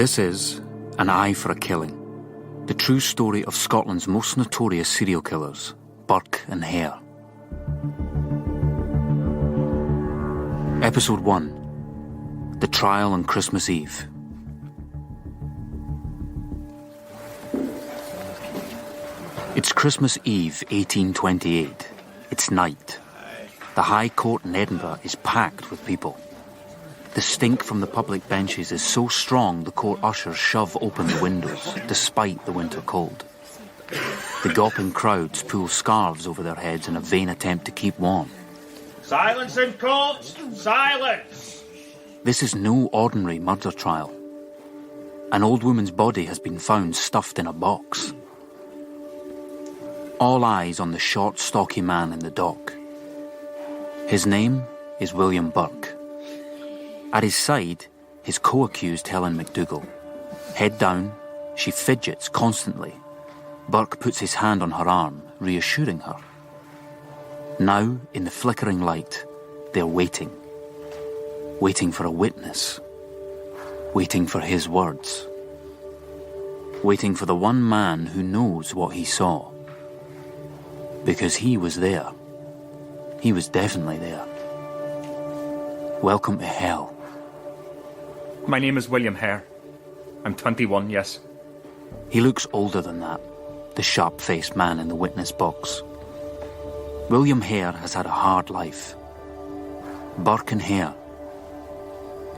This is An Eye for a Killing, the true story of Scotland's most notorious serial killers, Burke and Hare. Episode 1, The Trial on Christmas Eve. It's Christmas Eve, 1828. It's night. The High Court in Edinburgh is packed with people. The stink from the public benches is so strong the court ushers shove open the windows, despite the winter cold. The gawping crowds pull scarves over their heads in a vain attempt to keep warm. Silence in court! Silence! This is no ordinary murder trial. An old woman's body has been found stuffed in a box. All eyes on the short, stocky man in the dock. His name is William Burke. At his side, his co-accused Helen McDougall. Head down, she fidgets constantly. Burke puts his hand on her arm, reassuring her. Now, in the flickering light, they're waiting. Waiting for a witness. Waiting for his words. Waiting for the one man who knows what he saw. Because he was there. He was definitely there. Welcome to hell. My name is William Hare. I'm 21, yes. He looks older than that, the sharp-faced man in the witness box. William Hare has had a hard life. Burke and Hare.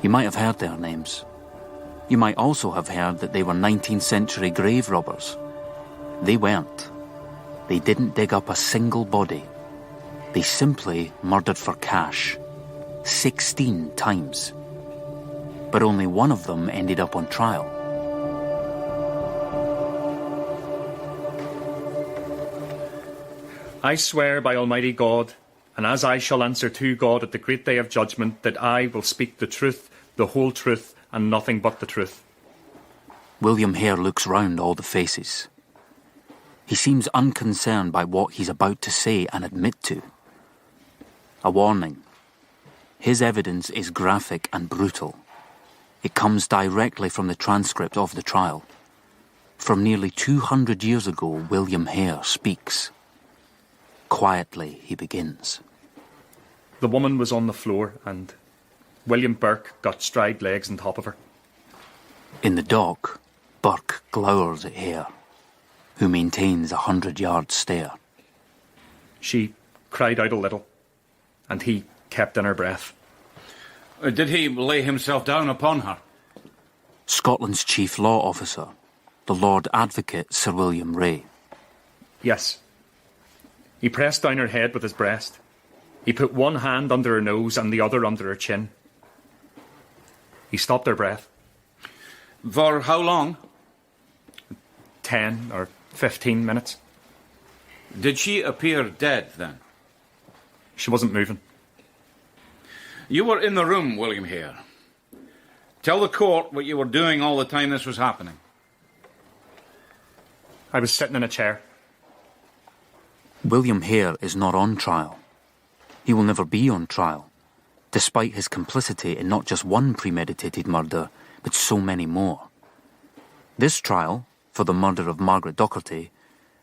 You might have heard their names. You might also have heard that they were 19th century grave robbers. They weren't. They didn't dig up a single body. They simply murdered for cash. 16 times. But only one of them ended up on trial. I swear by Almighty God, and as I shall answer to God at the great day of judgment, that I will speak the truth, the whole truth, and nothing but the truth. William Hare looks round all the faces. He seems unconcerned by what he's about to say and admit to. A warning. His evidence is graphic and brutal. It comes directly from the transcript of the trial. From nearly 200 years ago, William Hare speaks. Quietly, he begins. The woman was on the floor, and William Burke got stride legs on top of her. In the dock, Burke glowers at Hare, who maintains a 100-yard stare. She cried out a little, and he kept in her breath. Did he lay himself down upon her? Scotland's chief law officer, the Lord Advocate Sir William Ray. Yes. He pressed down her head with his breast. He put one hand under her nose and the other under her chin. He stopped her breath. For how long? 10 or 15 minutes. Did she appear dead, then? She wasn't moving. You were in the room, William Hare. Tell the court what you were doing all the time this was happening. I was sitting in a chair. William Hare is not on trial. He will never be on trial, despite his complicity in not just one premeditated murder, but so many more. This trial, for the murder of Margaret Docherty,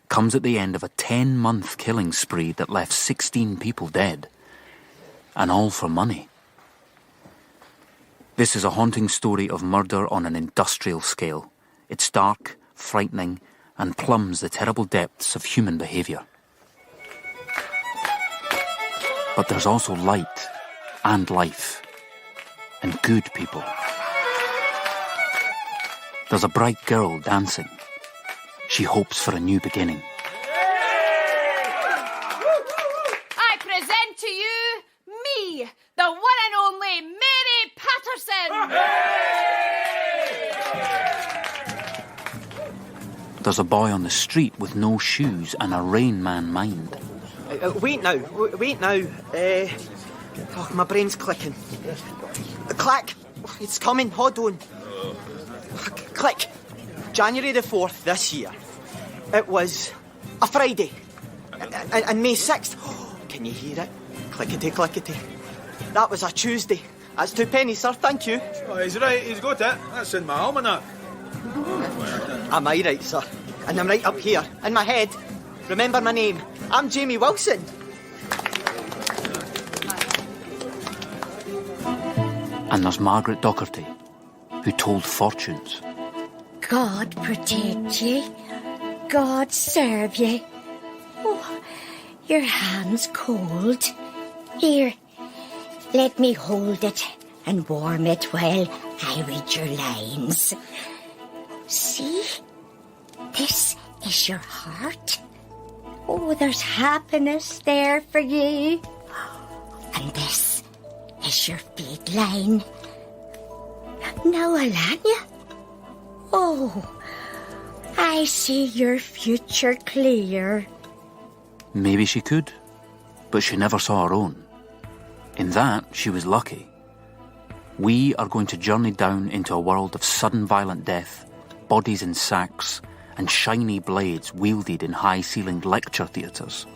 comes at the end of a 10-month killing spree that left 16 people dead. And all for money. This is a haunting story of murder on an industrial scale. It's dark, frightening, and plumbs the terrible depths of human behaviour. But there's also light, and life, and good people. There's a bright girl dancing. She hopes for a new beginning. I present to you me, the one and only Mary Patterson. There's a boy on the street with no shoes and a Rain Man mind. Wait now. My brain's clicking. Click. It's coming. Hold on. Click. January the 4th this year. It was a Friday. And May 6th. Oh, can you hear it? Clickety, clickety. That was a Tuesday. That's 2 pennies, sir, thank you. Oh, he's right, he's got it. That's in my almanac. Am I right, sir? And I'm right up here, in my head. Remember my name. I'm Jamie Wilson. And there's Margaret Docherty, who told fortunes. God protect ye. God serve ye. Oh, your hand's cold. Here, let me hold it and warm it while I read your lines. See? This is your heart. Oh, there's happiness there for you. And this is your feed line. Now, Alanya. Oh, I see your future clear. Maybe she could, but she never saw her own. In that, she was lucky. We are going to journey down into a world of sudden violent death, bodies in sacks, and shiny blades wielded in high-ceilinged lecture theatres,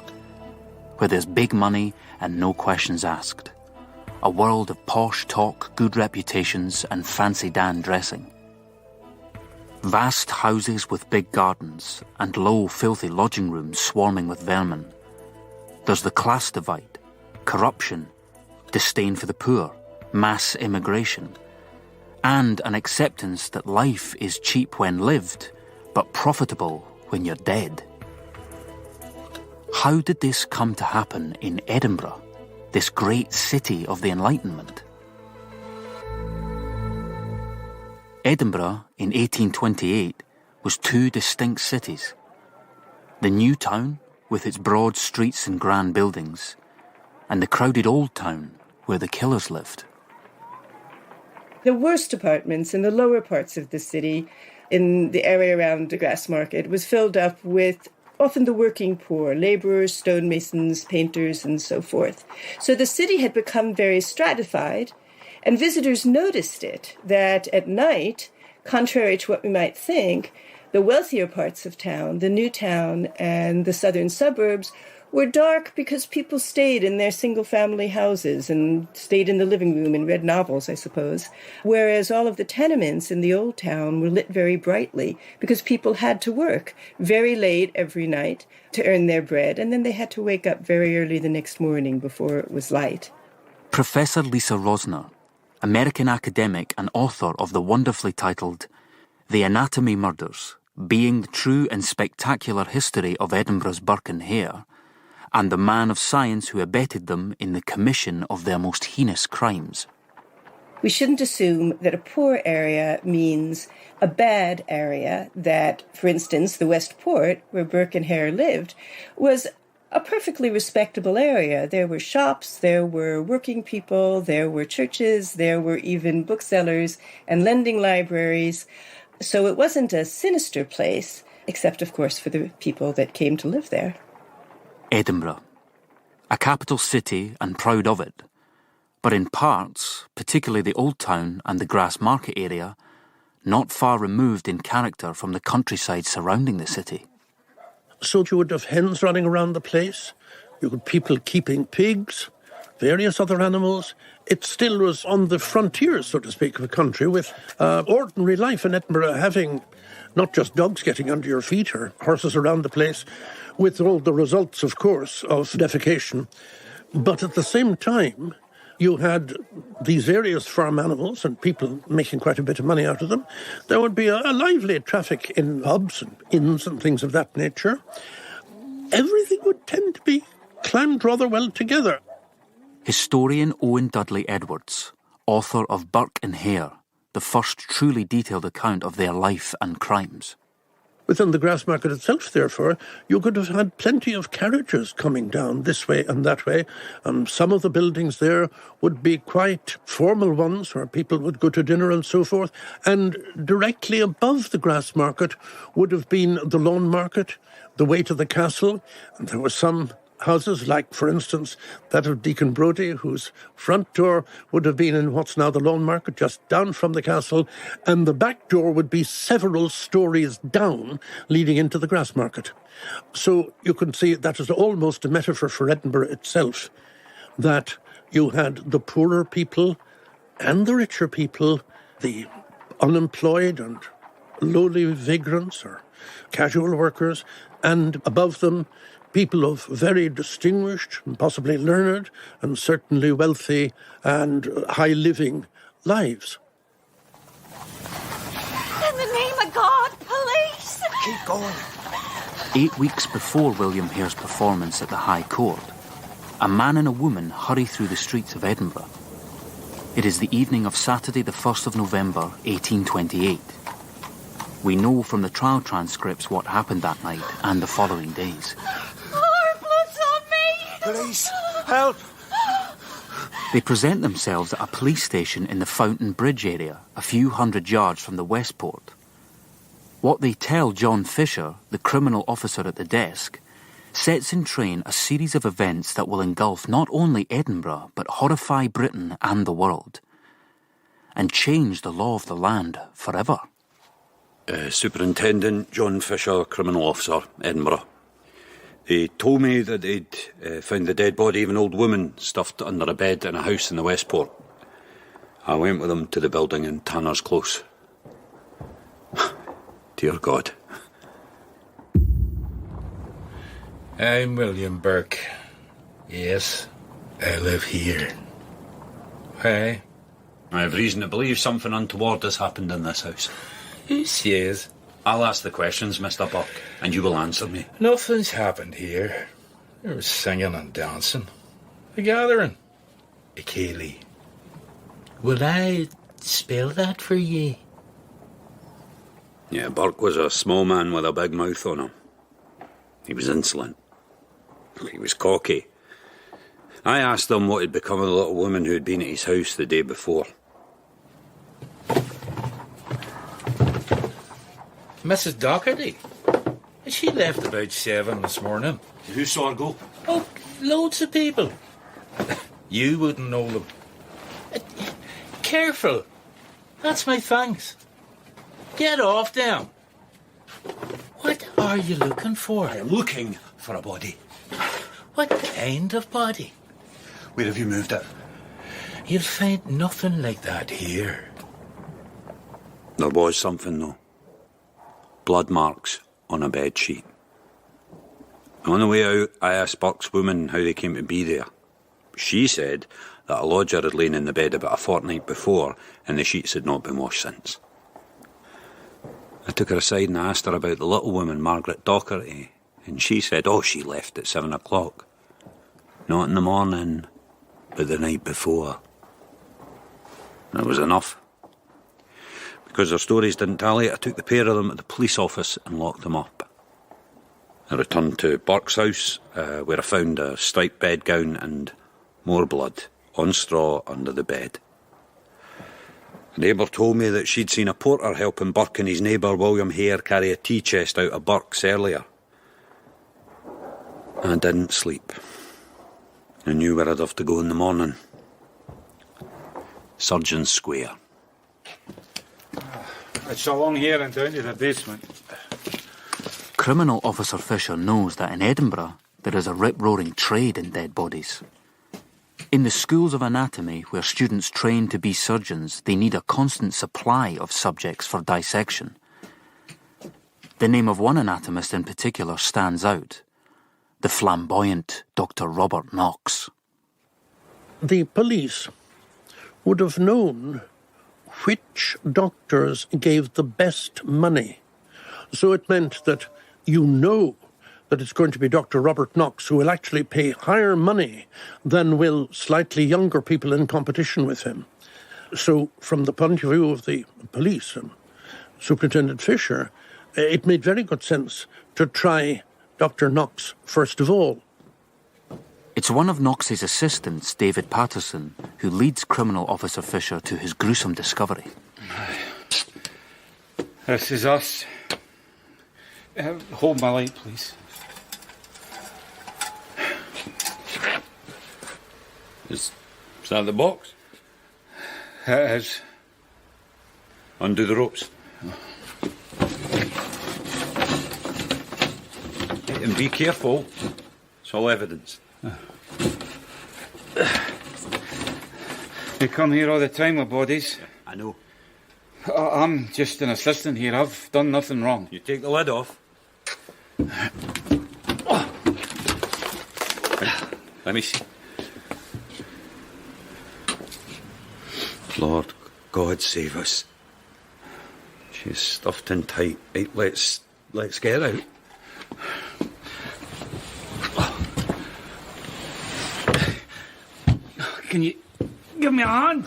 where there's big money and no questions asked. A world of posh talk, good reputations, and fancy Dan dressing. Vast houses with big gardens, and low, filthy lodging rooms swarming with vermin. There's the class divide, corruption, disdain for the poor, mass immigration, and an acceptance that life is cheap when lived, but profitable when you're dead. How did this come to happen in Edinburgh, this great city of the Enlightenment? Edinburgh in 1828 was 2 distinct cities. The new town, with its broad streets and grand buildings, and the crowded old town where the killers lived. The worst apartments in the lower parts of the city, in the area around the Grassmarket, was filled up with often the working poor, labourers, stonemasons, painters, and so forth. So the city had become very stratified, and visitors noticed it, that at night, contrary to what we might think, the wealthier parts of town, the new town and the southern suburbs, were dark because people stayed in their single-family houses and stayed in the living room and read novels, I suppose, whereas all of the tenements in the old town were lit very brightly because people had to work very late every night to earn their bread, and then they had to wake up very early the next morning before it was light. Professor Lisa Rosner, American academic and author of the wonderfully titled The Anatomy Murders, Being the True and Spectacular History of Edinburgh's Burke and Hare, and the man of science who abetted them in the commission of their most heinous crimes. We shouldn't assume that a poor area means a bad area, that, for instance, the West Port, where Burke and Hare lived, was a perfectly respectable area. There were shops, there were working people, there were churches, there were even booksellers and lending libraries. So it wasn't a sinister place, except, of course, for the people that came to live there. Edinburgh, a capital city and proud of it, but in parts, particularly the Old Town and the Grassmarket area, not far removed in character from the countryside surrounding the city. So you would have hens running around the place, you had people keeping pigs, various other animals. It still was on the frontier, so to speak, of a country, with ordinary life in Edinburgh, having not just dogs getting under your feet or horses around the place, with all the results, of course, of defecation. But at the same time, you had these various farm animals and people making quite a bit of money out of them. There would be a lively traffic in pubs and inns and things of that nature. Everything would tend to be clammed rather well together. Historian Owen Dudley Edwards, author of Burke and Hare, the first truly detailed account of their life and crimes. Within the Grassmarket itself, therefore, you could have had plenty of carriages coming down this way and that way. Some of the buildings there would be quite formal ones where people would go to dinner and so forth. And directly above the Grassmarket would have been the Lawn Market, the way to the castle. And there were some houses, like, for instance, that of Deacon Brodie, whose front door would have been in what's now the Lawn Market, just down from the castle, and the back door would be several stories down, leading into the Grassmarket. So you can see that is almost a metaphor for Edinburgh itself, that you had the poorer people and the richer people, the unemployed and lowly vagrants or casual workers, and above them, people of very distinguished and possibly learned and certainly wealthy and high-living lives. In the name of God, police! Keep going. 8 weeks before William Hare's performance at the High Court, a man and a woman hurry through the streets of Edinburgh. It is the evening of Saturday, the 1st of November, 1828. We know from the trial transcripts what happened that night and the following days. Our blood's on me! Police, help! They present themselves at a police station in the Fountain Bridge area, a few hundred yards from the Westport. What they tell John Fisher, the criminal officer at the desk, sets in train a series of events that will engulf not only Edinburgh, but horrify Britain and the world, and change the law of the land forever. Superintendent John Fisher, criminal officer, Edinburgh. They told me that they'd found the dead body of an old woman stuffed under a bed in a house in the Westport. I went with them to the building in Tanner's Close. Dear God. I'm William Burke. Yes, I live here. Why? I have reason to believe something untoward has happened in this house. Who says? I'll ask the questions, Mr. Burke, and you will answer me. Nothing's happened here. There was singing and dancing. A gathering. A ceilidh. Will I spell that for ye? Yeah, Burke was a small man with a big mouth on him. He was insolent. He was cocky. I asked him what had become of the little woman who had been at his house the day before. Mrs. Doherty. She left about 7 this morning. Who saw her go? Oh, loads of people. You wouldn't know them. Careful. That's my thanks. Get off now. What are you looking for? I'm looking for a body. What kind of body? Where have you moved it? You'll find nothing like that here. There was something, though. Blood marks on a bed sheet. On the way out, I asked Burke's woman how they came to be there. She said that a lodger had lain in the bed about a fortnight before and the sheets had not been washed since. I took her aside and asked her about the little woman, Margaret Doherty, and she said, she left at 7 o'clock. Not in the morning, but the night before. That was enough. Because their stories didn't tally, I took the pair of them to the police office and locked them up. I returned to Burke's house, where I found a striped bedgown and more blood on straw under the bed. A neighbour told me that she'd seen a porter helping Burke and his neighbour William Hare carry a tea chest out of Burke's earlier. I didn't sleep. I knew where I'd have to go in the morning. Surgeon Square. It's along here and down to the basement. Criminal Officer Fisher knows that in Edinburgh there is a rip-roaring trade in dead bodies. In the schools of anatomy, where students train to be surgeons, they need a constant supply of subjects for dissection. The name of one anatomist in particular stands out: the flamboyant Dr. Robert Knox. The police would have known which doctors gave the best money. So it meant that you know that it's going to be Dr. Robert Knox who will actually pay higher money than will slightly younger people in competition with him. So from the point of view of the police and Superintendent Fisher, it made very good sense to try Dr. Knox first of all. It's one of Knox's assistants, David Patterson, who leads Criminal Officer Fisher to his gruesome discovery. This is us. Hold my light, please. Is that the box? It is. Undo the ropes. And be careful. It's all evidence. They come here all the time with bodies. I know. I'm just an assistant here. I've done nothing wrong. You take the lid off. Let me see. Lord God save us. She's stuffed in tight. Right, let's get her out. Can you give me a hand?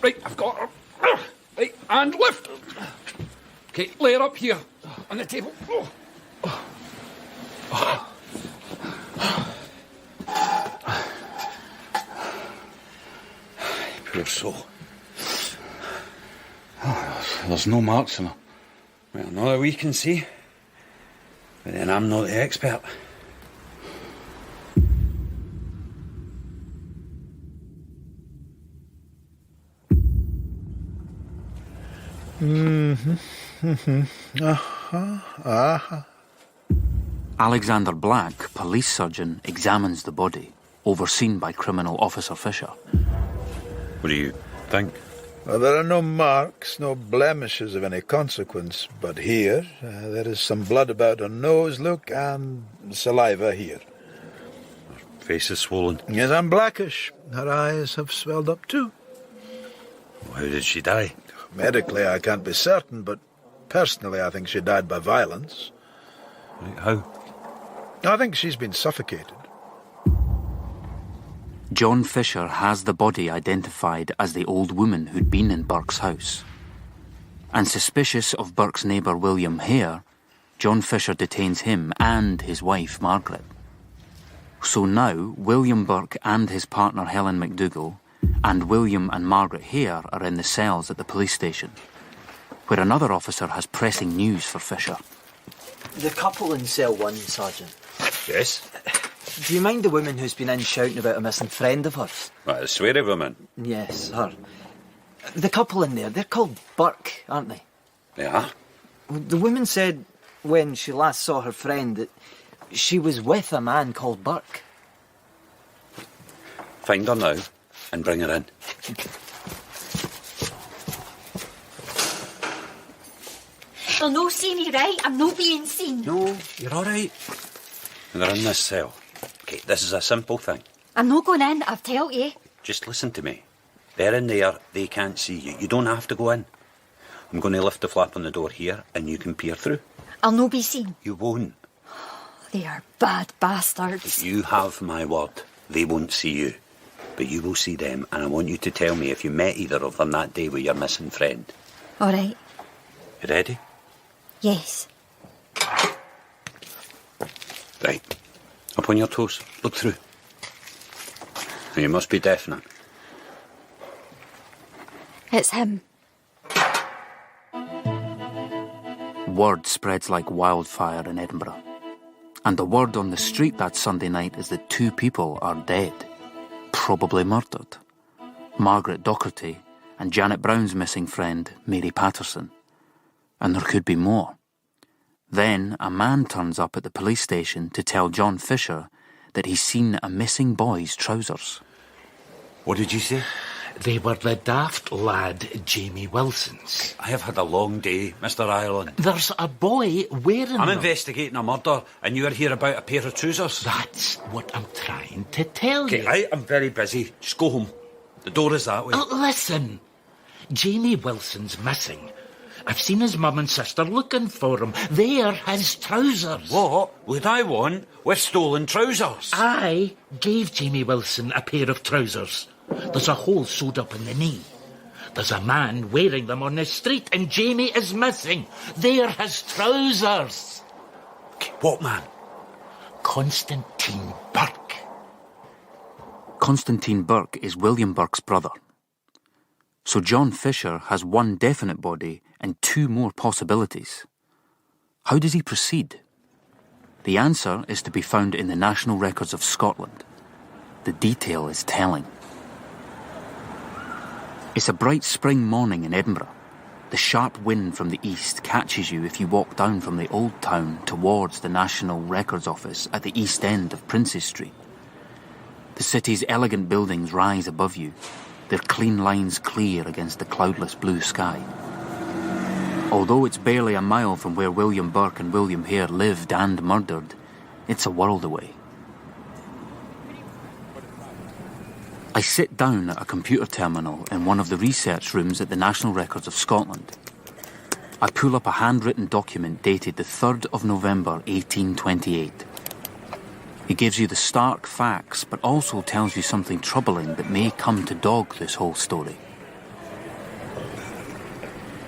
Right, I've got her. Right, and lift. Okay, lay her up here on the table. Poor soul. There's no marks on her. Well, not that we can see. But then I'm not the expert. Alexander Black, police surgeon, examines the body, overseen by Criminal Officer Fisher. What do you think? Well, there are no marks, no blemishes of any consequence, but here there is some blood about her nose, look, and saliva here. Her face is swollen. Yes, and blackish. Her eyes have swelled up too. How did she die? Medically, I can't be certain, but personally, I think she died by violence. How? I think she's been suffocated. John Fisher has the body identified as the old woman who'd been in Burke's house. And suspicious of Burke's neighbour William Hare, John Fisher detains him and his wife Margaret. So now, William Burke and his partner Helen McDougall and William and Margaret Hare are in the cells at the police station, where another officer has pressing news for Fisher. The couple in cell 1, Sergeant. Yes? Do you mind the woman who's been in shouting about a missing friend of hers? What, the sweary woman? Yes, her. The couple in there, they're called Burke, aren't they? Yeah. The woman said when she last saw her friend that she was with a man called Burke. Find her now and bring her in. They'll no see me, right? I'm not being seen. No, you're all right. They're in this cell. Okay, this is a simple thing. I'm not going in, I've told you. Just listen to me. They're in there, they can't see you. You don't have to go in. I'm going to lift the flap on the door here and you can peer through. I'll no be seen. You won't. They are bad bastards. You have my word. They won't see you. But you will see them, and I want you to tell me if you met either of them that day with your missing friend. All right. You ready? Yes. Right. Up on your toes. Look through. Now, you must be definite. It's him. Word spreads like wildfire in Edinburgh. And the word on the street that Sunday night is that 2 people are dead. Probably murdered. Margaret Docherty and Janet Brown's missing friend, Mary Patterson. And there could be more. Then a man turns up at the police station to tell John Fisher that he's seen a missing boy's trousers. What did you say? They were the daft lad Jamie Wilson's. I have had a long day, Mr. Ireland. There's a boy wearing I'm them. investigating a murder, and you're here about a pair of trousers. That's what I'm trying to tell you. Okay, I am very busy. Just go home. The door is that way. Oh, listen. Jamie Wilson's missing. I've seen his mum and sister looking for him. They're his trousers. What would I want with stolen trousers? I gave Jamie Wilson a pair of trousers. There's a hole sewed up in the knee. There's a man wearing them on the street, and Jamie is missing. They're his trousers. Okay, what man? Constantine Burke. Constantine Burke is William Burke's brother. So John Fisher has 1 definite body and 2 more possibilities. How does he proceed? The answer is to be found in the National Records of Scotland. The detail is telling. It's a bright spring morning in Edinburgh. The sharp wind from the east catches you if you walk down from the old town towards the National Records Office at the east end of Princes Street. The city's elegant buildings rise above you, their clean lines clear against the cloudless blue sky. Although it's barely a mile from where William Burke and William Hare lived and murdered, it's a world away. I sit down at a computer terminal in one of the research rooms at the National Records of Scotland. I pull up a handwritten document dated the 3rd of November 1828. It gives you the stark facts, but also tells you something troubling that may come to dog this whole story.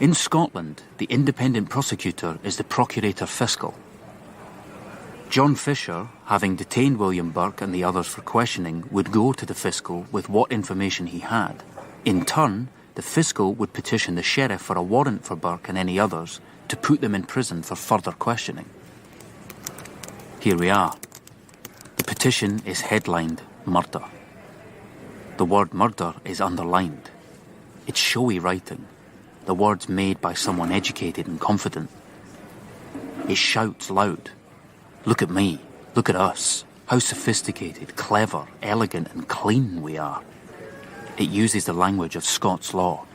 In Scotland, the independent prosecutor is the Procurator Fiscal. John Fisher, having detained William Burke and the others for questioning, would go to the Fiscal with what information he had. In turn, the Fiscal would petition the Sheriff for a warrant for Burke and any others to put them in prison for further questioning. Here we are. The petition is headlined Murder. The word murder is underlined. It's showy writing, the words made by someone educated and confident. It shouts loud. Look at me, look at us, how sophisticated, clever, elegant and clean we are. It uses the language of Scots law.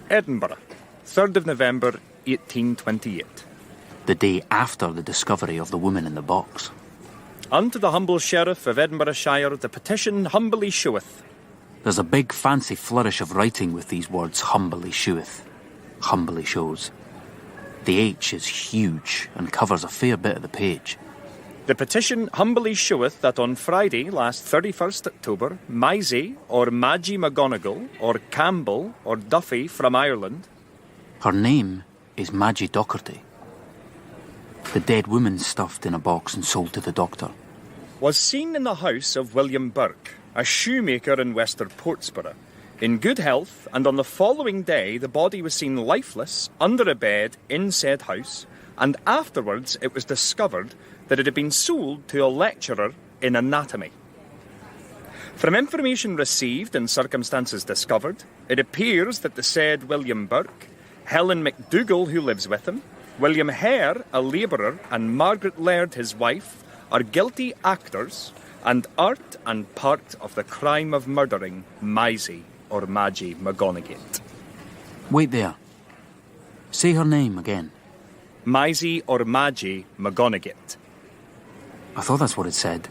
Edinburgh, 3rd of November 1828. The day after the discovery of the woman in the box. Unto the humble Sheriff of Edinburghshire the petition humbly sheweth. There's a big fancy flourish of writing with these words humbly sheweth. Humbly shows. The H is huge and covers a fair bit of the page. The petition humbly sheweth that on Friday last 31st October, Mysie or Madgie McGonigal or Campbell or Duffy from Ireland. Her name is Madgie Docherty. The dead woman stuffed in a box and sold to the doctor. Was seen in the house of William Burke, a shoemaker in Wester Portsborough, in good health, and on the following day the body was seen lifeless under a bed in said house, and afterwards it was discovered that it had been sold to a lecturer in anatomy. From information received and circumstances discovered, it appears that the said William Burke, Helen MacDougall, who lives with him, William Hare, a labourer, and Margaret Laird, his wife, are guilty actors and art and part of the crime of murdering Mysie or Madgie McGonigal. Wait there. Say her name again. Mysie or Madgie McGonigal. I thought that's what it said.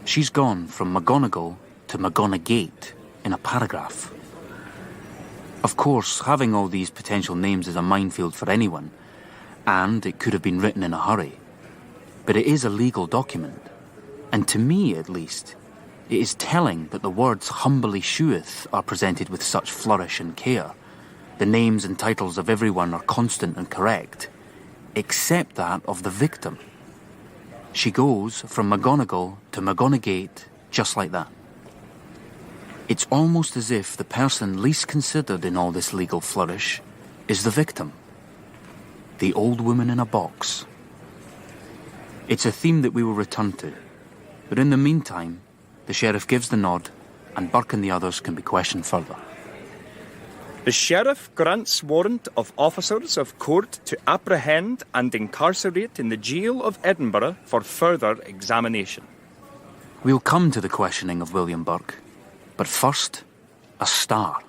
She's gone from McGonigal to McGonagate in a paragraph. Of course, having all these potential names is a minefield for anyone, and it could have been written in a hurry. But it is a legal document, and to me at least, it is telling that the words humbly sheweth are presented with such flourish and care. The names and titles of everyone are constant and correct, except that of the victim. She goes from McGonigal to McGonagate just like that. It's almost as if the person least considered in all this legal flourish is the victim. The old woman in a box. It's a theme that we will return to. But in the meantime, the Sheriff gives the nod and Burke and the others can be questioned further. The Sheriff grants warrant of officers of court to apprehend and incarcerate in the jail of Edinburgh for further examination. We'll come to the questioning of William Burke, but first, a star.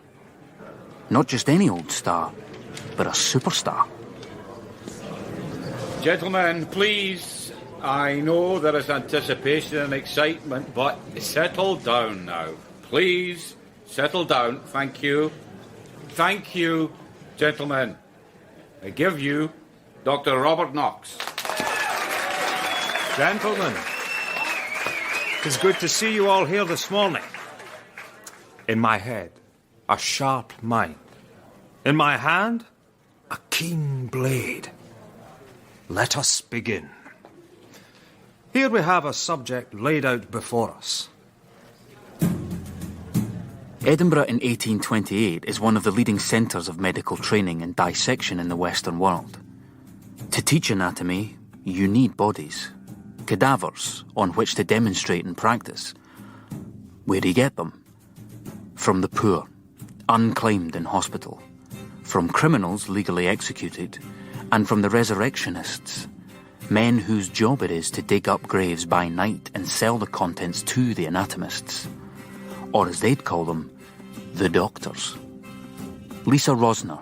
Not just any old star, but a superstar. Gentlemen, please, I know there is anticipation and excitement, but settle down now. Please, settle down. Thank you. Thank you, gentlemen. I give you Dr. Robert Knox. Gentlemen, it's good to see you all here this morning. In my head, a sharp mind. In my hand, a keen blade. Let us begin. Here we have a subject laid out before us. Edinburgh in 1828 is one of the leading centres of medical training and dissection in the Western world. To teach anatomy, you need bodies, cadavers on which to demonstrate and practice. Where do you get them? From the poor, unclaimed in hospital, from criminals legally executed, and from the resurrectionists, Men whose job it is to dig up graves by night and sell the contents to the anatomists. Or as they'd call them, the doctors. Lisa Rosner.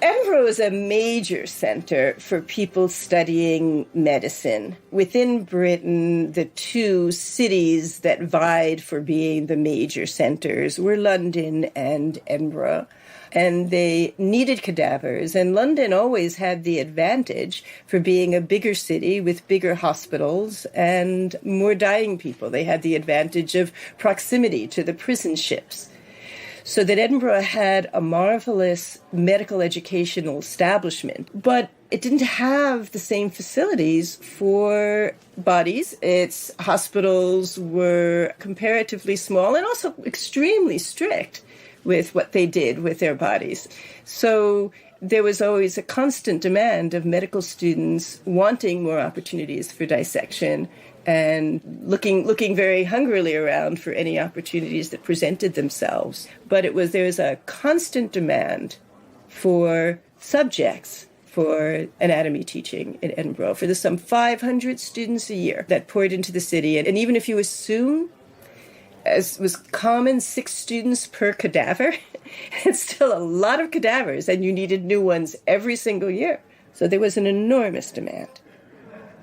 Edinburgh was a major centre for people studying medicine. Within Britain, the two cities that vied for being the major centres were London and Edinburgh. And they needed cadavers, and London always had the advantage for being a bigger city with bigger hospitals and more dying people. They had the advantage of proximity to the prison ships. So that Edinburgh had a marvellous medical educational establishment, but it didn't have the same facilities for bodies. Its hospitals were comparatively small and also extremely strict with what they did with their bodies. So there was always a constant demand of medical students wanting more opportunities for dissection and looking very hungrily around for any opportunities that presented themselves. But there was a constant demand for subjects for anatomy teaching in Edinburgh. For some 500 students a year that poured into the city. And even if you assume, as was common, 6 students per cadaver, it's still a lot of cadavers, and you needed new ones every single year. So there was an enormous demand.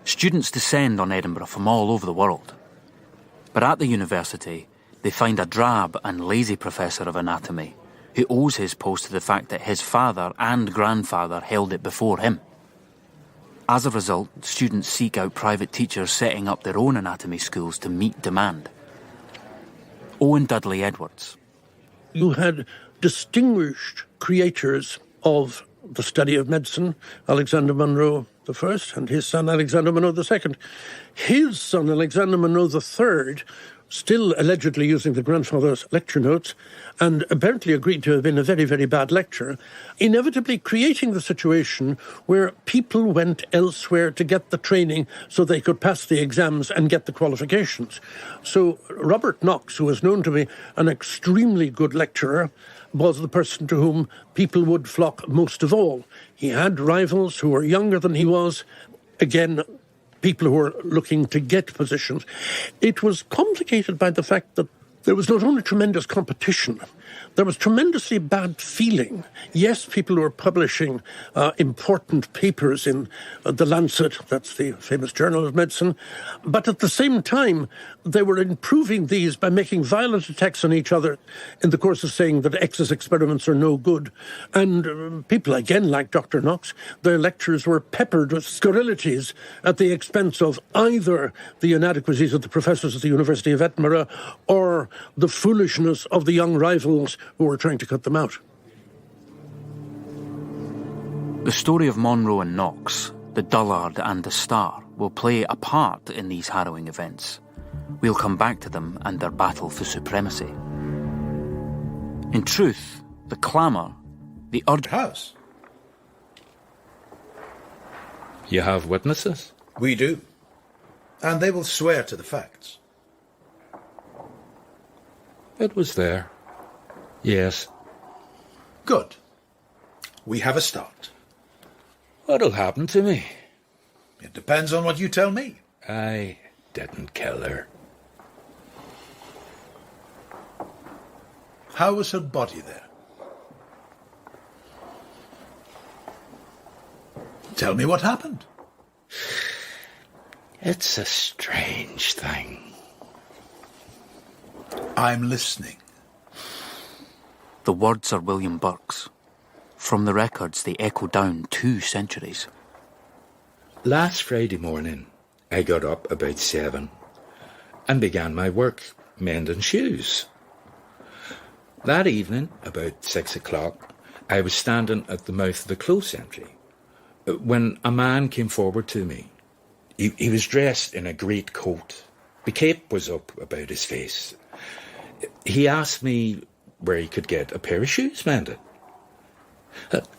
Students descend on Edinburgh from all over the world. But at the university, they find a drab and lazy professor of anatomy who owes his post to the fact that his father and grandfather held it before him. As a result, students seek out private teachers setting up their own anatomy schools to meet demand. Owen Dudley Edwards. You had distinguished creators of the study of medicine, Alexander Monro I and his son Alexander Monro II. His son Alexander Monro III, still allegedly using the grandfather's lecture notes, and apparently agreed to have been a very, very bad lecturer, inevitably creating the situation where people went elsewhere to get the training so they could pass the exams and get the qualifications. So Robert Knox, who was known to be an extremely good lecturer, was the person to whom people would flock most of all. He had rivals who were younger than he was, again, people who were looking to get positions. It was complicated by the fact that there was not only tremendous competition, there was tremendously bad feeling. Yes, people were publishing important papers in The Lancet, that's the famous journal of medicine, but at the same time, they were improving these by making violent attacks on each other in the course of saying that X's experiments are no good. And people, again, like Dr. Knox, their lectures were peppered with scurrilities at the expense of either the inadequacies of the professors at the University of Edinburgh or the foolishness of the young rivals who were trying to cut them out. The story of Monro and Knox, the dullard and the star, will play a part in these harrowing events. We'll come back to them and their battle for supremacy. In truth, the clamour, the urge... House. You have witnesses? We do. And they will swear to the facts. It was there. Yes. Good. We have a start. What'll happen to me? It depends on what you tell me. I didn't kill her. How was her body there? Tell me what happened. It's a strange thing. I'm listening. The words are William Burke's. From the records, they echo down 2 centuries. Last Friday morning, I got up about 7 and began my work mending shoes. That evening, about 6 o'clock, I was standing at the mouth of the close entry when a man came forward to me. He was dressed in a great coat. The cape was up about his face. He asked me where he could get a pair of shoes mended.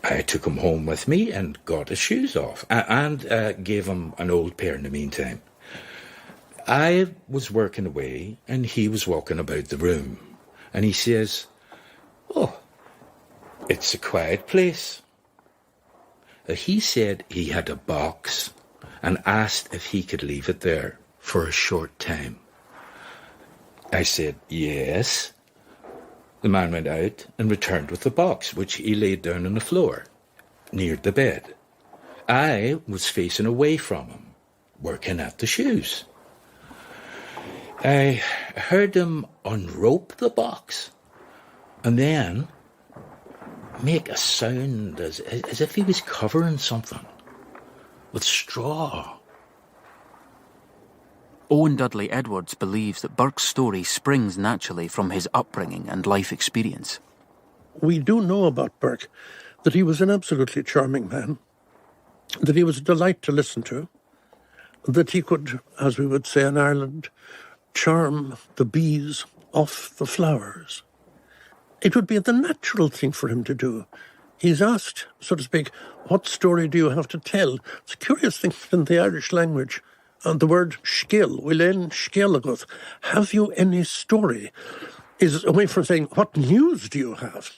I took him home with me and got his shoes off and gave him an old pair in the meantime. I was working away and he was walking about the room and he says, "Oh, it's a quiet place." He said he had a box and asked if he could leave it there for a short time. I said, yes. The man went out and returned with the box, which he laid down on the floor, near the bed. I was facing away from him, working at the shoes. I heard him unrope the box and then make a sound as if he was covering something with straw. Owen Dudley Edwards believes that Burke's story springs naturally from his upbringing and life experience. We do know about Burke that he was an absolutely charming man, that he was a delight to listen to, that he could, as we would say in Ireland, charm the bees off the flowers. It would be the natural thing for him to do. He's asked, so to speak, what story do you have to tell? It's a curious thing in the Irish language. And the word scill, wilen scillagoth, have you any story, is a way from saying, what news do you have?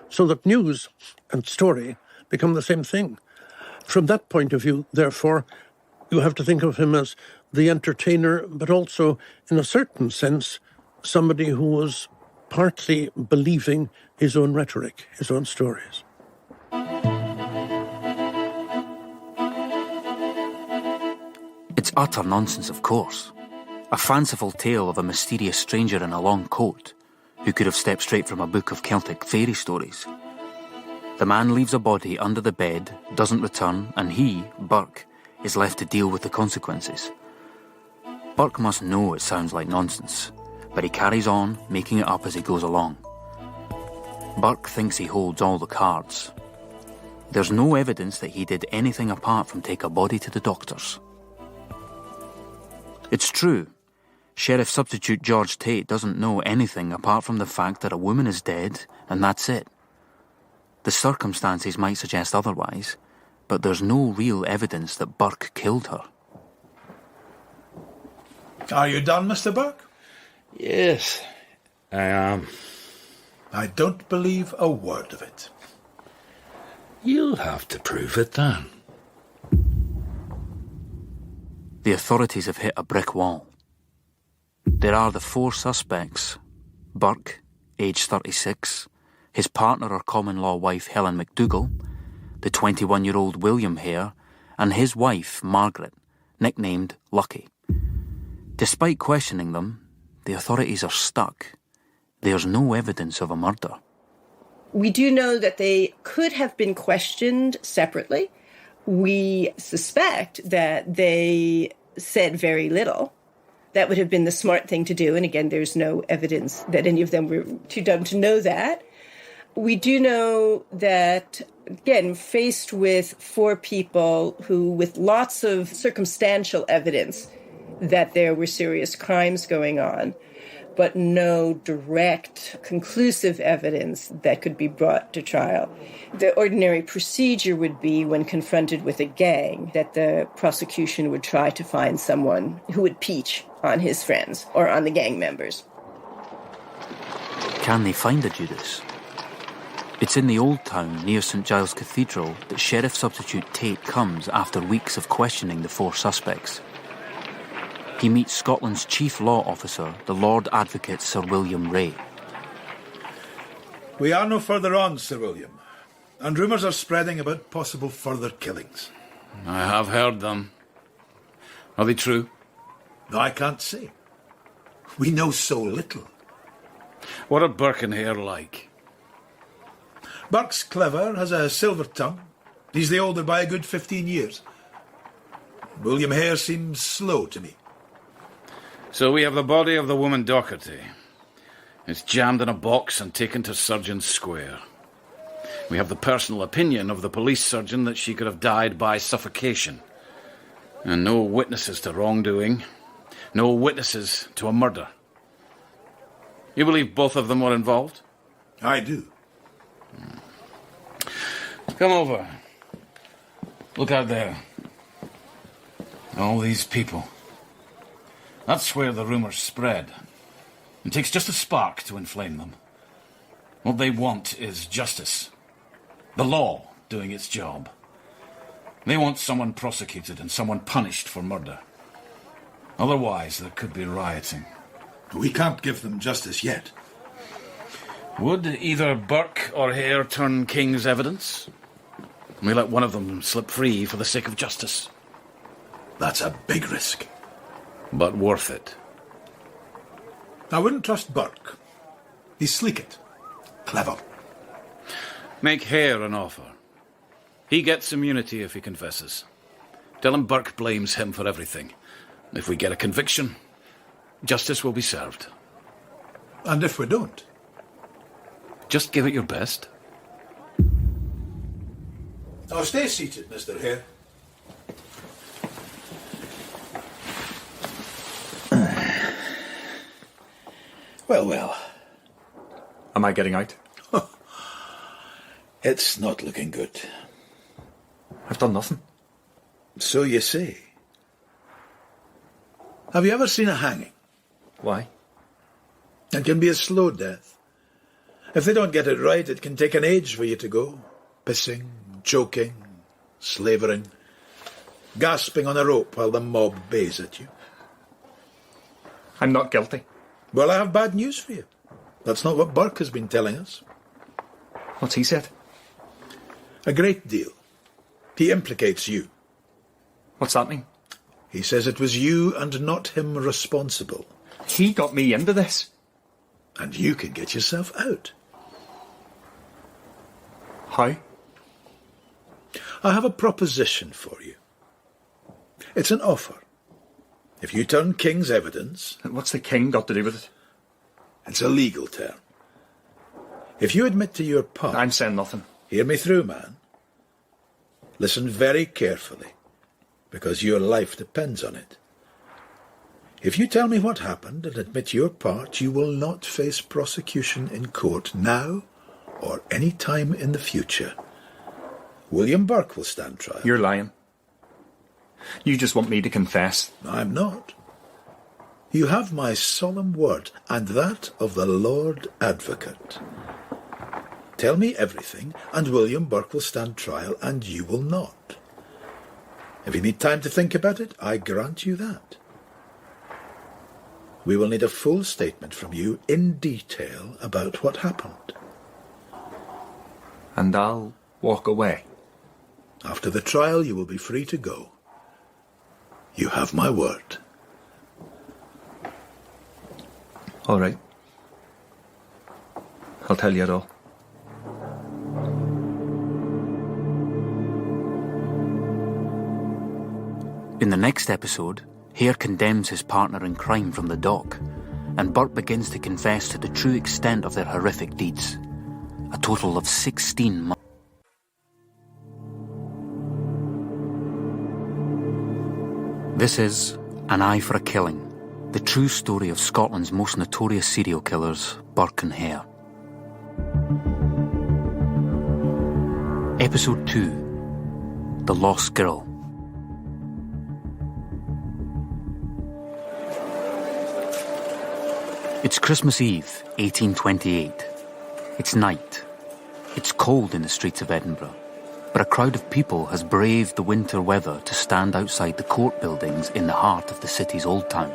So that news and story become the same thing. From that point of view, therefore, you have to think of him as the entertainer, but also, in a certain sense, somebody who was partly believing his own rhetoric, his own stories. It's utter nonsense, of course. A fanciful tale of a mysterious stranger in a long coat who could have stepped straight from a book of Celtic fairy stories. The man leaves a body under the bed, doesn't return, and he, Burke, is left to deal with the consequences. Burke must know it sounds like nonsense, but he carries on, making it up as he goes along. Burke thinks he holds all the cards. There's no evidence that he did anything apart from take a body to the doctors. It's true, Sheriff Substitute George Tate doesn't know anything apart from the fact that a woman is dead, and that's it. The circumstances might suggest otherwise, but there's no real evidence that Burke killed her. Are you done, Mr. Burke? Yes, I am. I don't believe a word of it. You'll have to prove it then. The authorities have hit a brick wall. There are the 4 suspects: Burke, aged 36, his partner or common-law wife Helen MacDougall, the 21-year-old William Hare, and his wife Margaret, nicknamed Lucky. Despite questioning them, the authorities are stuck. There's no evidence of a murder. We do know that they could have been questioned separately. We suspect that they said very little. That would have been the smart thing to do. And again, there's no evidence that any of them were too dumb to know that. We do know that, again, faced with 4 people who, with lots of circumstantial evidence that there were serious crimes going on, but no direct, conclusive evidence that could be brought to trial. The ordinary procedure would be, when confronted with a gang, that the prosecution would try to find someone who would peach on his friends or on the gang members. Can they find a Judas? It's in the Old Town near St Giles Cathedral that Sheriff Substitute Tate comes after weeks of questioning the 4 suspects. He meets Scotland's chief law officer, the Lord Advocate Sir William Ray. We are no further on, Sir William, and rumours are spreading about possible further killings. I have heard them. Are they true? No, I can't say. We know so little. What are Burke and Hare like? Burke's clever, has a silver tongue. He's the older by a good 15 years. William Hare seems slow to me. So we have the body of the woman Docherty. It's jammed in a box and taken to Surgeon Square. We have the personal opinion of the police surgeon that she could have died by suffocation. And no witnesses to wrongdoing. No witnesses to a murder. You believe both of them were involved? I do. Come over. Look out there. All these people. That's where the rumours spread. It takes just a spark to inflame them. What they want is justice. The law doing its job. They want someone prosecuted and someone punished for murder. Otherwise, there could be rioting. We can't give them justice yet. Would either Burke or Hare turn King's evidence? We let one of them slip free for the sake of justice. That's a big risk. But worth it. I wouldn't trust Burke. He's sleek-it. Clever. Make Hare an offer. He gets immunity if he confesses. Tell him Burke blames him for everything. If we get a conviction, justice will be served. And if we don't? Just give it your best. Now stay seated, Mr. Hare. Well. Am I getting out? It's not looking good. I've done nothing. So you say. Have you ever seen a hanging? Why? It can be a slow death. If they don't get it right, it can take an age for you to go. Pissing, choking, slavering, gasping on a rope while the mob bays at you. I'm not guilty. Well, I have bad news for you. That's not what Burke has been telling us. What's he said? A great deal. He implicates you. What's that mean? He says it was you and not him responsible. He got me into this. And you can get yourself out. How? I have a proposition for you. It's an offer. If you turn King's evidence... What's the King got to do with it? It's a legal term. If you admit to your part... I'm saying nothing. Hear me through, man. Listen very carefully, because your life depends on it. If you tell me what happened and admit your part, you will not face prosecution in court now or any time in the future. William Burke will stand trial. You're lying. You just want me to confess. I'm not. You have my solemn word, and that of the Lord Advocate. Tell me everything, and William Burke will stand trial, and you will not. If you need time to think about it, I grant you that. We will need a full statement from you in detail about what happened. And I'll walk away. After the trial, you will be free to go. You have my word. All right. I'll tell you it all. In the next episode, Hare condemns his partner in crime from the dock, and Burke begins to confess to the true extent of their horrific deeds. A total of 16 months. This is An Eye for a Killing, the true story of Scotland's most notorious serial killers, Burke and Hare. Episode 2, The Lost Girl. It's Christmas Eve, 1828. It's night. It's cold in the streets of Edinburgh, but a crowd of people has braved the winter weather to stand outside the court buildings in the heart of the city's old town.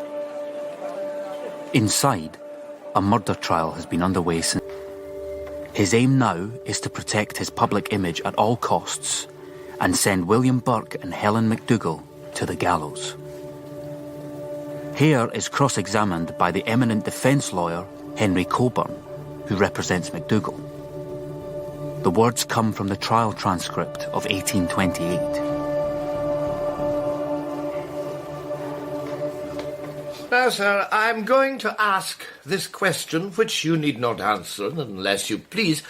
Inside, a murder trial has been underway since. His aim now is to protect his public image at all costs and send William Burke and Helen MacDougall to the gallows. Hare is cross-examined by the eminent defence lawyer Henry Coburn, who represents MacDougall. The words come from the trial transcript of 1828. Now, sir, I'm going to ask this question, which you need not answer unless you please.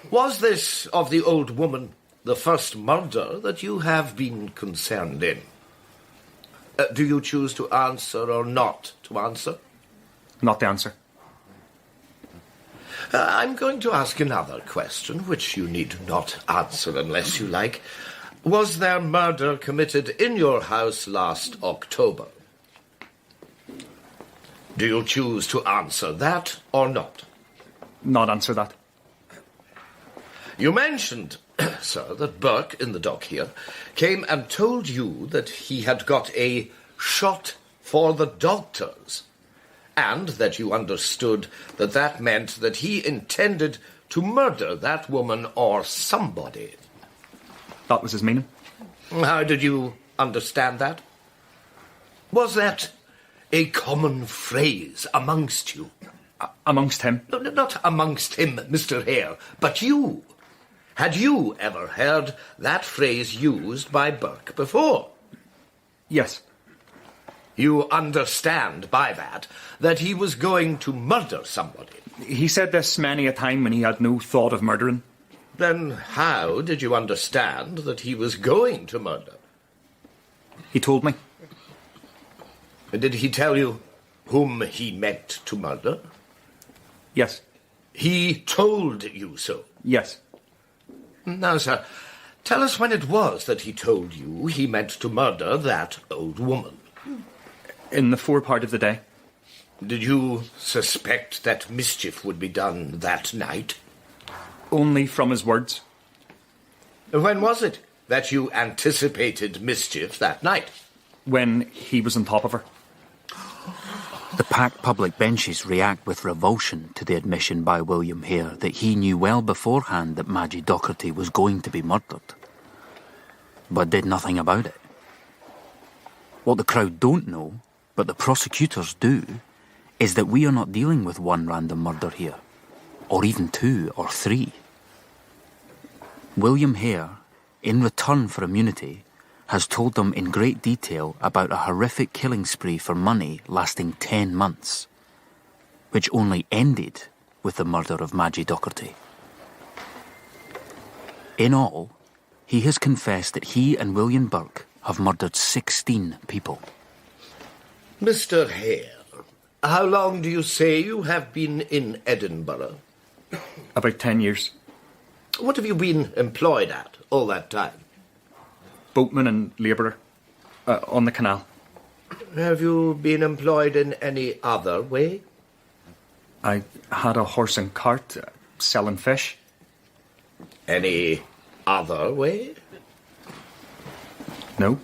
Was this of the old woman the first murder that you have been concerned in? Do you choose to answer or not to answer? Not to answer. I'm going to ask another question, which you need not answer unless you like. Was there murder committed in your house last October? Do you choose to answer that or not? Not answer that. You mentioned sir, that Burke, in the dock here, came and told you that he had got a shot for the doctors, and that you understood that that meant that he intended to murder that woman or somebody. That was his meaning. How did you understand that? Was that a common phrase amongst you? Amongst him? No, not amongst him, Mr. Hare, but you. Had you ever heard that phrase used by Burke before? Yes. You understand by that he was going to murder somebody? He said this many a time when he had no thought of murdering. Then how did you understand that he was going to murder? He told me. Did he tell you whom he meant to murder? Yes. He told you so? Yes. Now, sir, tell us when it was that he told you he meant to murder that old woman. In the forepart of the day. Did you suspect that mischief would be done that night? Only from his words. When was it that you anticipated mischief that night? When he was on top of her. The packed public benches react with revulsion to the admission by William Hare that he knew well beforehand that Madgie Docherty was going to be murdered, but did nothing about it. What the crowd don't know, but the prosecutors do, is that we are not dealing with one random murder here, or even 2 or 3. William Hare, in return for immunity, has told them in great detail about a horrific killing spree for money lasting 10 months, which only ended with the murder of Madgie Docherty. In all, he has confessed that he and William Burke have murdered 16 people. Mr. Hare, how long do you say you have been in Edinburgh? About 10 years. What have you been employed at all that time? Boatman and labourer. On the canal. Have you been employed in any other way? I had a horse and cart, selling fish. Any other way? No.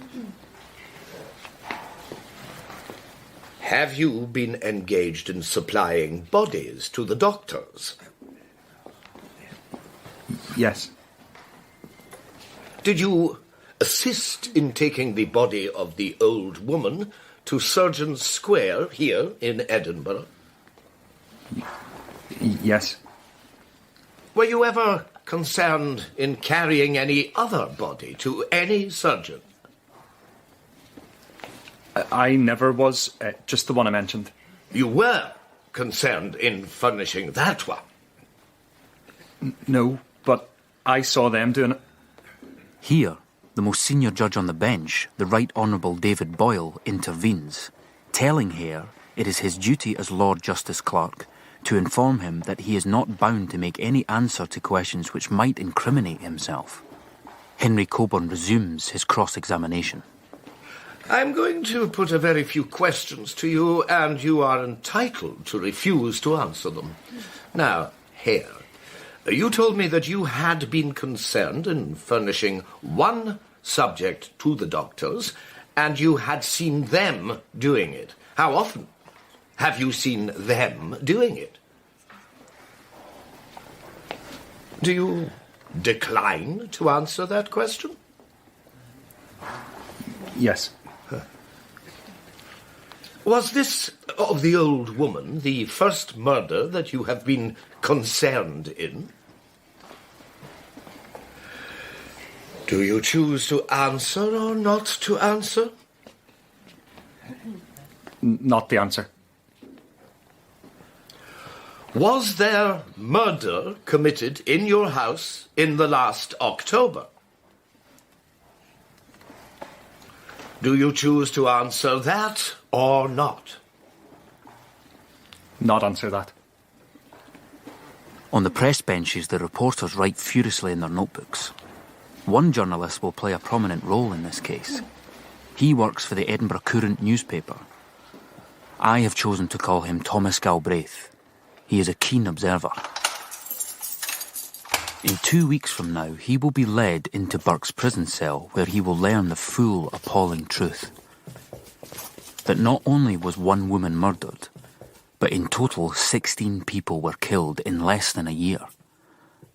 Have you been engaged in supplying bodies to the doctors? Yes. Did you assist in taking the body of the old woman to Surgeons Square here in Edinburgh? Yes. Were you ever concerned in carrying any other body to any surgeon? I never was, just the one I mentioned. You were concerned in furnishing that one? No, but I saw them doing it. Here, the most senior judge on the bench, the Right Honourable David Boyle, intervenes, telling Hare it is his duty as Lord Justice Clerk to inform him that he is not bound to make any answer to questions which might incriminate himself. Henry Coburn resumes his cross-examination. I'm going to put a very few questions to you, and you are entitled to refuse to answer them. Now, Hare, you told me that you had been concerned in furnishing one subject to the doctors, and you had seen them doing it. How often have you seen them doing it? Do you decline to answer that question? Yes. Was this of the old woman the first murder that you have been concerned in? Do you choose to answer or not to answer? Not the answer. Was there murder committed in your house in the last October? Do you choose to answer that or not? Not answer that. On the press benches, the reporters write furiously in their notebooks. One journalist will play a prominent role in this case. He works for the Edinburgh Courant newspaper. I have chosen to call him Thomas Galbraith. He is a keen observer. In 2 weeks from now, he will be led into Burke's prison cell, where he will learn the full, appalling truth. That not only was one woman murdered, but in total 16 people were killed in less than a year,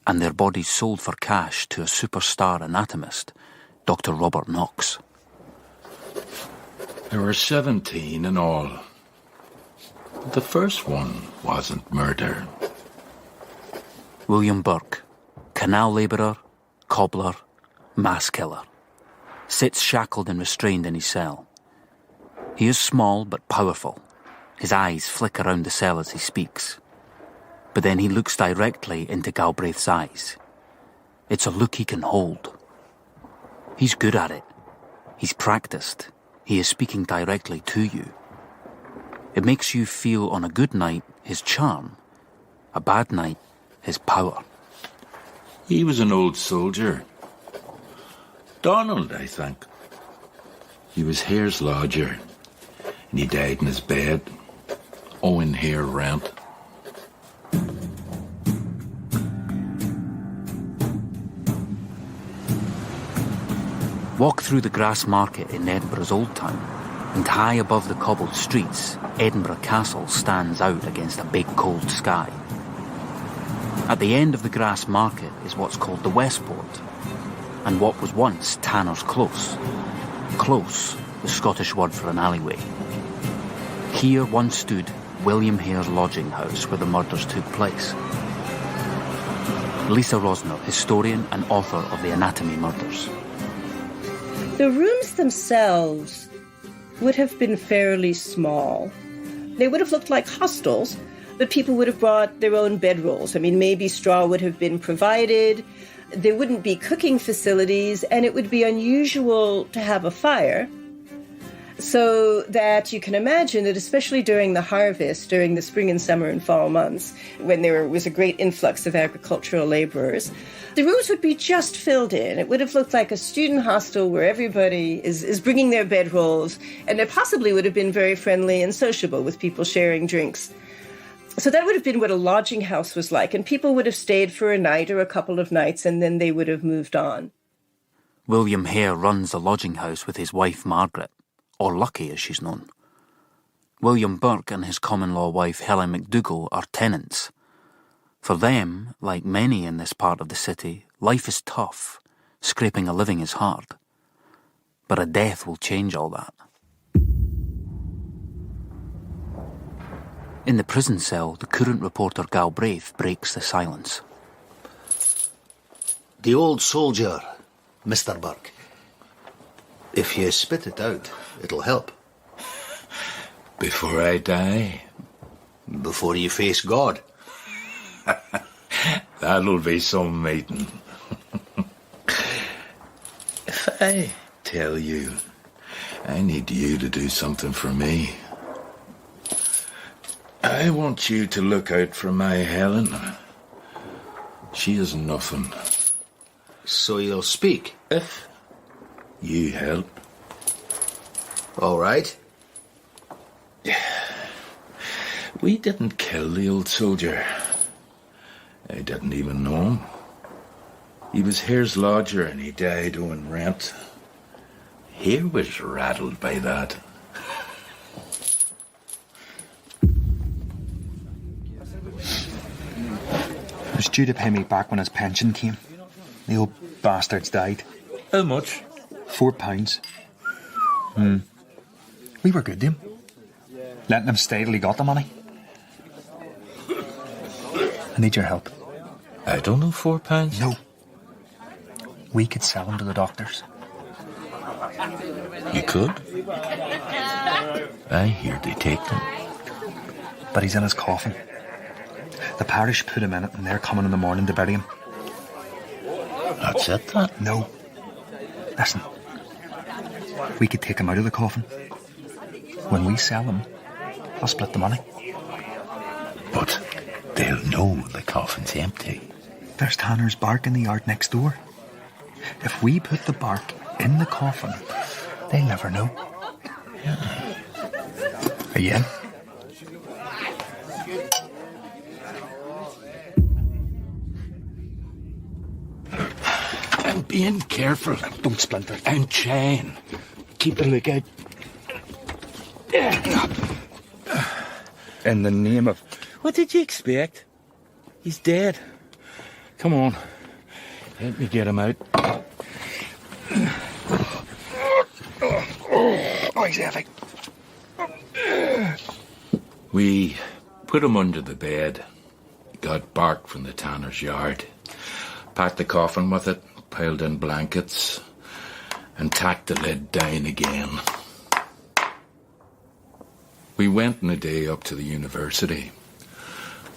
and their bodies sold for cash to a superstar anatomist, Dr. Robert Knox. There were 17 in all. But the first one wasn't murder. William Burke, canal labourer, cobbler, mass killer, sits shackled and restrained in his cell. He is small but powerful. His eyes flick around the cell as he speaks. But then he looks directly into Galbraith's eyes. It's a look he can hold. He's good at it. He's practiced. He is speaking directly to you. It makes you feel on a good night his charm, a bad night his power. He was an old soldier. Donald, I think. He was Hare's lodger, and he died in his bed, owing Hare rent. Walk through the grass market in Edinburgh's Old Town, and high above the cobbled streets, Edinburgh Castle stands out against a big cold sky. At the end of the grass market is what's called the Westport, and what was once Tanner's Close. Close, the Scottish word for an alleyway. Here once stood William Hare's lodging house where the murders took place. Lisa Rosner, historian and author of The Anatomy Murders. The rooms themselves would have been fairly small. They would have looked like hostels, but people would have brought their own bedrolls. I mean, maybe straw would have been provided. There wouldn't be cooking facilities, and it would be unusual to have a fire. So that you can imagine that especially during the harvest, during the spring and summer and fall months, when there was a great influx of agricultural laborers, the rooms would be just filled in. It would have looked like a student hostel where everybody is bringing their bedrolls, and it possibly would have been very friendly and sociable with people sharing drinks. So that would have been what a lodging house was like, and people would have stayed for a night or a couple of nights, and then they would have moved on. William Hare runs a lodging house with his wife Margaret, or Lucky as she's known. William Burke and his common-law wife Helen MacDougall are tenants. For them, like many in this part of the city, life is tough. Scraping a living is hard. But a death will change all that. In the prison cell, the current reporter Galbraith breaks the silence. The old soldier, Mr. Burke. If you spit it out, it'll help. Before I die? Before you face God. That'll be some meeting. If I tell you I need you to do something for me, I want you to look out for my Helen. She is nothing. So you'll speak? If you help. All right. We didn't kill the old soldier. I didn't even know him. He was Hare's lodger and he died owing rent. Hare was rattled by that. He was due to pay me back when his pension came. The old bastard's died. How much? £4. We were good to him. Letting him stay till he got the money. I need your help. I don't know £4. No. We could sell him to the doctors. You could? I hear they take them. But he's in his coffin. The parish put him in it and they're coming in the morning to bury him. That's it, that? No. Listen. We could take him out of the coffin. When we sell him, I'll split the money. But they'll know the coffin's empty. There's Tanner's bark in the yard next door. If we put the bark in the coffin, they'll never know. Yeah. Are you in? I'm being careful. Don't splinter. And chain. Keep a lookout. In the name of... What did you expect? He's dead. Come on. Help me get him out. Oh, he's heavy. We put him under the bed. Got bark from the tanner's yard. Packed the coffin with it, piled in blankets, and tacked the lid down again. We went in a day up to the university,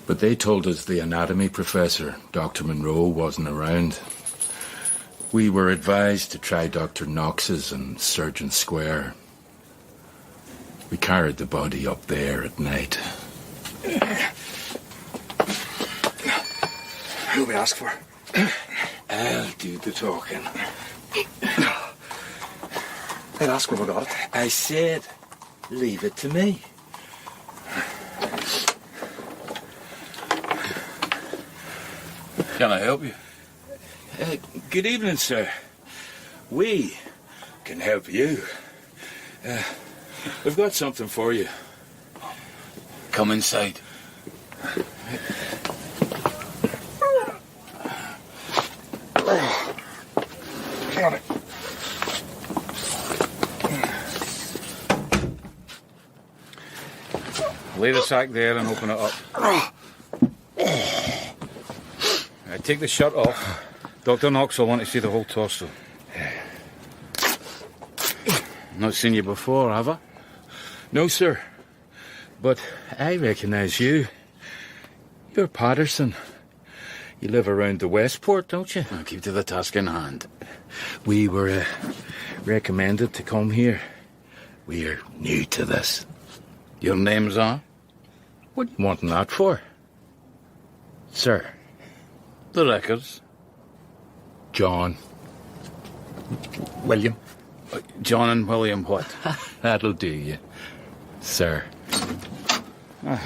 but they told us the anatomy professor, Dr. Monroe, wasn't around. We were advised to try Dr. Knox's in Surgeon Square. We carried the body up there at night. Who'll we ask for? I'll do the talking. I'll ask when we got it. I said, leave it to me. Can I help you? Good evening, sir. We can help you. We've got something for you. Come inside. Got it. Lay the sack there and open it up. Take the shirt off. Dr. Knox will want to see the whole torso. Not seen you before, have I? No, sir. But I recognise you. You're Patterson. You live around the Westport, don't you? I'll keep to the task in hand. We were recommended to come here. We're new to this. Your names are? What are you wanting that for? Sir. The records. John. William. John and William what? That'll do you. Sir.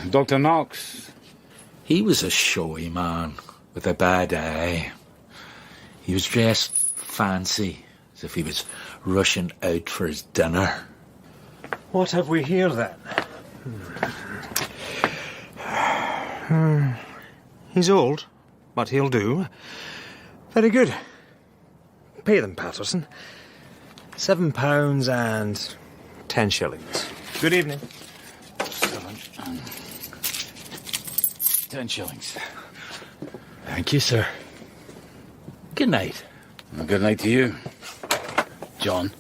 Dr. Knox. He was a showy man with a bad eye. He was dressed fancy, as if he was rushing out for his dinner. What have we here, then? He's old, but he'll do. Very good. Pay them, Patterson. £7 and 10 shillings. Good evening. 10 shillings. Thank you, sir. Good night. Well, good night to you, John.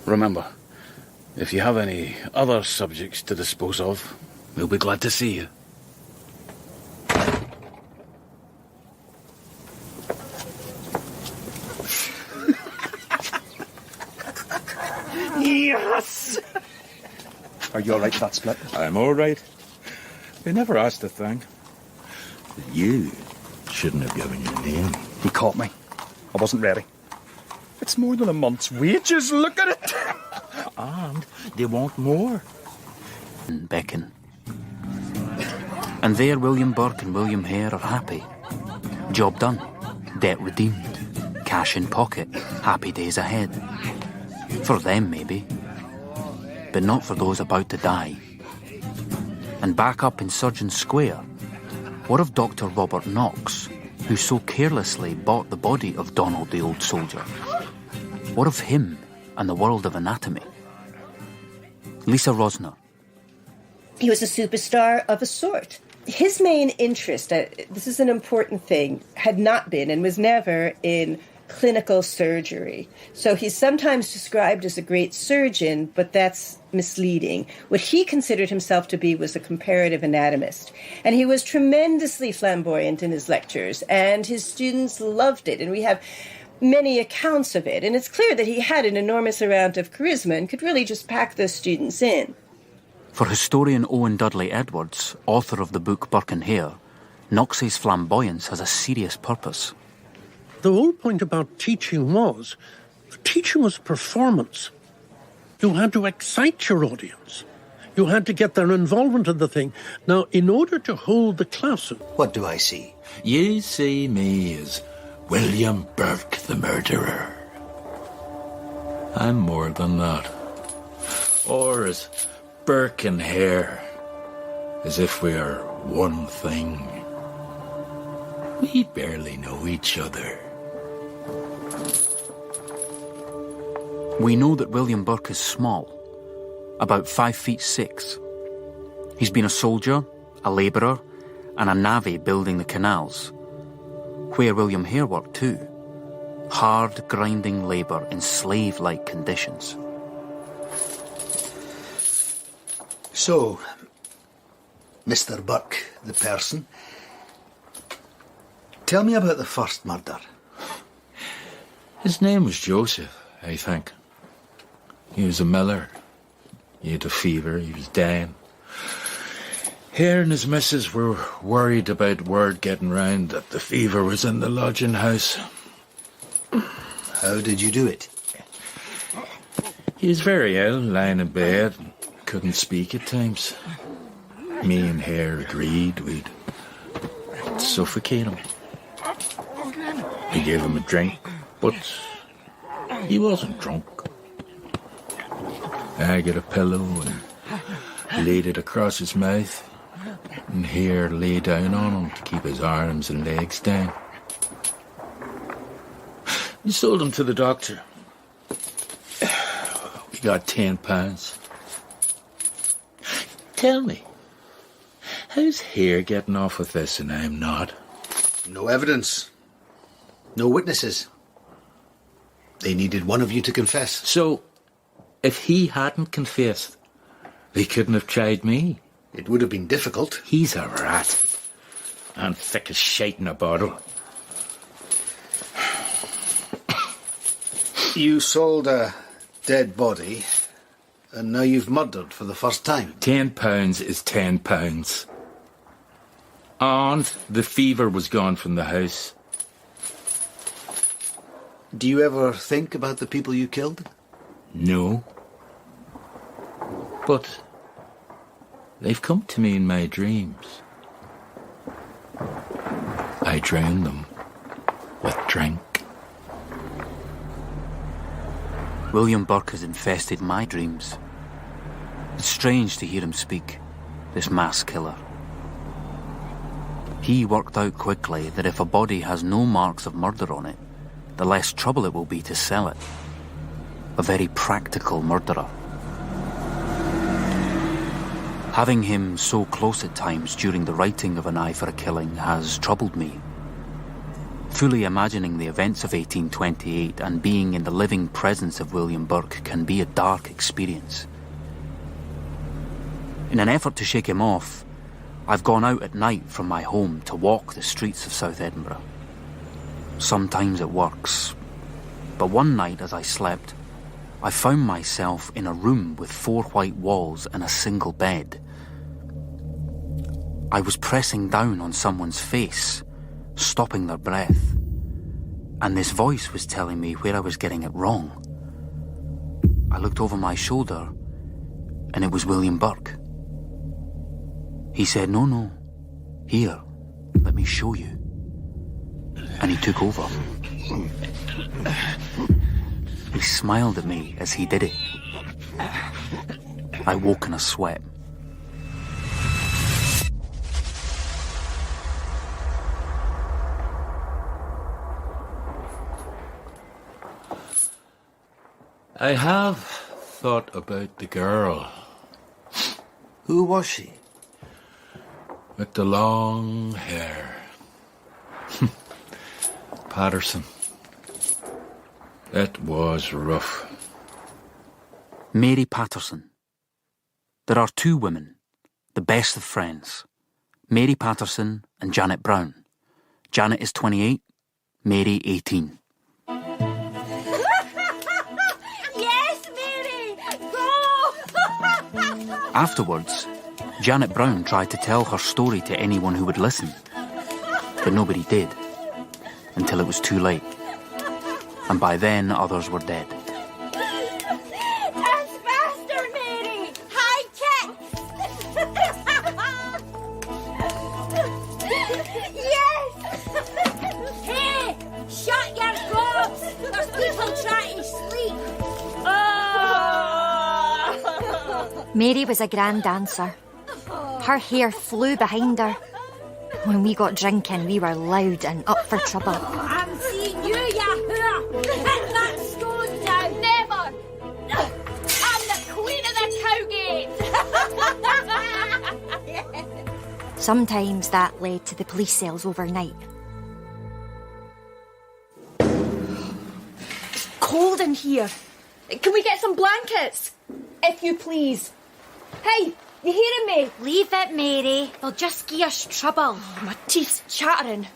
Remember, if you have any other subjects to dispose of, we'll be glad to see you. Yes! Are you all right with that split? I'm all right. They never asked a thing. But you shouldn't have given your name. He caught me. I wasn't ready. It's more than a month's wages, look at it! And they want more. Beckon. And there William Burke and William Hare are happy. Job done. Debt redeemed. Cash in pocket. Happy days ahead. For them, maybe. But not for those about to die. And back up in Surgeon Square, what of Dr. Robert Knox, who so carelessly bought the body of Donald the old soldier? What of him and the world of anatomy? Lisa Rosner. He was a superstar of a sort. His main interest, this is an important thing, had not been and was never in clinical surgery. So he's sometimes described as a great surgeon, but that's misleading. What he considered himself to be was a comparative anatomist. And he was tremendously flamboyant in his lectures, and his students loved it. And we have many accounts of it. And it's clear that he had an enormous amount of charisma and could really just pack those students in. For historian Owen Dudley Edwards, author of the book Burke and Hare, Knox's flamboyance has a serious purpose. The whole point about teaching was a performance. You had to excite your audience. You had to get their involvement in the thing. Now, in order to hold the class... What do I see? You see me as William Burke, the murderer. I'm more than that. Or as Burke and Hare, as if we are one thing. We barely know each other. We know that William Burke is small, about 5'6". He's been a soldier, a labourer, and a navvy building the canals, where William Hare worked too. Hard, grinding labour in slave-like conditions. So, Mr. Burke, the person, tell me about the first murder. His name was Joseph, I think. He was a miller. He had a fever, he was dying. Hare and his missus were worried about word getting round that the fever was in the lodging house. How did you do it? He was very ill, lying in bed, and couldn't speak at times. Me and Hare agreed we'd suffocate him. We gave him a drink, but he wasn't drunk. I got a pillow and laid it across his mouth, and Hare lay down on him to keep his arms and legs down. We sold him to the doctor. We got £10. Tell me, how's Hare getting off with this and I'm not? No evidence. No witnesses. They needed one of you to confess. So, if he hadn't confessed, they couldn't have tried me. It would have been difficult. He's a rat. And thick as shite in a bottle. You sold a dead body, and now you've murdered for the first time. £10 is £10. And the fever was gone from the house. Do you ever think about the people you killed? No. But they've come to me in my dreams. I drown them with drink. William Burke has infested my dreams. It's strange to hear him speak, this mass killer. He worked out quickly that if a body has no marks of murder on it, the less trouble it will be to sell it. A very practical murderer. Having him so close at times during the writing of An Eye for a Killing has troubled me. Fully imagining the events of 1828 and being in the living presence of William Burke can be a dark experience. In an effort to shake him off, I've gone out at night from my home to walk the streets of South Edinburgh. Sometimes it works, but one night as I slept, I found myself in a room with 4 white walls and a single bed. I was pressing down on someone's face, stopping their breath, and this voice was telling me where I was getting it wrong. I looked over my shoulder, and it was William Burke. He said, "No, here, let me show you." And he took over. He smiled at me as he did it. I woke in a sweat. I have thought about the girl. Who was she? With the long hair. Patterson. It was rough. Mary Patterson. There are 2 women, the best of friends. Mary Patterson and Janet Brown. Janet is 28, Mary 18. Yes, Mary! Go! Afterwards, Janet Brown tried to tell her story to anyone who would listen, but nobody did, until it was too late. And by then, others were dead. That's faster, Mary! High kicks! yes! Hey! Mary was a grand dancer. Her hair flew behind her. When we got drinking, we were loud and up for trouble. I'm seeing you, Yahoo! Hit that stone down! Never! I'm the queen of the Cowgate! Sometimes that led to the police cells overnight. It's cold in here. Can we get some blankets? If you please. Hey, you hearing me? Leave it, Mary. They'll just give us trouble. Oh, my teeth's chattering.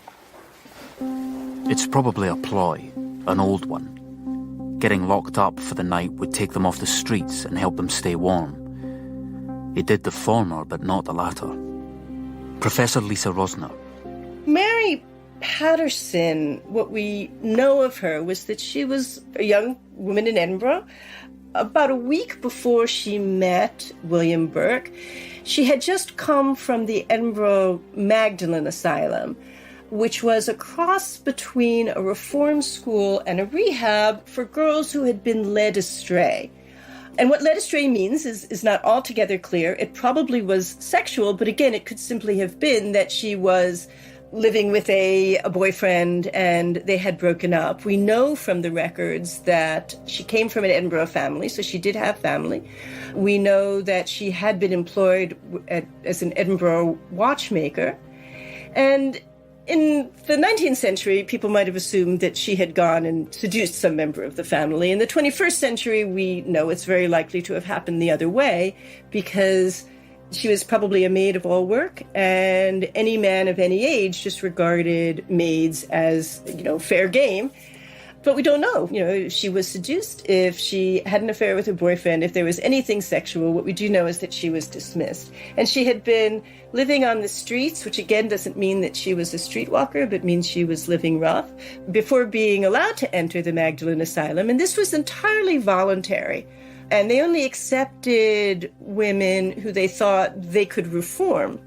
It's probably a ploy, an old one. Getting locked up for the night would take them off the streets and help them stay warm. It did the former, but not the latter. Professor Lisa Rosner. Mary Patterson, what we know of her was that she was a young woman in Edinburgh. About a week before she met William Burke, she had just come from the Edinburgh Magdalen Asylum, which was a cross between a reform school and a rehab for girls who had been led astray. And what led astray means is not altogether clear. It probably was sexual, but again, it could simply have been that she was living with a boyfriend and they had broken up. We know from the records that she came from an Edinburgh family, so she did have family. We know that she had been employed as an Edinburgh watchmaker. And in the 19th century, people might have assumed that she had gone and seduced some member of the family. In the 21st century, we know it's very likely to have happened the other way because she was probably a maid of all work, and any man of any age just regarded maids as, fair game. But we don't know, if she was seduced, if she had an affair with her boyfriend, if there was anything sexual. What we do know is that she was dismissed. And she had been living on the streets, which again doesn't mean that she was a streetwalker, but means she was living rough, before being allowed to enter the Magdalen Asylum. And this was entirely voluntary. And they only accepted women who they thought they could reform.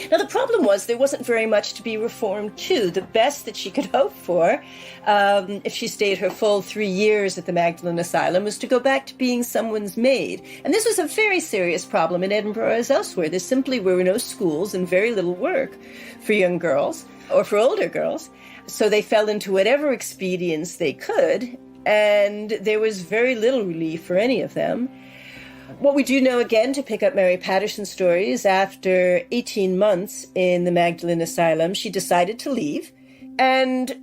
Now, the problem was there wasn't very much to be reformed to. The best that she could hope for, if she stayed her full 3 years at the Magdalen Asylum, was to go back to being someone's maid. And this was a very serious problem in Edinburgh as elsewhere. There simply were no schools and very little work for young girls or for older girls. So they fell into whatever expedients they could, and there was very little relief for any of them. What we do know, again, to pick up Mary Patterson's story, is after 18 months in the Magdalen Asylum, she decided to leave, and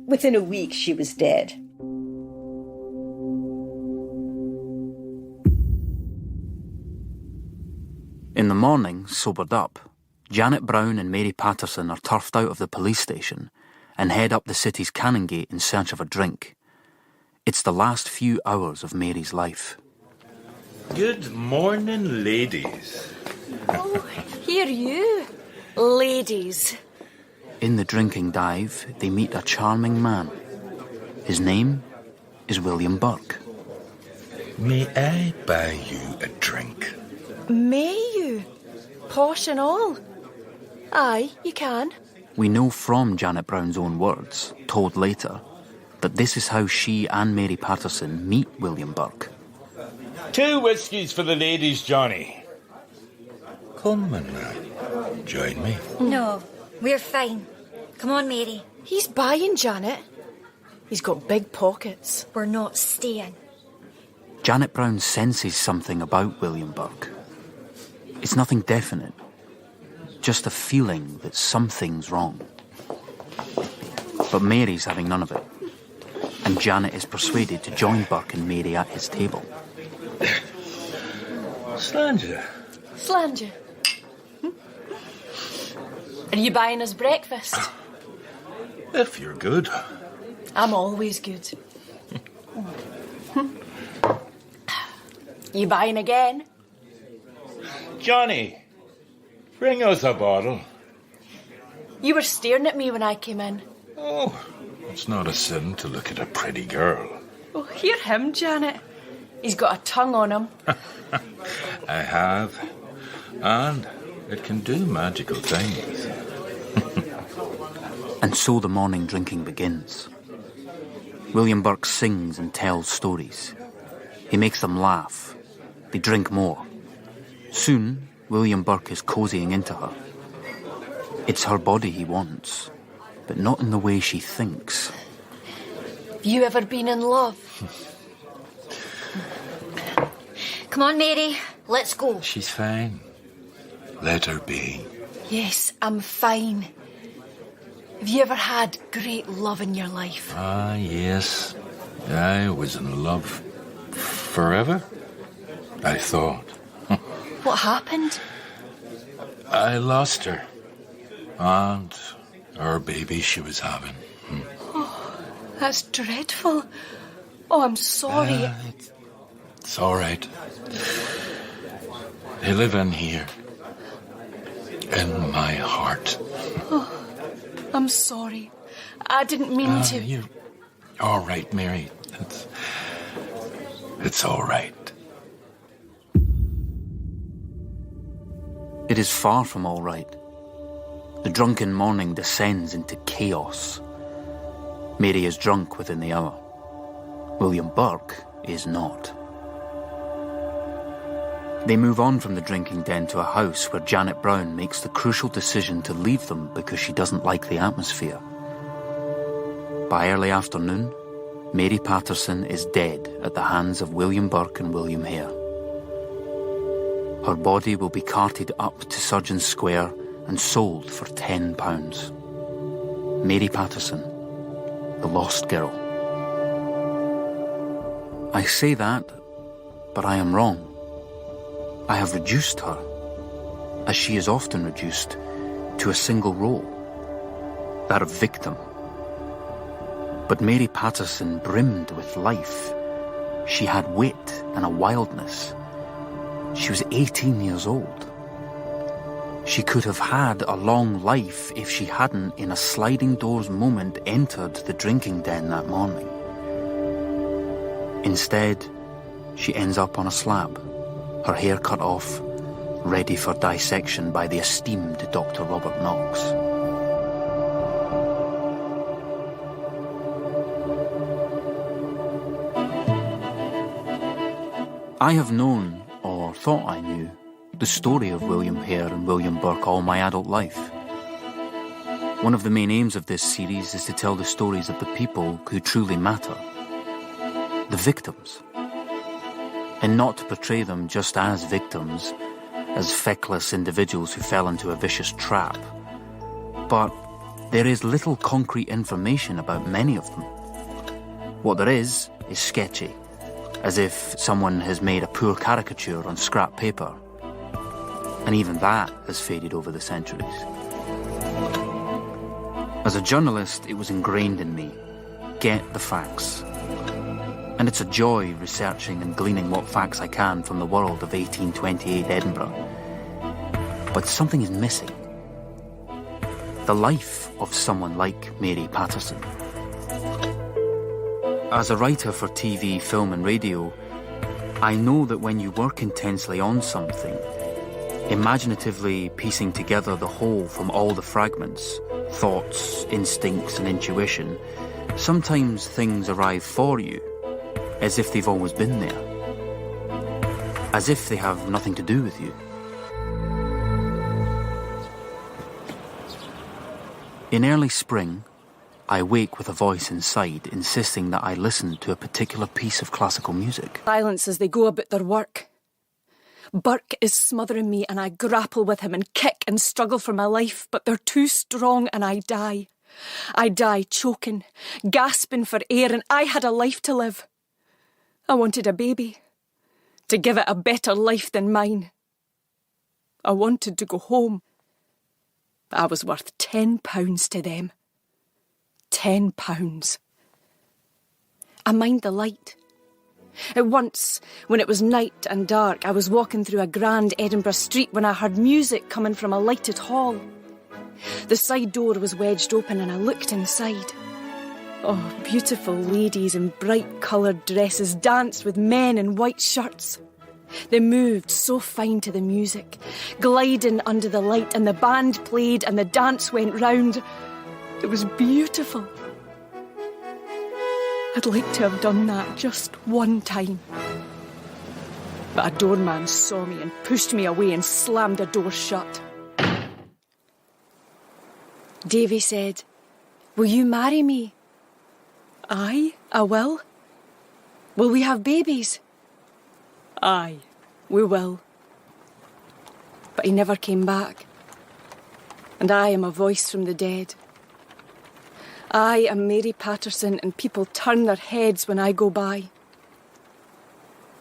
within a week she was dead. In the morning, sobered up, Janet Brown and Mary Patterson are turfed out of the police station and head up the city's Canongate in search of a drink. It's the last few hours of Mary's life. Good morning, ladies. Oh, here you, ladies. In the drinking dive, they meet a charming man. His name is William Burke. May I buy you a drink? May you? Posh and all? Aye, you can. We know from Janet Brown's own words, told later, that this is how she and Mary Patterson meet William Burke. 2 whiskies for the ladies, Johnny. Come and join me. No, we're fine. Come on, Mary. He's buying, Janet. He's got big pockets. We're not staying. Janet Brown senses something about William Burke. It's nothing definite, just a feeling that something's wrong. But Mary's having none of it, and Janet is persuaded to join Burke and Mary at his table. Slanger. Slanger. Are you buying us breakfast? If you're good. I'm always good. You buying again? Johnny, bring us a bottle. You were staring at me when I came in. Oh, it's not a sin to look at a pretty girl. Oh, hear him, Janet. He's got a tongue on him. I have. And it can do magical things. And so the morning drinking begins. William Burke sings and tells stories. He makes them laugh. They drink more. Soon, William Burke is cozying into her. It's her body he wants, but not in the way she thinks. Have you ever been in love? Come on, Mary, let's go. She's fine. Let her be. Yes, I'm fine. Have you ever had great love in your life? Ah, yes. I was in love forever, I thought. What happened? I lost her. And her baby she was having. Oh, that's dreadful. Oh, I'm sorry. It's all right. They live in here. In my heart. Oh, I'm sorry. I didn't mean to. You're all right, Mary. It's all right. It is far from all right. The drunken morning descends into chaos. Mary is drunk within the hour. William Burke is not. They move on from the drinking den to a house where Janet Brown makes the crucial decision to leave them because she doesn't like the atmosphere. By early afternoon, Mary Patterson is dead at the hands of William Burke and William Hare. Her body will be carted up to Surgeon Square and sold for £10. Mary Patterson, the lost girl. I say that, but I am wrong. I have reduced her, as she is often reduced, to a single role, that of victim. But Mary Patterson brimmed with life. She had wit and a wildness. She was 18 years old. She could have had a long life if she hadn't, in a sliding doors moment, entered the drinking den that morning. Instead, she ends up on a slab, her hair cut off, ready for dissection by the esteemed Dr. Robert Knox. I have known, or thought I knew, the story of William Hare and William Burke all my adult life. One of the main aims of this series is to tell the stories of the people who truly matter, the victims, and not to portray them just as victims, as feckless individuals who fell into a vicious trap. But there is little concrete information about many of them. What there is sketchy, as if someone has made a poor caricature on scrap paper. And even that has faded over the centuries. As a journalist, it was ingrained in me. Get the facts. And it's a joy researching and gleaning what facts I can from the world of 1828 Edinburgh. But something is missing. The life of someone like Mary Patterson. As a writer for TV, film and radio, I know that when you work intensely on something, imaginatively piecing together the whole from all the fragments, thoughts, instincts and intuition, sometimes things arrive for you as if they've always been there, as if they have nothing to do with you. In early spring, I wake with a voice inside insisting that I listen to a particular piece of classical music. Silence as they go about their work. Burke is smothering me and I grapple with him and kick and struggle for my life, but they're too strong and I die. I die choking, gasping for air, and I had a life to live. I wanted a baby, to give it a better life than mine. I wanted to go home. But I was worth £10 to them. £10. I mind the light. At once, when it was night and dark, I was walking through a grand Edinburgh street when I heard music coming from a lighted hall. The side door was wedged open and I looked inside. Oh, beautiful ladies in bright coloured dresses danced with men in white shirts. They moved so fine to the music, gliding under the light, and the band played and the dance went round. It was beautiful. I'd like to have done that just one time. But a doorman saw me and pushed me away and slammed the door shut. Davy said, "Will you marry me?" "Aye, I will." "Will we have babies?" "Aye, we will." But he never came back. And I am a voice from the dead. I am Mary Patterson, and people turn their heads when I go by.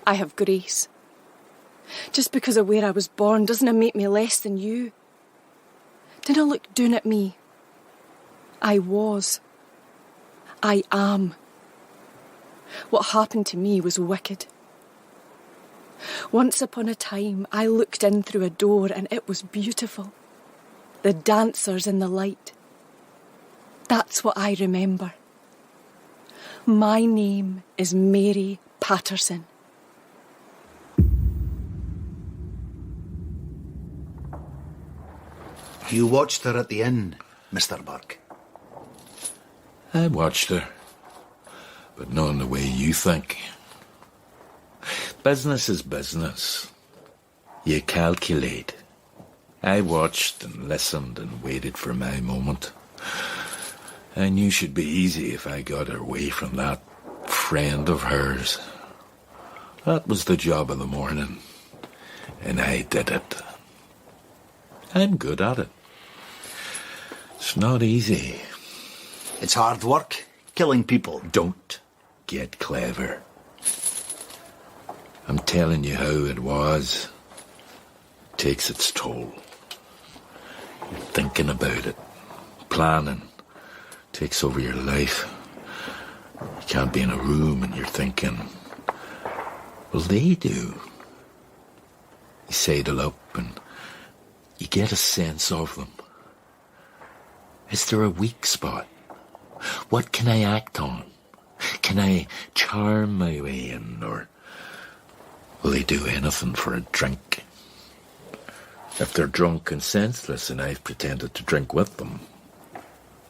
I have grace. Just because of where I was born doesn't make me less than you. Dinna look down at me. I was. I am. What happened to me was wicked. Once upon a time, I looked in through a door and it was beautiful. The dancers in the light. That's what I remember. My name is Mary Patterson. You watched her at the inn, Mr. Burke. I watched her, but not in the way you think. Business is business. You calculate. I watched and listened and waited for my moment. I knew she'd be easy if I got her away from that friend of hers. That was the job of the morning, and I did it. I'm good at it. It's not easy. It's hard work, killing people. Don't get clever. I'm telling you how it was. It takes its toll. You're thinking about it, planning, takes over your life. You can't be in a room and you're thinking, well, they do. You sidle up and you get a sense of them. Is there a weak spot? What can I act on? Can I charm my way in, or will they do anything for a drink? If they're drunk and senseless and I've pretended to drink with them,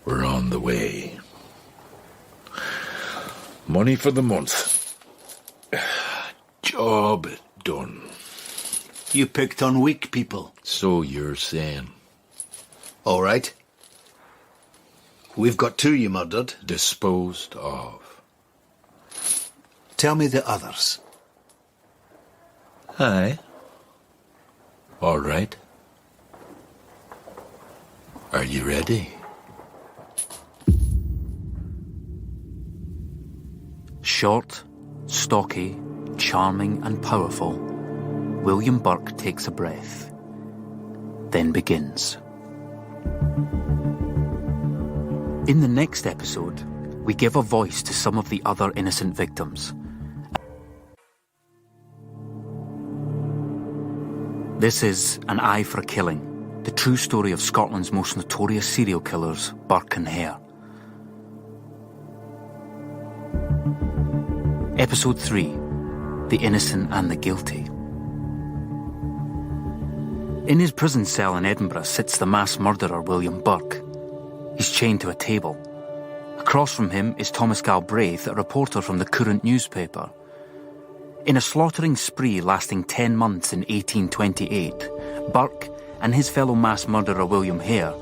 we're on the way. Money for the month. Job done. You picked on weak people. So you're saying. All right. We've got 2 you murdered. Disposed of. Tell me the others. Aye. All right. Are you ready? Short, stocky, charming and powerful, William Burke takes a breath, then begins. In the next episode, we give a voice to some of the other innocent victims. This is An Eye for a Killing, the true story of Scotland's most notorious serial killers, Burke and Hare. Episode 3, The Innocent and the Guilty. In his prison cell in Edinburgh sits the mass murderer William Burke. He's chained to a table. Across from him is Thomas Galbraith, a reporter from the Courant newspaper. In a slaughtering spree lasting 10 months in 1828, Burke and his fellow mass murderer William Hare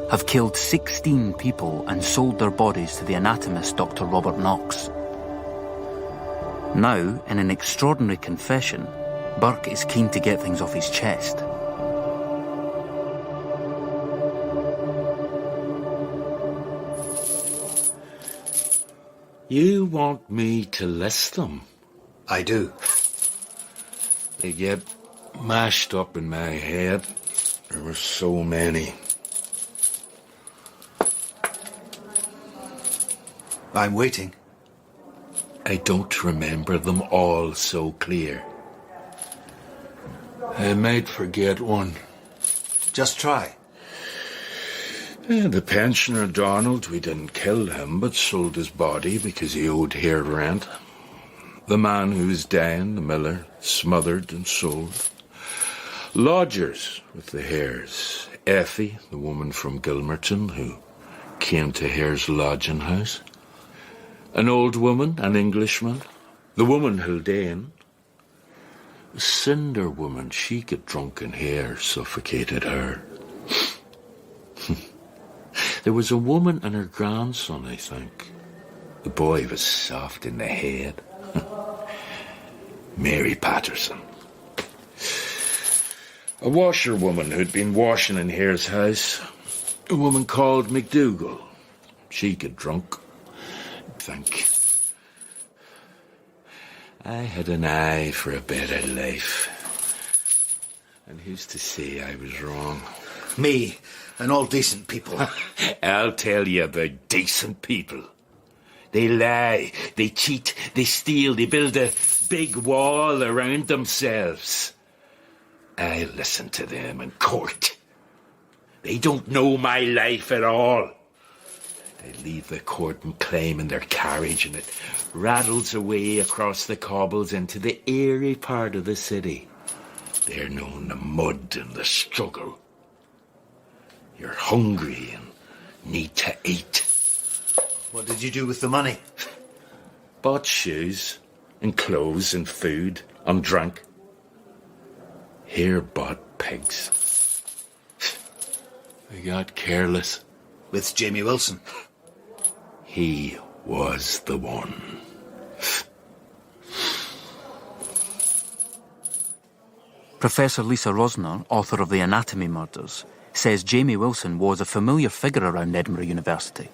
have killed 16 people and sold their bodies to the anatomist Dr. Robert Knox. Now, in an extraordinary confession, Burke is keen to get things off his chest. You want me to list them? I do. They get mashed up in my head. There were so many. I'm waiting. I don't remember them all so clear. I might forget one. Just try. The pensioner Donald, we didn't kill him, but sold his body because he owed Hare rent. The man who was dying, the miller, smothered and sold. Lodgers with the Hares. Effie, the woman from Gilmerton, who came to Hare's lodging house. An old woman, an Englishman. The woman Haldane. A cinder woman, she got drunk and Hare suffocated her. There was a woman and her grandson, I think. The boy was soft in the head. Mary Patterson. A washerwoman who'd been washing in Hare's house. A woman called McDougall. She got drunk, I think. I had an eye for a better life. And who's to say I was wrong? Me and all decent people. I'll tell you about decent people. They lie, they cheat, they steal, they build a big wall around themselves. I listen to them in court. They don't know my life at all. They leave the court and climb in their carriage and it rattles away across the cobbles into the eerie part of the city. They're known the mud and the struggle. You're hungry and need to eat. What did you do with the money? Bought shoes and clothes and food and drank. Hare bought pigs. I got careless. With Jamie Wilson? He was the one. Professor Lisa Rosner, author of The Anatomy Murders, says Jamie Wilson was a familiar figure around Edinburgh University.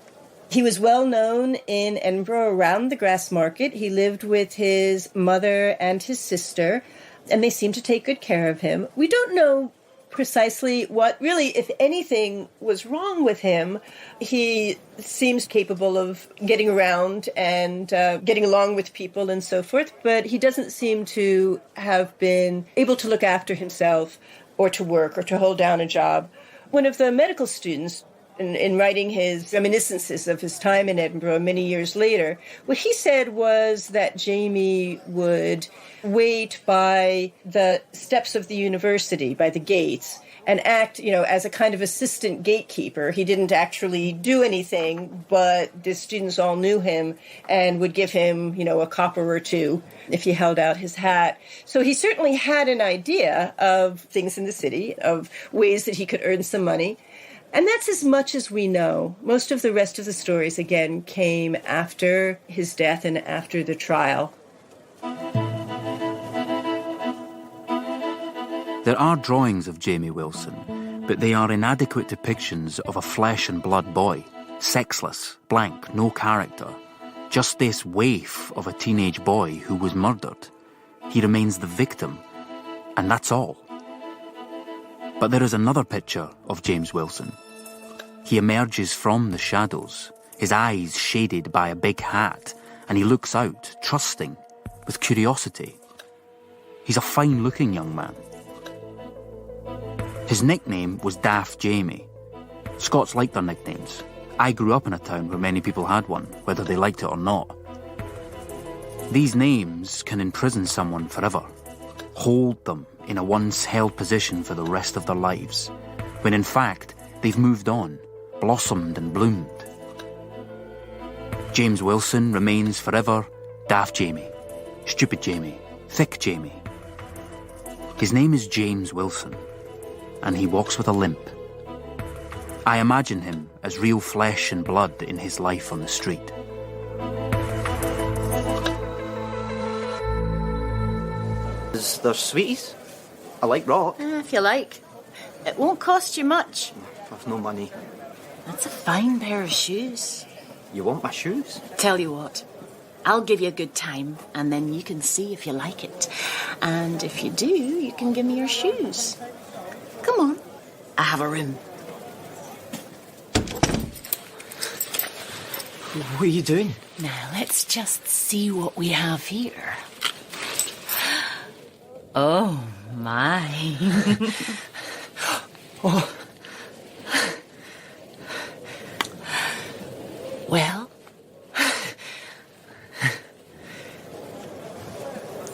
He was well known in Edinburgh around the Grassmarket. He lived with his mother and his sister, and they seemed to take good care of him. We don't know precisely what, really, if anything, was wrong with him. He seems capable of getting around and getting along with people and so forth, but he doesn't seem to have been able to look after himself or to work or to hold down a job. One of the medical students, in writing his reminiscences of his time in Edinburgh many years later, what he said was that Jamie would wait by the steps of the university, by the gates, and act, as a kind of assistant gatekeeper. He didn't actually do anything, but the students all knew him and would give him, a copper or two if he held out his hat. So he certainly had an idea of things in the city, of ways that he could earn some money. And that's as much as we know. Most of the rest of the stories, again, came after his death and after the trial. There are drawings of Jamie Wilson, but they are inadequate depictions of a flesh and blood boy, sexless, blank, no character, just this waif of a teenage boy who was murdered. He remains the victim, and that's all. But there is another picture of James Wilson. He emerges from the shadows, his eyes shaded by a big hat, and he looks out, trusting, with curiosity. He's a fine-looking young man. His nickname was Daft Jamie. Scots like their nicknames. I grew up in a town where many people had one, whether they liked it or not. These names can imprison someone forever, hold them in a once-held position for the rest of their lives, when in fact they've moved on, blossomed and bloomed. James Wilson remains forever Daft Jamie, Stupid Jamie, Thick Jamie. His name is James Wilson, and he walks with a limp. I imagine him as real flesh and blood in his life on the street. Is there sweeties? I like rock. If you like. It won't cost you much. I've no money. That's a fine pair of shoes. You want my shoes? Tell you what, I'll give you a good time, and then you can see if you like it. And if you do, you can give me your shoes. Come on. I have a room. What are you doing? Now, let's just see what we have here. Oh, my. Oh. Well?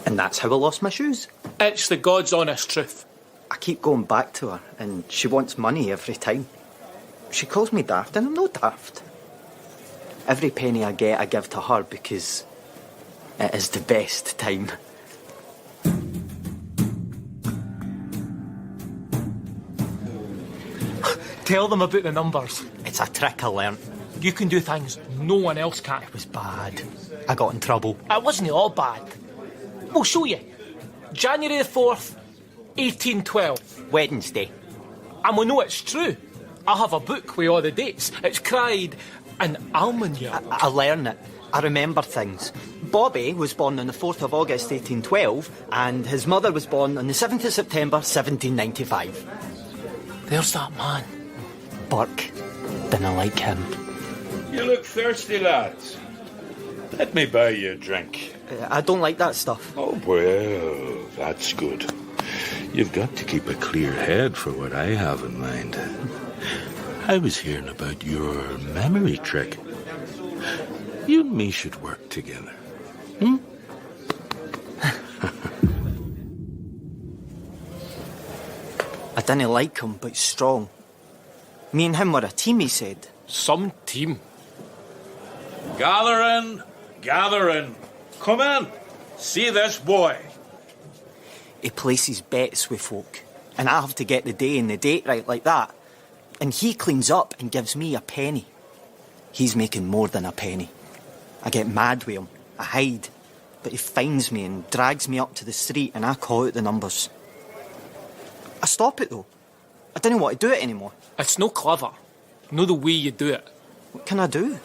And that's how I lost my shoes. It's the God's honest truth. I keep going back to her, and she wants money every time. She calls me daft, and I'm not daft. Every penny I get, I give to her because it is the best time. Tell them about the numbers. It's a trick I learnt. You can do things no one else can. It was bad. I got in trouble. It wasn't all bad. We'll show you. January the 4th, 1812. Wednesday. And we know it's true. I have a book with all the dates. It's cried an almanac. I learn it. I remember things. Bobby was born on the 4th of August 1812, and his mother was born on the 7th of September 1795. There's that man. Burke. Didn't like him. You look thirsty, lads. Let me buy you a drink. I don't like that stuff. Oh, well, that's good. You've got to keep a clear head for what I have in mind. I was hearing about your memory trick. You and me should work together. I didn't like him, but strong. Me and him were a team, he said. Some team. Gather in, gather in. Come in, see this boy. He places bets with folk, and I have to get the day and the date right like that. And he cleans up and gives me a penny. He's making more than a penny. I get mad with him. I hide. But he finds me and drags me up to the street, and I call out the numbers. I stop it, though. I didn't want to do it anymore. It's no clever. Know the way you do it. What can I do?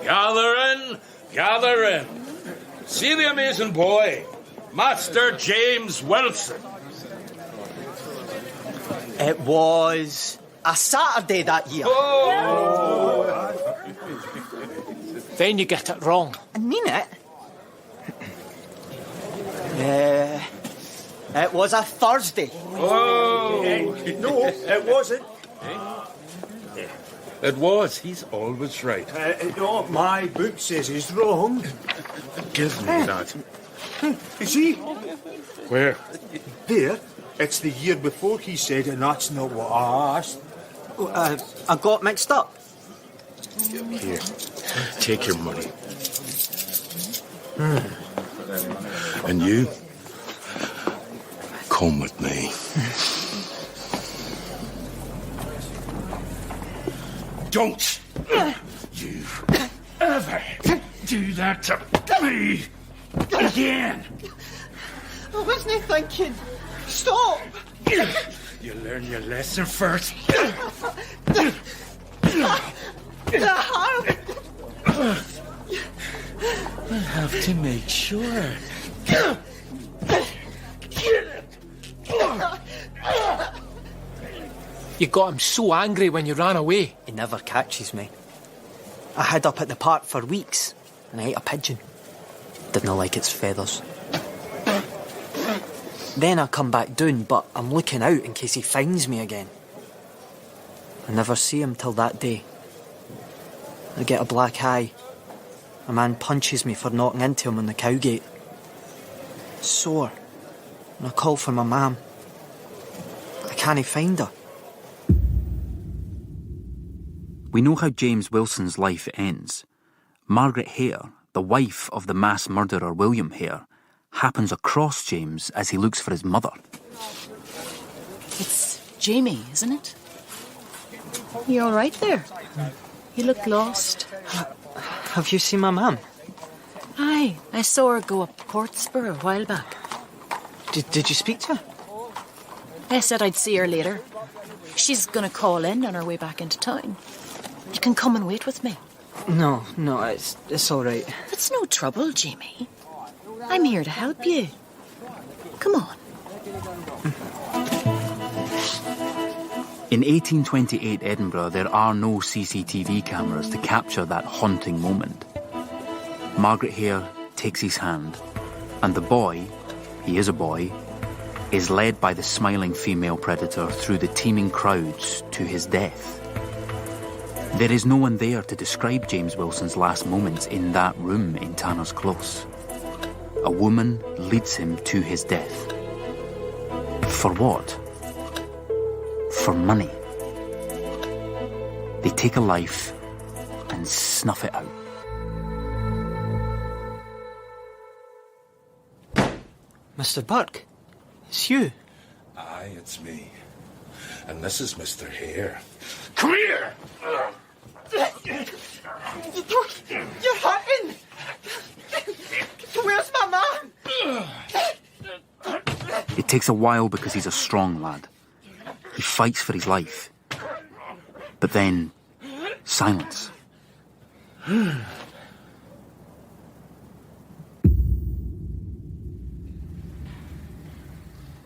Gather in, gather in. See the amazing boy, Master James Wilson. It was a Saturday that year. Then you get it wrong. I mean it. It was a Thursday. No, it wasn't. It was. He's always right. No, my book says he's wrong. Give me that. You see? Where? There. It's the year before he said, and that's not what I asked. I got mixed up. Here. Take your money. And you? Come with me. Don't you ever do that to me again. I wasn't thinking. Stop! You learn your lesson first. I have to make sure. You got him so angry when you ran away. He never catches me. I hid up at the park for weeks, and I ate a pigeon. Didn't like its feathers. Then I come back down, but I'm looking out in case he finds me again. I never see him till that day. I get a black eye. A man punches me for knocking into him on the cowgate. Sore. And I call for my mam. I can't find her. We know how James Wilson's life ends. Margaret Hare, the wife of the mass murderer William Hare, happens across James as he looks for his mother. It's Jamie, isn't it? You all right there? You look lost. Have you seen my mam? Aye, I saw her go up Portspur a while back. Did you speak to her? I said I'd see her later. She's gonna call in on her way back into town. You can come and wait with me. No, it's all right. It's no trouble, Jamie. I'm here to help you. Come on. In 1828 Edinburgh, there are no CCTV cameras to capture that haunting moment. Margaret Hare takes his hand, and the boy, he is a boy, is led by the smiling female predator through the teeming crowds to his death. There is no one there to describe James Wilson's last moments in that room in Tanner's Close. A woman leads him to his death. For what? For money. They take a life and snuff it out. Mr. Burke, it's you. Aye, it's me. And this is Mr. Hare. Come here! You're hurting! Where's my man? It takes a while because he's a strong lad. He fights for his life. But then, silence.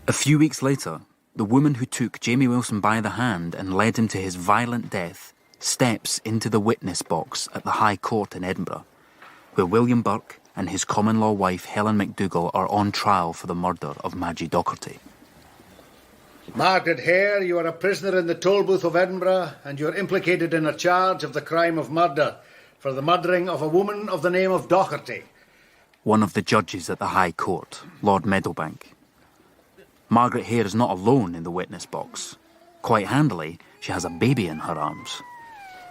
A few weeks later, the woman who took Jamie Wilson by the hand and led him to his violent death steps into the witness box at the High Court in Edinburgh, where William Burke and his common-law wife Helen MacDougall are on trial for the murder of Madgie Docherty. Margaret Hare, you are a prisoner in the toll booth of Edinburgh, and you are implicated in a charge of the crime of murder for the murdering of a woman of the name of Docherty. One of the judges at the High Court, Lord Meadowbank. Margaret Hare is not alone in the witness box. Quite handily, she has a baby in her arms.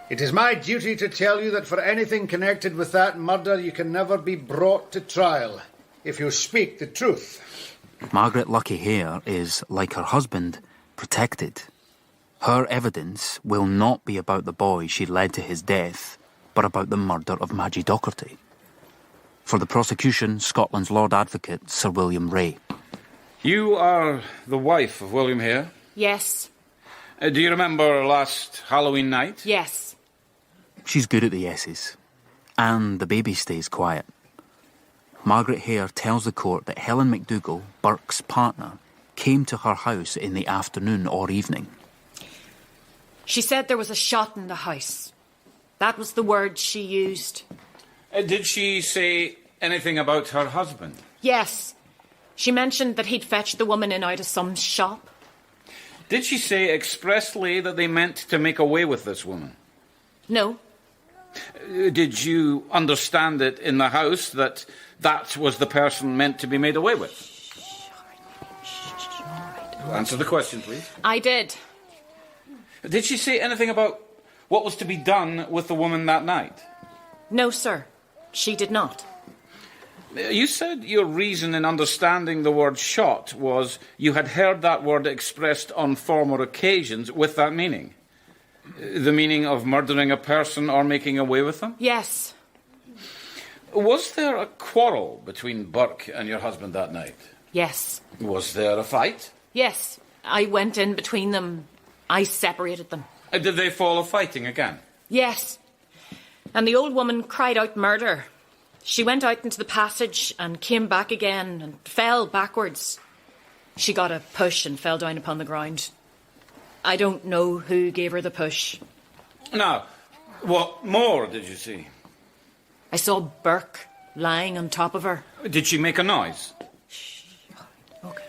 It is my duty to tell you that for anything connected with that murder, you can never be brought to trial if you speak the truth. Margaret Lucky Hare is, like her husband, protected. Her evidence will not be about the boy she led to his death, but about the murder of Madgie Docherty. For the prosecution, Scotland's Lord Advocate, Sir William Ray. You are the wife of William Hare? Yes. Do you remember last Halloween night? Yes. She's good at the yeses. And the baby stays quiet. Margaret Hare tells the court that Helen MacDougall, Burke's partner, came to her house in the afternoon or evening. She said there was a shot in the house. That was the word she used. Did she say anything about her husband? Yes. She mentioned that he'd fetched the woman in out of some shop. Did she say expressly that they meant to make away with this woman? No. Did you understand it in the house that that was the person meant to be made away with? Answer the question, please. I did. Did she say anything about what was to be done with the woman that night? No, sir. She did not. You said your reason in understanding the word shot was you had heard that word expressed on former occasions with that meaning. The meaning of murdering a person or making away with them? Yes. Was there a quarrel between Burke and your husband that night? Yes. Was there a fight? Yes. I went in between them. I separated them. Did they fall a fighting again? Yes. And the old woman cried out murder. She went out into the passage and came back again and fell backwards. She got a push and fell down upon the ground. I don't know who gave her the push. Now, what more did you see? I saw Burke lying on top of her. Did she make a noise? Okay.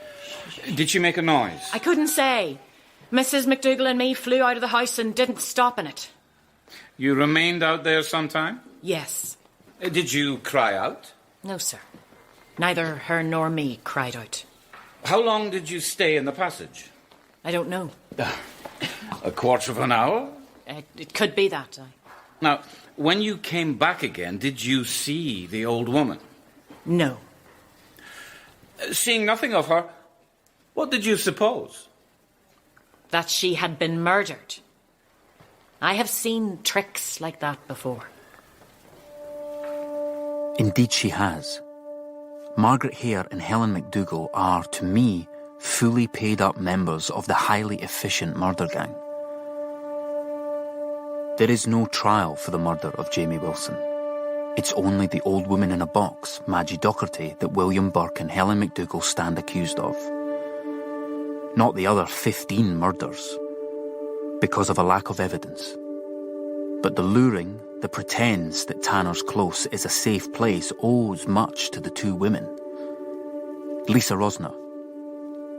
Did she make a noise? I couldn't say. Mrs. MacDougall and me flew out of the house and didn't stop in it. You remained out there some time? Yes. Did you cry out? No, sir. Neither her nor me cried out. How long did you stay in the passage? I don't know. A quarter of an hour? It could be that. Now, when you came back again, did you see the old woman? No. Seeing nothing of her, what did you suppose? That she had been murdered. I have seen tricks like that before. Indeed she has. Margaret Hare and Helen MacDougall are, to me, fully paid-up members of the highly efficient murder gang. There is no trial for the murder of Jamie Wilson. It's only the old woman in a box, Madgie Docherty, that William Burke and Helen MacDougall stand accused of. Not the other 15 murders, because of a lack of evidence. But the luring, the pretense that Tanner's Close is a safe place owes much to the two women. Lisa Rosner.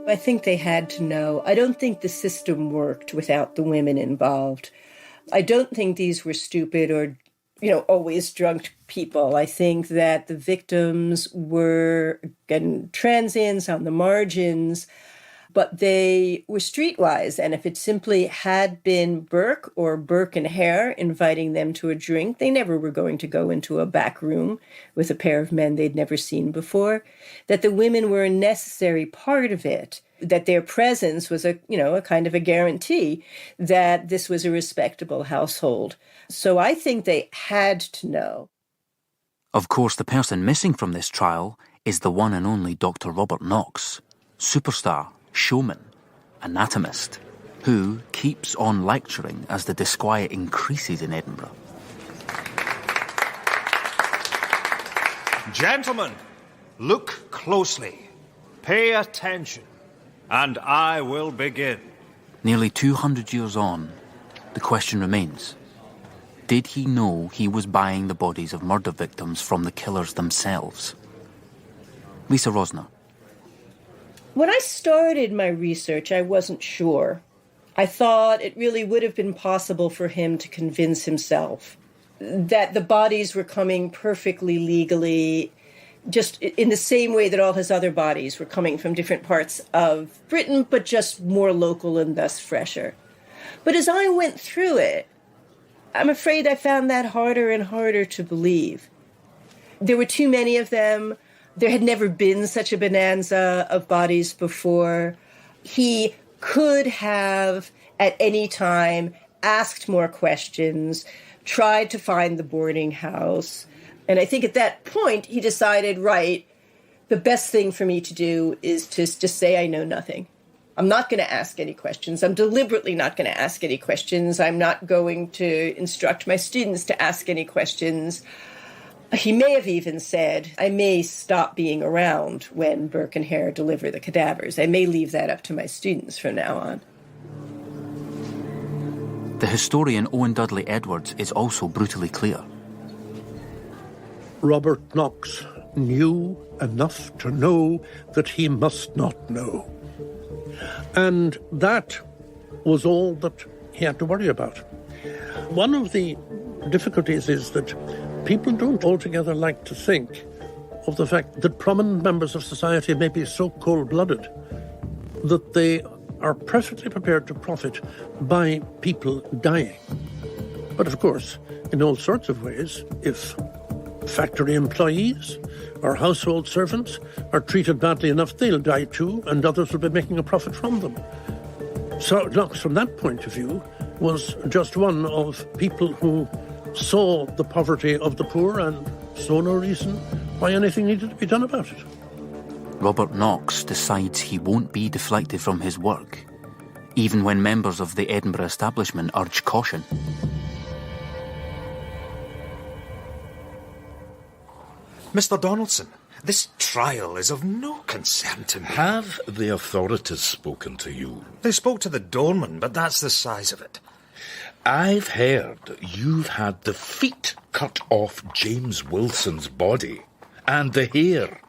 I think they had to know. I don't think the system worked without the women involved. I don't think these were stupid or, always drunk people. I think that the victims were, again, transients on the margins. but they were streetwise. And if it simply had been Burke or Burke and Hare inviting them to a drink, they never were going to go into a back room with a pair of men they'd never seen before, that the women were a necessary part of it, that their presence was a kind of a guarantee that this was a respectable household. So I think they had to know. Of course, the person missing from this trial is the one and only Dr. Robert Knox, superstar, showman, anatomist, who keeps on lecturing as the disquiet increases in Edinburgh. Gentlemen, look closely. Pay attention. And I will begin. Nearly 200 years on, the question remains, did he know he was buying the bodies of murder victims from the killers themselves? Lisa Rosner. When I started my research, I wasn't sure. I thought it really would have been possible for him to convince himself that the bodies were coming perfectly legally, just in the same way that all his other bodies were coming from different parts of Britain, but just more local and thus fresher. But as I went through it, I'm afraid I found that harder and harder to believe. There were too many of them. There had never been such a bonanza of bodies before. He could have, at any time, asked more questions, tried to find the boarding house. And I think at that point, he decided, right, the best thing for me to do is to just say I know nothing. I'm not going to ask any questions. I'm deliberately not going to ask any questions. I'm not going to instruct my students to ask any questions. He may have even said, I may stop being around when Burke and Hare deliver the cadavers. I may leave that up to my students from now on. The historian Owen Dudley Edwards is also brutally clear. Robert Knox knew enough to know that he must not know. And that was all that he had to worry about. One of the difficulties is that people don't altogether like to think of the fact that prominent members of society may be so cold-blooded that they are perfectly prepared to profit by people dying. But of course, in all sorts of ways, if factory employees or household servants are treated badly enough, they'll die too, and others will be making a profit from them. So Knox, from that point of view, was just one of people who saw the poverty of the poor and saw no reason why anything needed to be done about it. Robert Knox decides he won't be deflected from his work, even when members of the Edinburgh establishment urge caution. Mr. Donaldson, this trial is of no concern to me. Have the authorities spoken to you? They spoke to the doorman, but that's the size of it. I've heard you've had the feet cut off James Wilson's body and the hair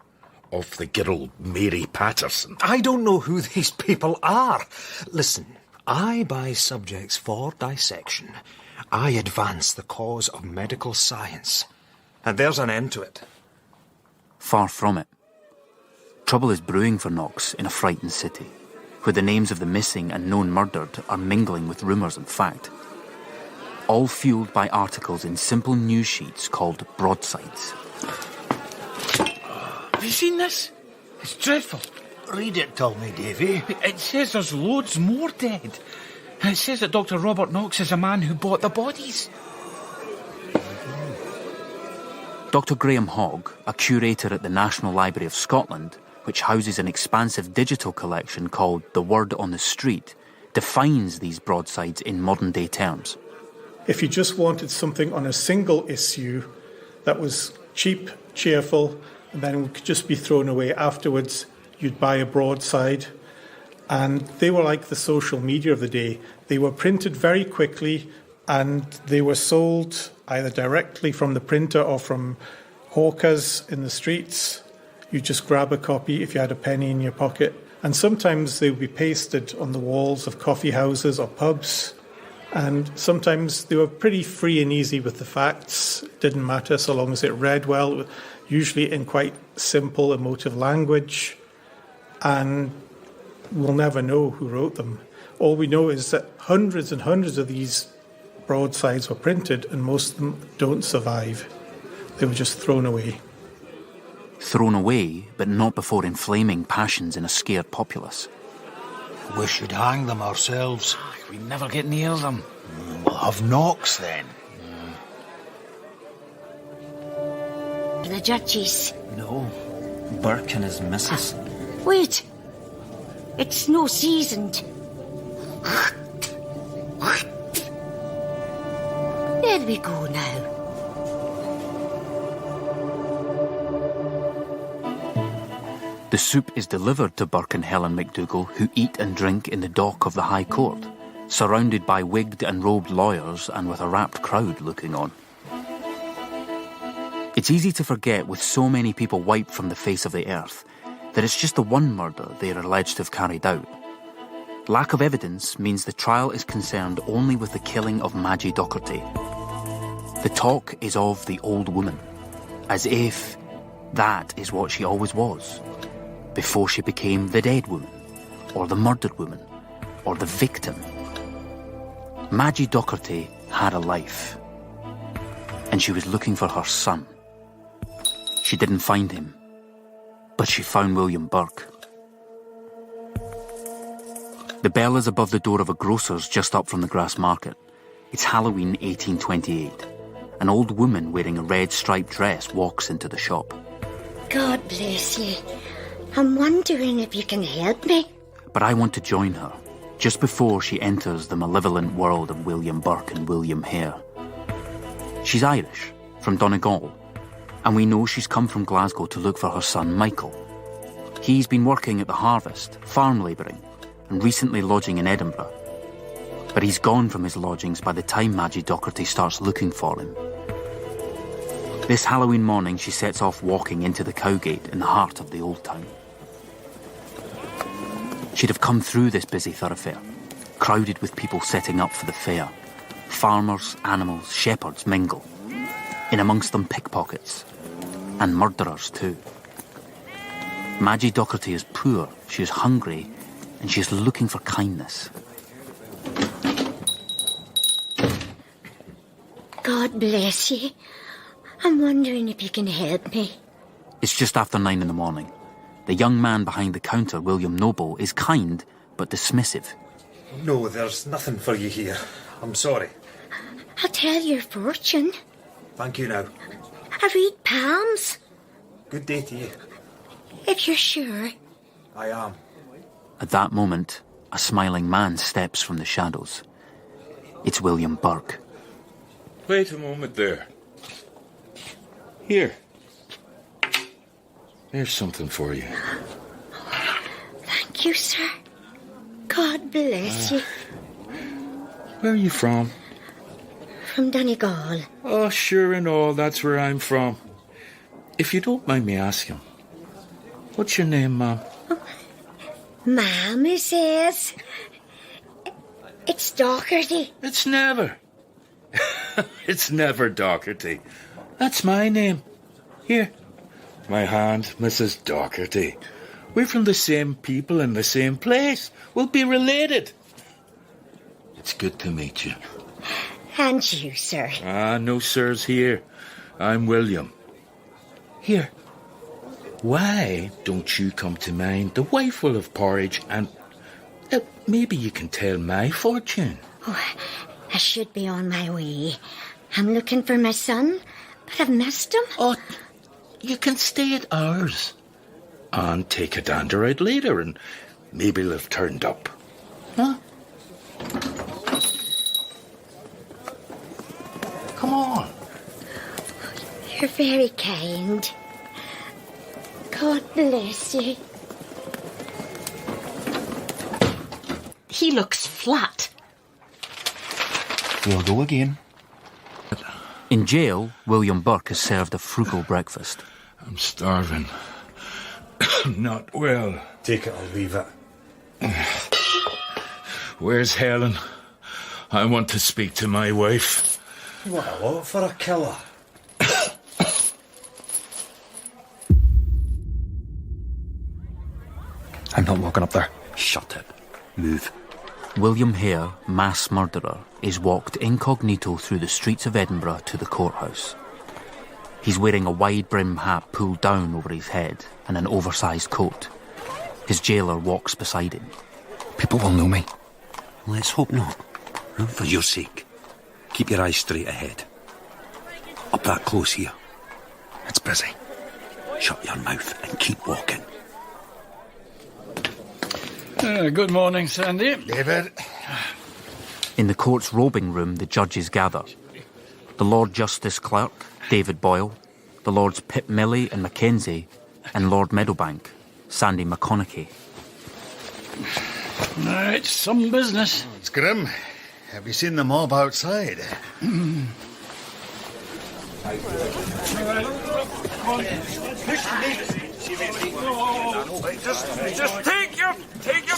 of the girl Mary Patterson. I don't know who these people are. Listen, I buy subjects for dissection. I advance the cause of medical science. And there's an end to it. Far from it. Trouble is brewing for Knox in a frightened city, where the names of the missing and known murdered are mingling with rumours and fact. All fueled by articles in simple news sheets called broadsides. Have you seen this? It's dreadful. Read it, tell me, Davy. It says there's loads more dead. And it says that Dr. Robert Knox is a man who bought the bodies. Dr. Graham Hogg, a curator at the National Library of Scotland, which houses an expansive digital collection called The Word on the Street, defines these broadsides in modern-day terms. If you just wanted something on a single issue that was cheap, cheerful, and then could just be thrown away afterwards, you'd buy a broadside. And they were like the social media of the day. They were printed very quickly, and they were sold either directly from the printer or from hawkers in the streets. You just grab a copy if you had a penny in your pocket. And sometimes they would be pasted on the walls of coffee houses or pubs. And sometimes they were pretty free and easy with the facts. It didn't matter so long as it read well, usually in quite simple, emotive language. And we'll never know who wrote them. All we know is that hundreds and hundreds of these broadsides were printed, and most of them don't survive. They were just thrown away. Thrown away, but not before inflaming passions in a scared populace. We should hang them ourselves. We never get near them. We'll have knocks then. The judges. No, Burke and his missus. Wait. It's no seasoned. There we go now. The soup is delivered to Burke and Helen MacDougall, who eat and drink in the dock of the High Court, surrounded by wigged and robed lawyers and with a rapt crowd looking on. It's easy to forget, with so many people wiped from the face of the earth, that it's just the one murder they are alleged to have carried out. Lack of evidence means the trial is concerned only with the killing of Madgie Docherty. The talk is of the old woman, as if that is what she always was, before she became the dead woman, or the murdered woman, or the victim. Madgie Docherty had a life, and she was looking for her son. She didn't find him, but she found William Burke. The bell is above the door of a grocer's just up from the Grass Market. It's Halloween 1828. An old woman wearing a red striped dress walks into the shop. God bless you. I'm wondering if you can help me. But I want to join her, just before she enters the malevolent world of William Burke and William Hare. She's Irish, from Donegal, and we know she's come from Glasgow to look for her son Michael. He's been working at the harvest, farm labouring, and recently lodging in Edinburgh. But he's gone from his lodgings by the time Madgie Docherty starts looking for him. This Halloween morning, she sets off walking into the Cowgate in the heart of the old town. She'd have come through this busy thoroughfare, crowded with people setting up for the fair. Farmers, animals, shepherds mingle. In amongst them, pickpockets. And murderers too. Madgie Docherty is poor, she is hungry, and she is looking for kindness. God bless you. I'm wondering if you can help me. It's just after 9 in the morning. The young man behind the counter, William Noble, is kind but dismissive. No, there's nothing for you here. I'm sorry. I'll tell your fortune. Thank you now. I read palms. Good day to you. If you're sure. I am. At that moment, a smiling man steps from the shadows. It's William Burke. Wait a moment there. Here. There's something for you. Thank you, sir. God bless you. Where are you from? From Donegal. Oh, sure and all, that's where I'm from. If you don't mind me asking, what's your name, ma'am? Ma'am, he says. It's Docherty. It's never. It's never Docherty. That's my name. Here. My hand, Mrs. Docherty. We're from the same people in the same place. We'll be related. It's good to meet you. And you, sir. Ah, no sirs here. I'm William. Here. Why don't you come to mine, the wife full of porridge, and maybe you can tell my fortune. Oh, I should be on my way. I'm looking for my son, but I've missed him. Oh, you can stay at ours. And take a dander out later, and maybe he'll have turned up. Huh? Come on. You're very kind. God bless you. He looks flat. We'll go again. In jail, William Burke is served a frugal breakfast. I'm starving. Not well. Take it or leave it. Where's Helen? I want to speak to my wife. What a lot for a killer. I'm not walking up there. Shut it. Move. William Hare, mass murderer, is walked incognito through the streets of Edinburgh to the courthouse. He's wearing a wide-brimmed hat pulled down over his head and an oversized coat. His jailer walks beside him. People will know me. Let's hope not. For your sake. Keep your eyes straight ahead. Up that close here. It's busy. Shut your mouth and keep walking. Good morning, Sandy. David. In the court's robing room, the judges gather. The Lord Justice Clerk, David Boyle, the Lords Pip Milley and Mackenzie, and Lord Meadowbank, Sandy McConaughey. It's some business. It's grim. Have you seen the mob outside? Just take your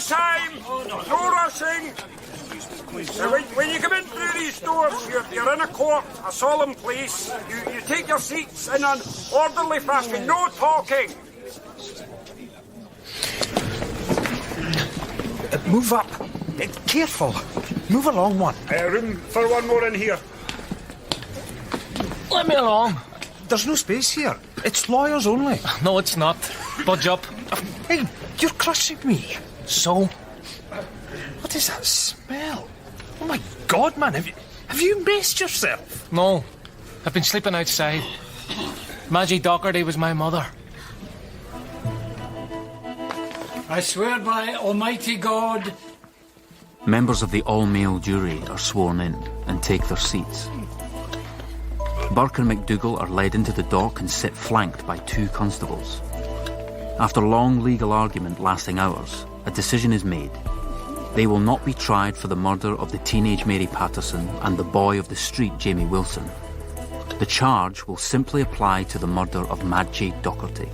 time. No rushing. When you come in through these doors, you're in a court, a solemn place. You take your seats in an orderly fashion. No talking. Move up. Careful. Move along one. Room for one more in here. Let me along. There's no space here. It's lawyers only. No, it's not. Budge up. Hey, you're crushing me. So? What is that smell? Oh my God, man, have you maced yourself? No, I've been sleeping outside. Maggie Docherty was my mother. I swear by Almighty God. Members of the all-male jury are sworn in and take their seats. Burke and MacDougall are led into the dock and sit flanked by 2 constables. After long legal argument lasting hours, a decision is made. They will not be tried for the murder of the teenage Mary Patterson and the boy of the street, Jamie Wilson. The charge will simply apply to the murder of Maggie Docherty.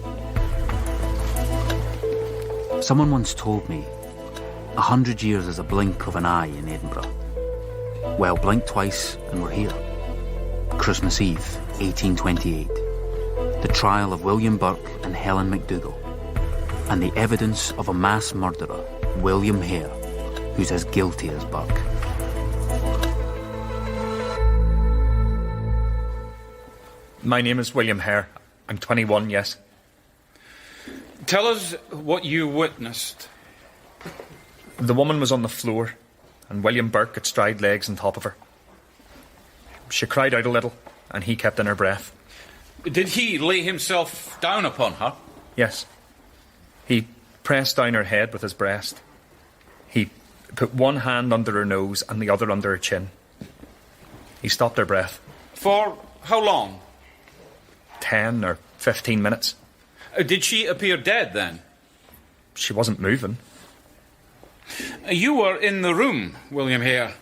Someone once told me, 100 years is a blink of an eye in Edinburgh. Well, blink twice and we're here. Christmas Eve, 1828. The trial of William Burke and Helen MacDougall. And the evidence of a mass murderer, William Hare, who's as guilty as Burke. My name is William Hare. I'm 21, yes. Tell us what you witnessed. The woman was on the floor, and William Burke had stride legs on top of her. She cried out a little, and he kept in her breath. Did he lay himself down upon her? Yes. He pressed down her head with his breast. He put one hand under her nose and the other under her chin. He stopped her breath. For how long? 10 or 15 minutes. Did she appear dead then? She wasn't moving. You were in the room, William Hare.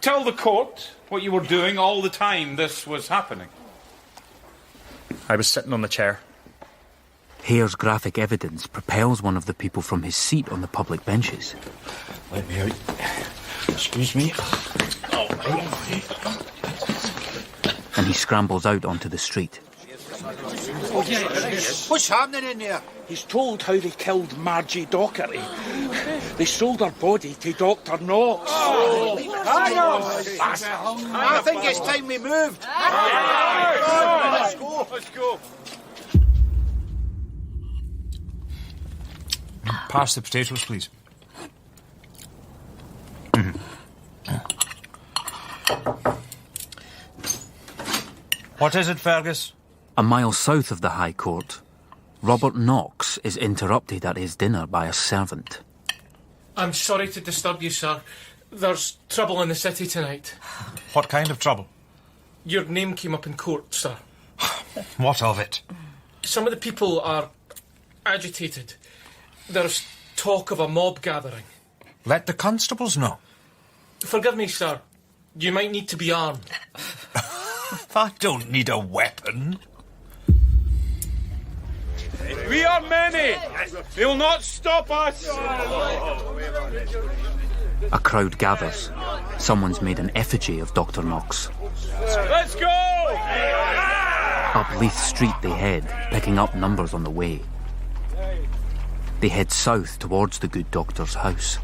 Tell the court what you were doing all the time this was happening. I was sitting on the chair. Hare's graphic evidence propels one of the people from his seat on the public benches. Let me out. Excuse me. And he scrambles out onto the street. What's happening in there? He's told how they killed Margie Docherty. They sold her body to Dr. Knox. Hang on! I think it's time we moved. Let's go. Let's go. Pass the potatoes, please. What is it, Fergus? A mile south of the High Court, Robert Knox is interrupted at his dinner by a servant. I'm sorry to disturb you, sir. There's trouble in the city tonight. What kind of trouble? Your name came up in court, sir. What of it? Some of the people are agitated. There's talk of a mob gathering. Let the constables know. Forgive me, sir. You might need to be armed. I don't need a weapon. We are many. They'll not stop us. A crowd gathers. Someone's made an effigy of Dr. Knox. Let's go! Up Leith Street they head, picking up numbers on the way. They head south towards the good doctor's house.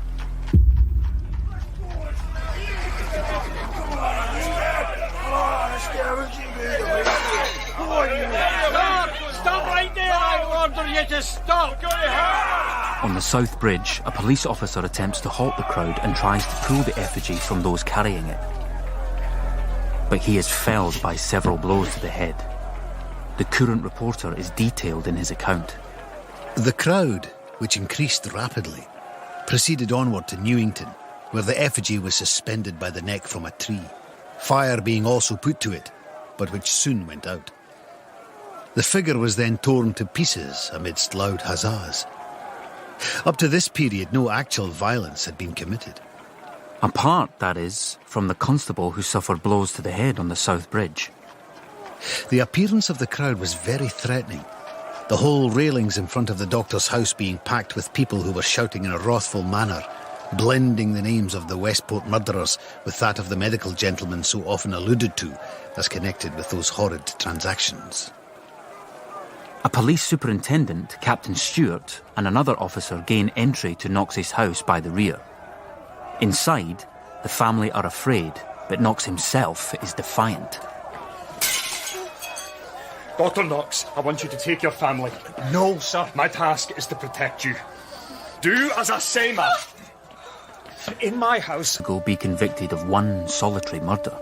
Stop right there! I order you to stop! On the South Bridge, a police officer attempts to halt the crowd and tries to pull the effigy from those carrying it. But he is felled by several blows to the head. The Courant reporter is detailed in his account. The crowd, which increased rapidly, proceeded onward to Newington, where the effigy was suspended by the neck from a tree, fire being also put to it, but which soon went out. The figure was then torn to pieces amidst loud huzzas. Up to this period, no actual violence had been committed. Apart, that is, from the constable who suffered blows to the head on the South Bridge. The appearance of the crowd was very threatening, the whole railings in front of the doctor's house being packed with people who were shouting in a wrathful manner, blending the names of the Westport murderers with that of the medical gentleman so often alluded to as connected with those horrid transactions. A police superintendent, Captain Stewart, and another officer gain entry to Knox's house by the rear. Inside, the family are afraid, but Knox himself is defiant. Dr. Knox, I want you to take your family. No, sir. My task is to protect you. Do as I say, man. In my house... ...will be convicted of one solitary murder.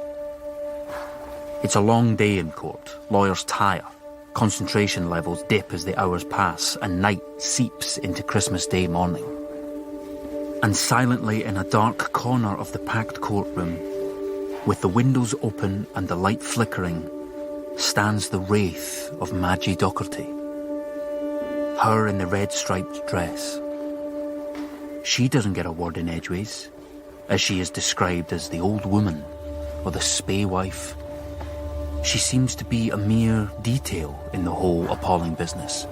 It's a long day in court. Lawyers tire. Concentration levels dip as the hours pass, and night seeps into Christmas Day morning. And silently in a dark corner of the packed courtroom, with the windows open and the light flickering, stands the wraith of Madgie Docherty. Her in the red striped dress. She doesn't get a word in edgeways, as she is described as the old woman or the spey wife. She seems to be a mere detail in the whole appalling business.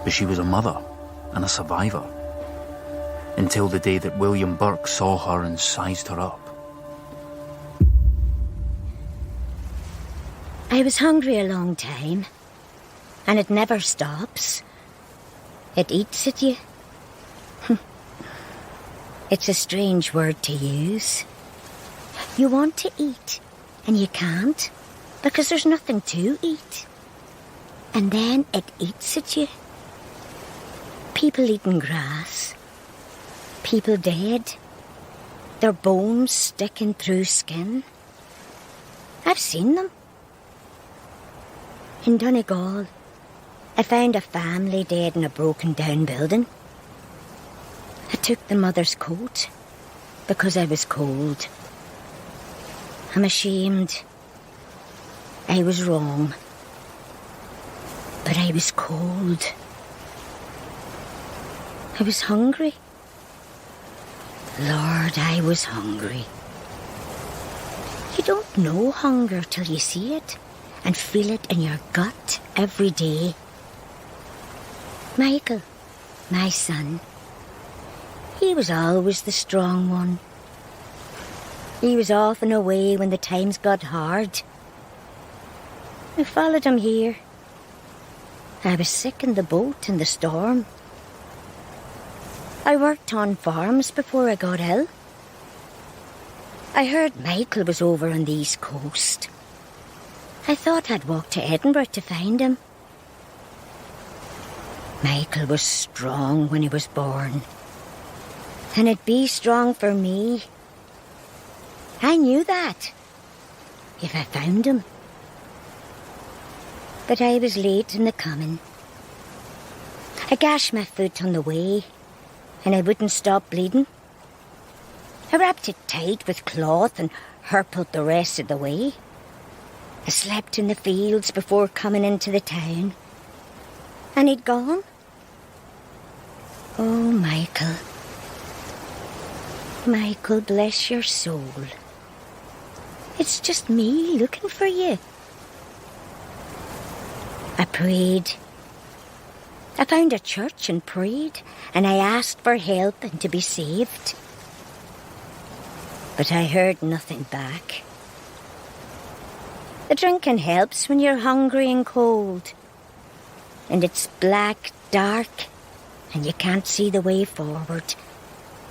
But she was a mother and a survivor, until the day that William Burke saw her and sized her up. I was hungry a long time, and it never stops. It eats at you. It's a strange word to use. You want to eat, and you can't, because there's nothing to eat. And then it eats at you. People eating grass. People dead. Their bones sticking through skin. I've seen them. In Donegal, I found a family dead in a broken-down building. I took the mother's coat because I was cold. I'm ashamed. I was wrong. But I was cold. I was hungry. Lord, I was hungry. You don't know hunger till you see it and feel it in your gut every day. Michael, my son, he was always the strong one. He was off and away when the times got hard. I followed him here. I was sick in the boat in the storm. I worked on farms before I got ill. I heard Michael was over on the East Coast. I thought I'd walk to Edinburgh to find him. Michael was strong when he was born. And he'd be strong for me. I knew that, if I found him. But I was late in the coming. I gashed my foot on the way, and I wouldn't stop bleeding. I wrapped it tight with cloth and hurpled the rest of the way. I slept in the fields before coming into the town. And he'd gone. Oh, Michael. Michael, bless your soul. It's just me looking for you. I prayed. I found a church and prayed, and I asked for help and to be saved. But I heard nothing back. The drinking helps when you're hungry and cold. And it's black, dark, and you can't see the way forward,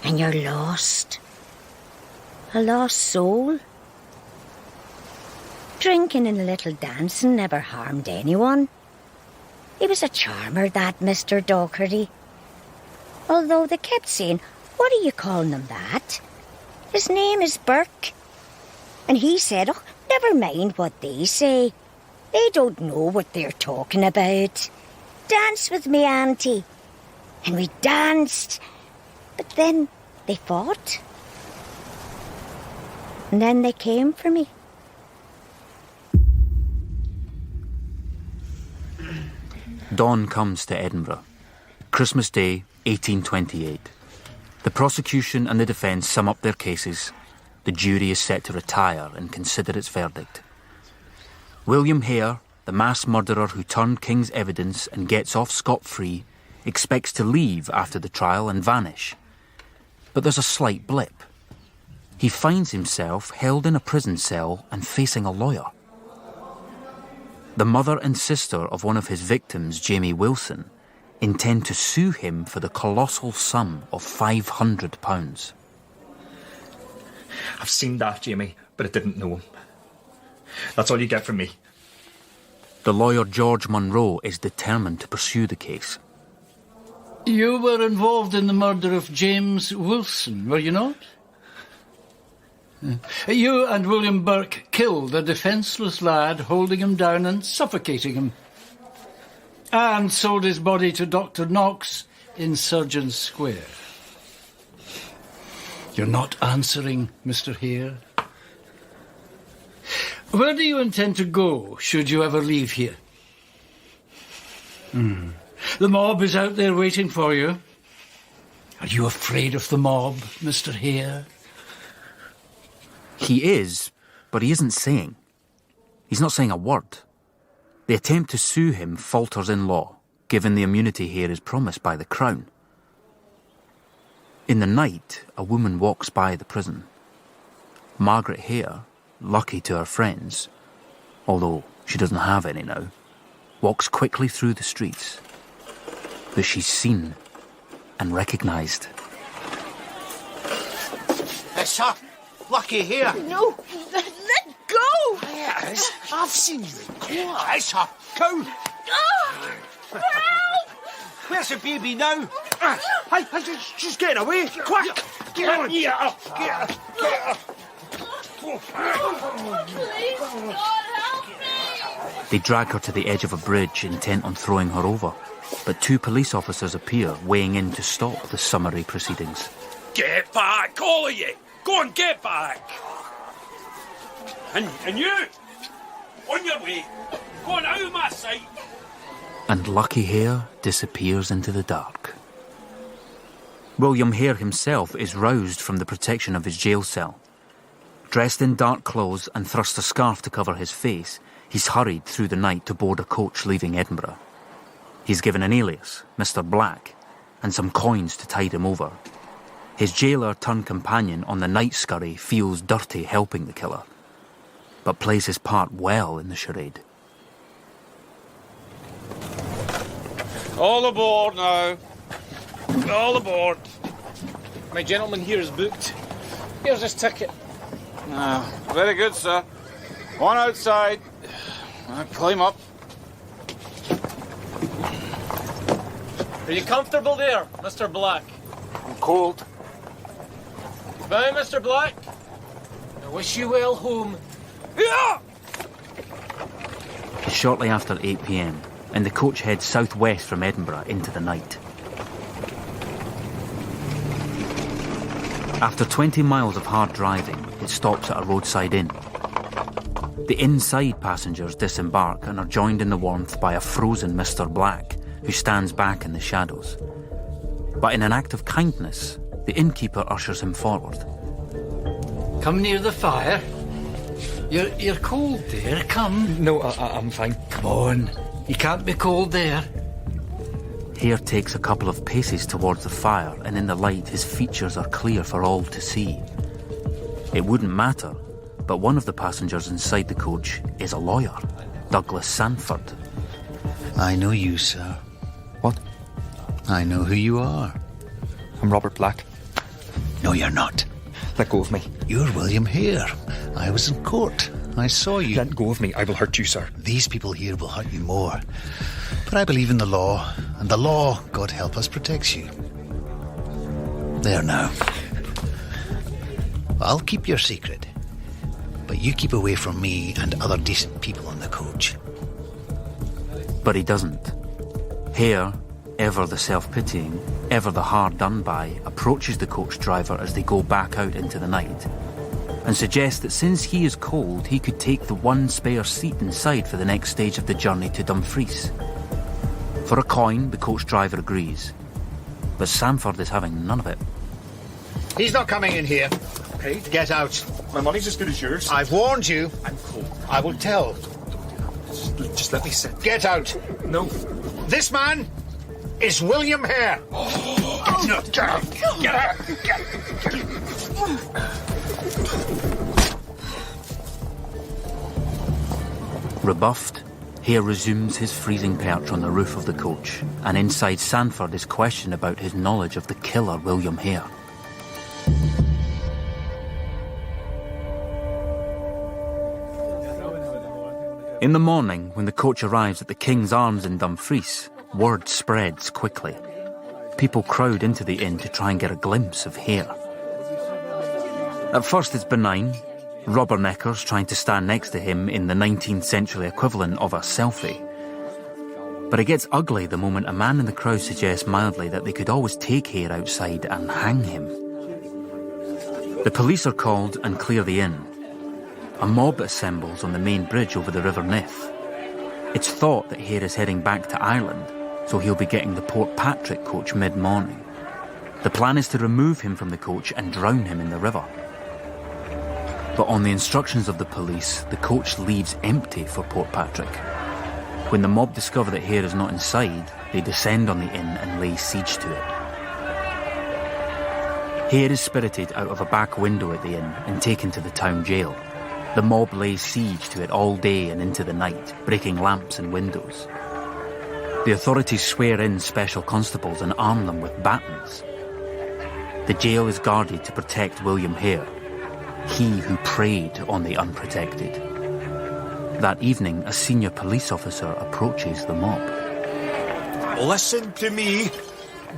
and you're lost. A lost soul. Drinking and a little dancing never harmed anyone. He was a charmer, that Mr. Docherty. Although they kept saying, "What are you calling him that? His name is Burke." And he said, "Oh, never mind what they say. They don't know what they're talking about. Dance with me, Auntie." And we danced. But then they fought. And then they came for me. Dawn comes to Edinburgh. Christmas Day, 1828. The prosecution and the defence sum up their cases. The jury is set to retire and consider its verdict. William Hare, the mass murderer who turned King's evidence and gets off scot-free, expects to leave after the trial and vanish. But there's a slight blip. He finds himself held in a prison cell and facing a lawyer. The mother and sister of one of his victims, Jamie Wilson, intend to sue him for the colossal sum of £500. I've seen that, Jamie, but I didn't know him. That's all you get from me. The lawyer George Munro is determined to pursue the case. You were involved in the murder of James Wilson, were you not? You and William Burke killed a defenceless lad, holding him down and suffocating him, and sold his body to Dr. Knox in Surgeon Square. You're not answering, Mr. Hare. Where do you intend to go, should you ever leave here? The mob is out there waiting for you. Are you afraid of the mob, Mr. Hare? He is, but he isn't saying. He's not saying a word. The attempt to sue him falters in law, given the immunity Hare is promised by the Crown. In the night, a woman walks by the prison. Margaret Hare, lucky to her friends, although she doesn't have any now, walks quickly through the streets. But she's seen and recognised. It's her. Lucky Hare. No, let go! Yes, I've seen you in court. It's her. Cow. Help! Where's the baby now? Hey, she's getting away. Quick! Get on! Get her! Get her! Get her! Please, God, help me! They drag her to the edge of a bridge, intent on throwing her over. But two police officers appear, weighing in to stop the summary proceedings. Get back, all of you! Go and get back! And you! On your way! Go on out of my sight! And Lucky Hare disappears into the dark. William Hare himself is roused from the protection of his jail cell. Dressed in dark clothes and thrust a scarf to cover his face, he's hurried through the night to board a coach leaving Edinburgh. He's given an alias, Mr. Black, and some coins to tide him over. His jailer turned companion on the night scurry feels dirty helping the killer, but plays his part well in the charade. All aboard now. All aboard. My gentleman here is booked. Here's his ticket. Very good, sir. On outside. Climb up. Are you comfortable there, Mr. Black? I'm cold. Bye, Mr. Black. I wish you well home. Yeah! Shortly after 8 p.m, and the coach heads southwest from Edinburgh into the night. After 20 miles of hard driving, it stops at a roadside inn. The inside passengers disembark and are joined in the warmth by a frozen Mr. Black, who stands back in the shadows. But in an act of kindness, the innkeeper ushers him forward. Come near the fire. You're cold there, come. No, I'm fine. Come on, you can't be cold there. Hare takes a couple of paces towards the fire, and in the light his features are clear for all to see. It wouldn't matter, but one of the passengers inside the coach is a lawyer, Douglas Sanford. I know you, sir. What? I know who you are. I'm Robert Black. No, you're not. Let go of me. You're William Hare. I was in court. I saw you. Let go of me. I will hurt you, sir. These people here will hurt you more. But I believe in the law, and the law, God help us, protects you. There now. I'll keep your secret, but you keep away from me and other decent people on the coach. But he doesn't. Hare, ever the self-pitying, ever the hard-done-by, approaches the coach driver as they go back out into the night and suggests that since he is cold, he could take the one spare seat inside for the next stage of the journey to Dumfries. For a coin, the coach driver agrees, but Sanford is having none of it. He's not coming in here. Hey, get out. My money's as good as yours. I've warned you. I'm cold. I will tell. Just let me sit. Get out. No. This man is William Hare. No, get out. Get out. Rebuffed, Hare resumes his freezing perch on the roof of the coach, and inside Sanford is questioned about his knowledge of the killer William Hare. In the morning, when the coach arrives at the King's Arms in Dumfries, word spreads quickly. People crowd into the inn to try and get a glimpse of Hare. At first it's benign, rubberneckers trying to stand next to him in the 19th century equivalent of a selfie. But it gets ugly the moment a man in the crowd suggests mildly that they could always take Hare outside and hang him. The police are called and clear the inn. A mob assembles on the main bridge over the River Nith. It's thought that Hare is heading back to Ireland, so he'll be getting the Port Patrick coach mid-morning. The plan is to remove him from the coach and drown him in the river. But on the instructions of the police, the coach leaves empty for Port Patrick. When the mob discover that Hare is not inside, they descend on the inn and lay siege to it. Hare is spirited out of a back window at the inn and taken to the town jail. The mob lays siege to it all day and into the night, breaking lamps and windows. The authorities swear in special constables and arm them with batons. The jail is guarded to protect William Hare, he who preyed on the unprotected. That evening, a senior police officer approaches the mob. Listen to me.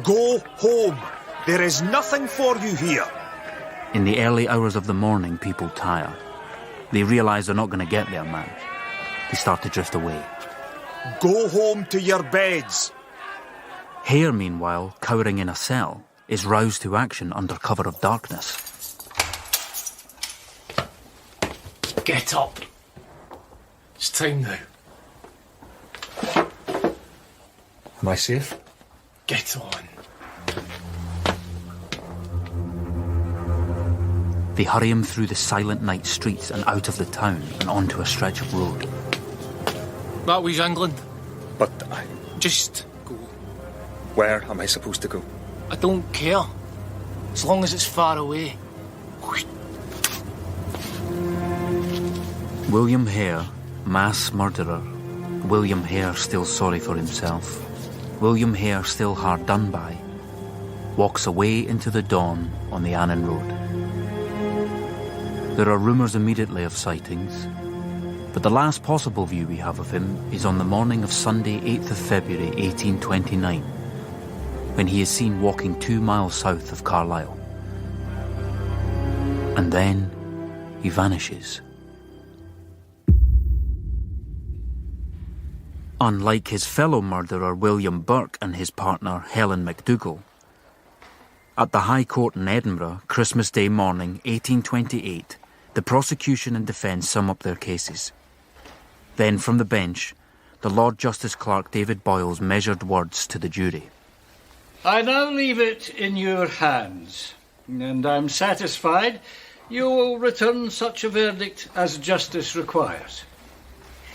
Go home. There is nothing for you here. In the early hours of the morning, people tire. They realise they're not going to get their man. They start to drift away. Go home to your beds. Hare, meanwhile, cowering in a cell, is roused to action under cover of darkness. Get up. It's time now. Am I safe? Get on. They hurry him through the silent night streets and out of the town and onto a stretch of road. That was England. But I... Just go. Where am I supposed to go? I don't care. As long as it's far away. William Hare, mass murderer. William Hare still sorry for himself. William Hare still hard done by. Walks away into the dawn on the Annan Road. There are rumours immediately of sightings, but the last possible view we have of him is on the morning of Sunday, 8th of February 1829, when he is seen walking 2 miles south of Carlisle. And then he vanishes. Unlike his fellow murderer William Burke and his partner Helen MacDougall, at the High Court in Edinburgh, Christmas Day morning, 1828, the prosecution and defence sum up their cases. Then, from the bench, the Lord Justice Clerk David Boyles measured words to the jury. I now leave it in your hands, and I'm satisfied you will return such a verdict as justice requires.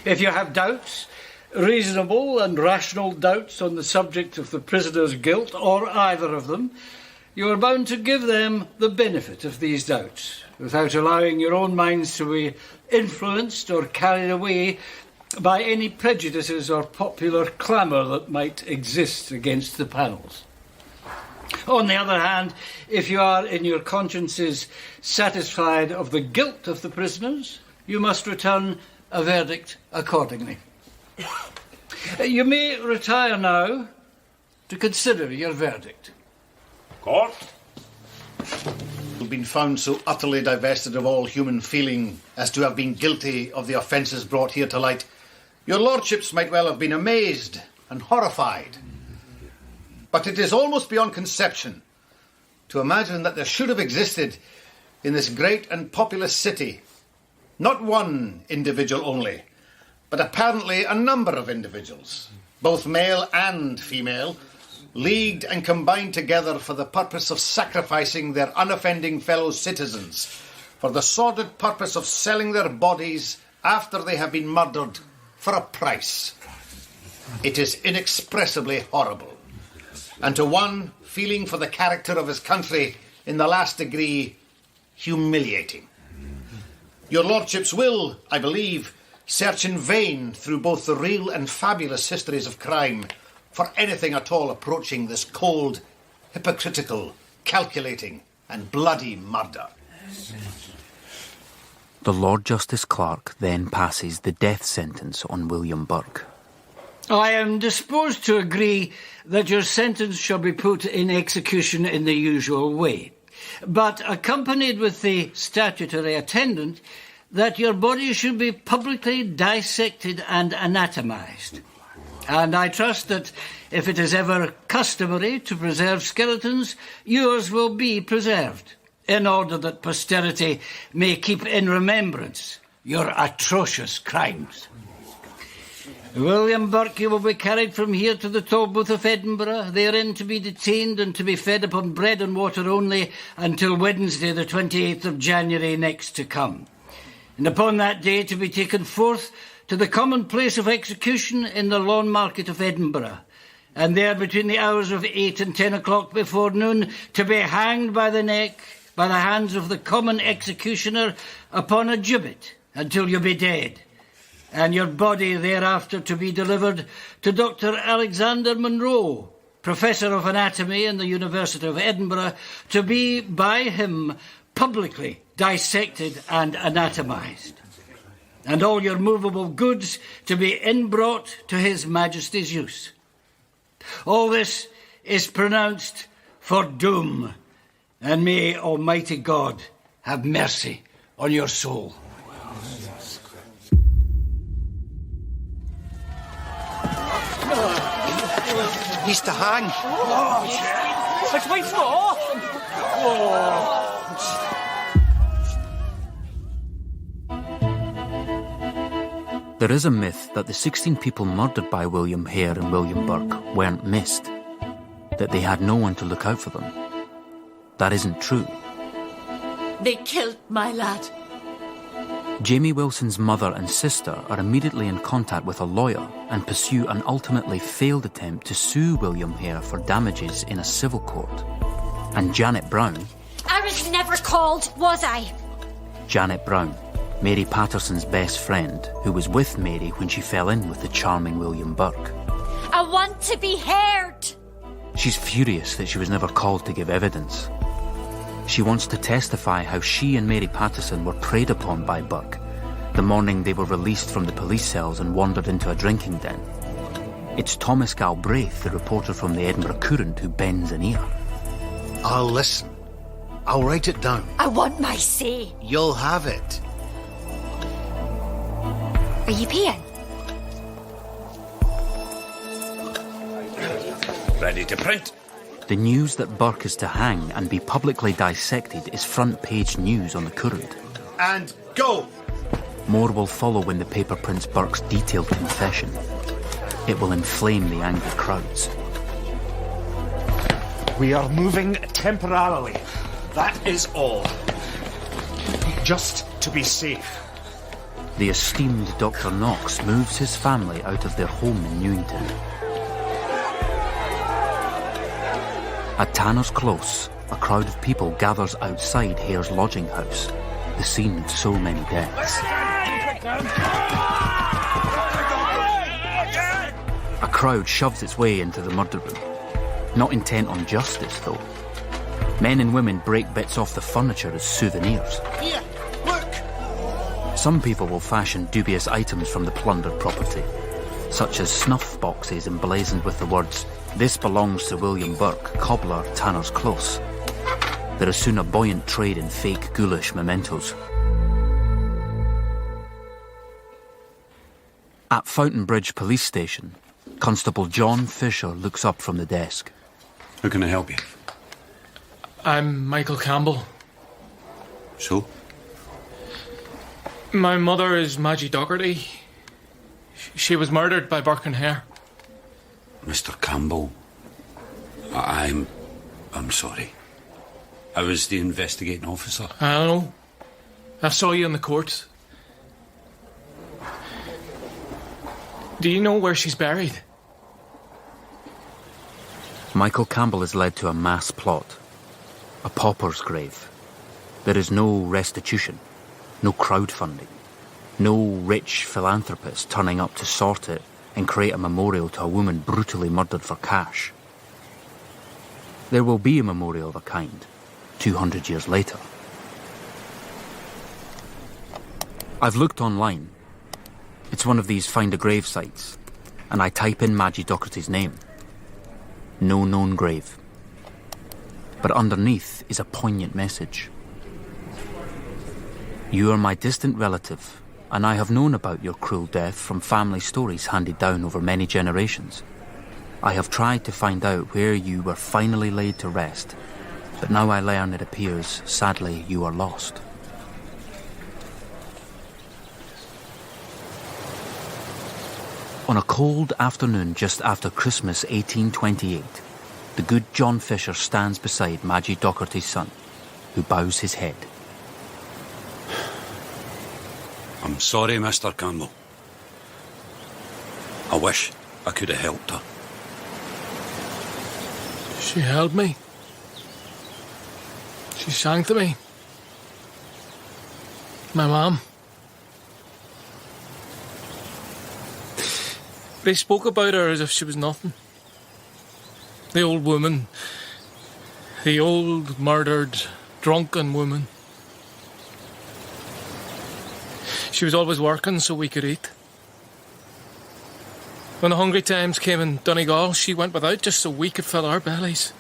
If you have doubts, reasonable and rational doubts on the subject of the prisoner's guilt, or either of them, you are bound to give them the benefit of these doubts, without allowing your own minds to be influenced or carried away by any prejudices or popular clamour that might exist against the panels. On the other hand, if you are in your consciences satisfied of the guilt of the prisoners, you must return a verdict accordingly. You may retire now to consider your verdict. Court. You've been found so utterly divested of all human feeling as to have been guilty of the offences brought here to light. Your lordships might well have been amazed and horrified. But it is almost beyond conception to imagine that there should have existed in this great and populous city not one individual only, but apparently a number of individuals, both male and female, leagued and combined together for the purpose of sacrificing their unoffending fellow citizens, for the sordid purpose of selling their bodies after they have been murdered for a price. It is inexpressibly horrible, and to one feeling for the character of his country in the last degree, humiliating. Your lordships will, I believe, search in vain through both the real and fabulous histories of crime for anything at all approaching this cold, hypocritical, calculating and bloody murder. The Lord Justice Clerk then passes the death sentence on William Burke. I am disposed to agree that your sentence shall be put in execution in the usual way, but accompanied with the statutory attendant that your body should be publicly dissected and anatomised. And I trust that if it is ever customary to preserve skeletons, yours will be preserved, in order that posterity may keep in remembrance your atrocious crimes. William Burke, you will be carried from here to the Tolbooth of Edinburgh, therein to be detained and to be fed upon bread and water only until Wednesday, the 28th of January next to come. And upon that day to be taken forth to the common place of execution in the Lawn Market of Edinburgh, and there between the hours of 8 and 10 o'clock before noon to be hanged by the neck by the hands of the common executioner upon a gibbet until you be dead, and your body thereafter to be delivered to Dr. Alexander Monroe, Professor of Anatomy in the University of Edinburgh, to be by him publicly dissected and anatomised, and all your movable goods to be inbrought to His Majesty's use. All this is pronounced for doom, and may Almighty God have mercy on your soul. He's to hang. His wife's got off. There is a myth that the 16 people murdered by William Hare and William Burke weren't missed, that they had no one to look out for them. That isn't true. They killed my lad. Jamie Wilson's mother and sister are immediately in contact with a lawyer and pursue an ultimately failed attempt to sue William Hare for damages in a civil court. And Janet Brown... I was never called, was I? Janet Brown, Mary Patterson's best friend, who was with Mary when she fell in with the charming William Burke. I want to be heard. She's furious that she was never called to give evidence. She wants to testify how she and Mary Patterson were preyed upon by Burke the morning they were released from the police cells and wandered into a drinking den. It's Thomas Galbraith, the reporter from the Edinburgh Courant, who bends an ear. I'll listen. I'll write it down. I want my say. You'll have it. Are you paying? Ready to print. The news that Burke is to hang and be publicly dissected is front-page news on the Courant. And go! More will follow when the paper prints Burke's detailed confession. It will inflame the angry crowds. We are moving temporarily. That is all. Just to be safe. The esteemed Dr. Knox moves his family out of their home in Newington. At Tanner's Close, a crowd of people gathers outside Hare's lodging house, the scene of so many deaths. A crowd shoves its way into the murder room, not intent on justice, though. Men and women break bits off the furniture as souvenirs. Here, look! Some people will fashion dubious items from the plundered property, such as snuff boxes emblazoned with the words, "This belongs to William Burke, cobbler, Tanner's Close." There is soon a buoyant trade in fake ghoulish mementos. At Fountain Bridge Police Station, Constable John Fisher looks up from the desk. How can I help you? I'm Michael Campbell. So? My mother is Maggie Docherty. She was murdered by Burke and Hare. Mr. Campbell, I'm sorry. I was the investigating officer. I don't know. I saw you in the court. Do you know where she's buried? Michael Campbell is led to a mass plot. A pauper's grave. There is no restitution, no crowdfunding, no rich philanthropist turning up to sort it and create a memorial to a woman brutally murdered for cash. There will be a memorial of a kind, 200 years later. I've looked online. It's one of these find a grave sites, and I type in Maggie Docherty's name. No known grave. But underneath is a poignant message. You are my distant relative, and I have known about your cruel death from family stories handed down over many generations. I have tried to find out where you were finally laid to rest, but now I learn it appears, sadly, you are lost. On a cold afternoon just after Christmas 1828, the good John Fisher stands beside Maggie Docherty's son, who bows his head. I'm sorry, Mr. Campbell. I wish I could have helped her. She held me. She sang to me. My mum. They spoke about her as if she was nothing. The old woman. The old, murdered, drunken woman. She was always working so we could eat. When the hungry times came in Donegal, she went without just so we could fill our bellies.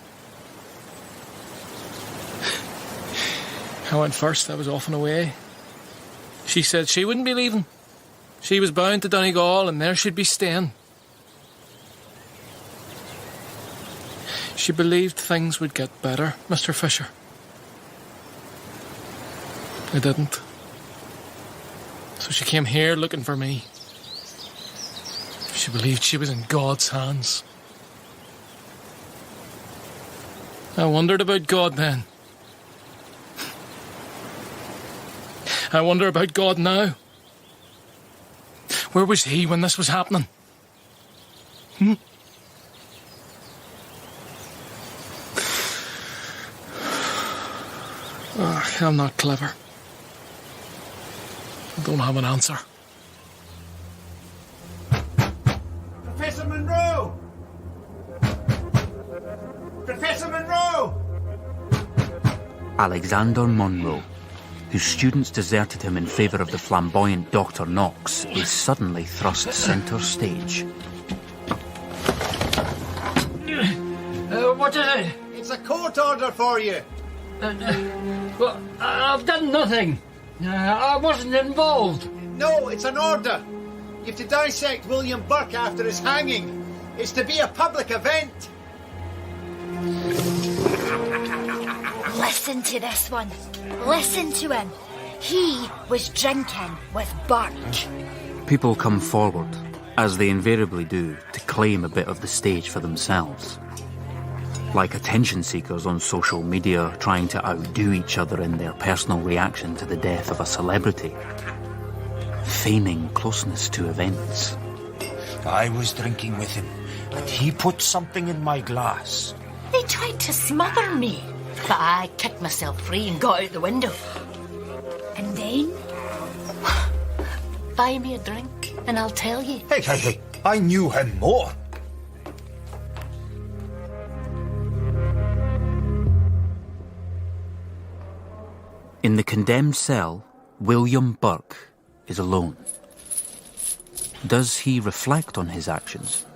I went first, I was off and away. She said she wouldn't be leaving. She was bound to Donegal and there she'd be staying. She believed things would get better, Mr. Fisher. They didn't. So she came here looking for me. She believed she was in God's hands. I wondered about God then. I wonder about God now. Where was he when this was happening? Oh, I'm not clever. I don't have an answer. Professor Monroe! Professor Monroe! Alexander Monroe, whose students deserted him in favour of the flamboyant Dr. Knox, is suddenly thrust centre stage. What is it? It's a court order for you. Well, I've done nothing. I wasn't involved. No, it's an order. You have to dissect William Burke after his hanging. It's to be a public event. Listen to this one. Listen to him. He was drinking with Burke. People come forward, as they invariably do, to claim a bit of the stage for themselves. Like attention seekers on social media trying to outdo each other in their personal reaction to the death of a celebrity. Feigning closeness to events. I was drinking with him, and he put something in my glass. They tried to smother me, but I kicked myself free and got out the window. And then? Buy me a drink and I'll tell you. Hey, I knew him more. In the condemned cell, William Burke is alone. Does he reflect on his actions?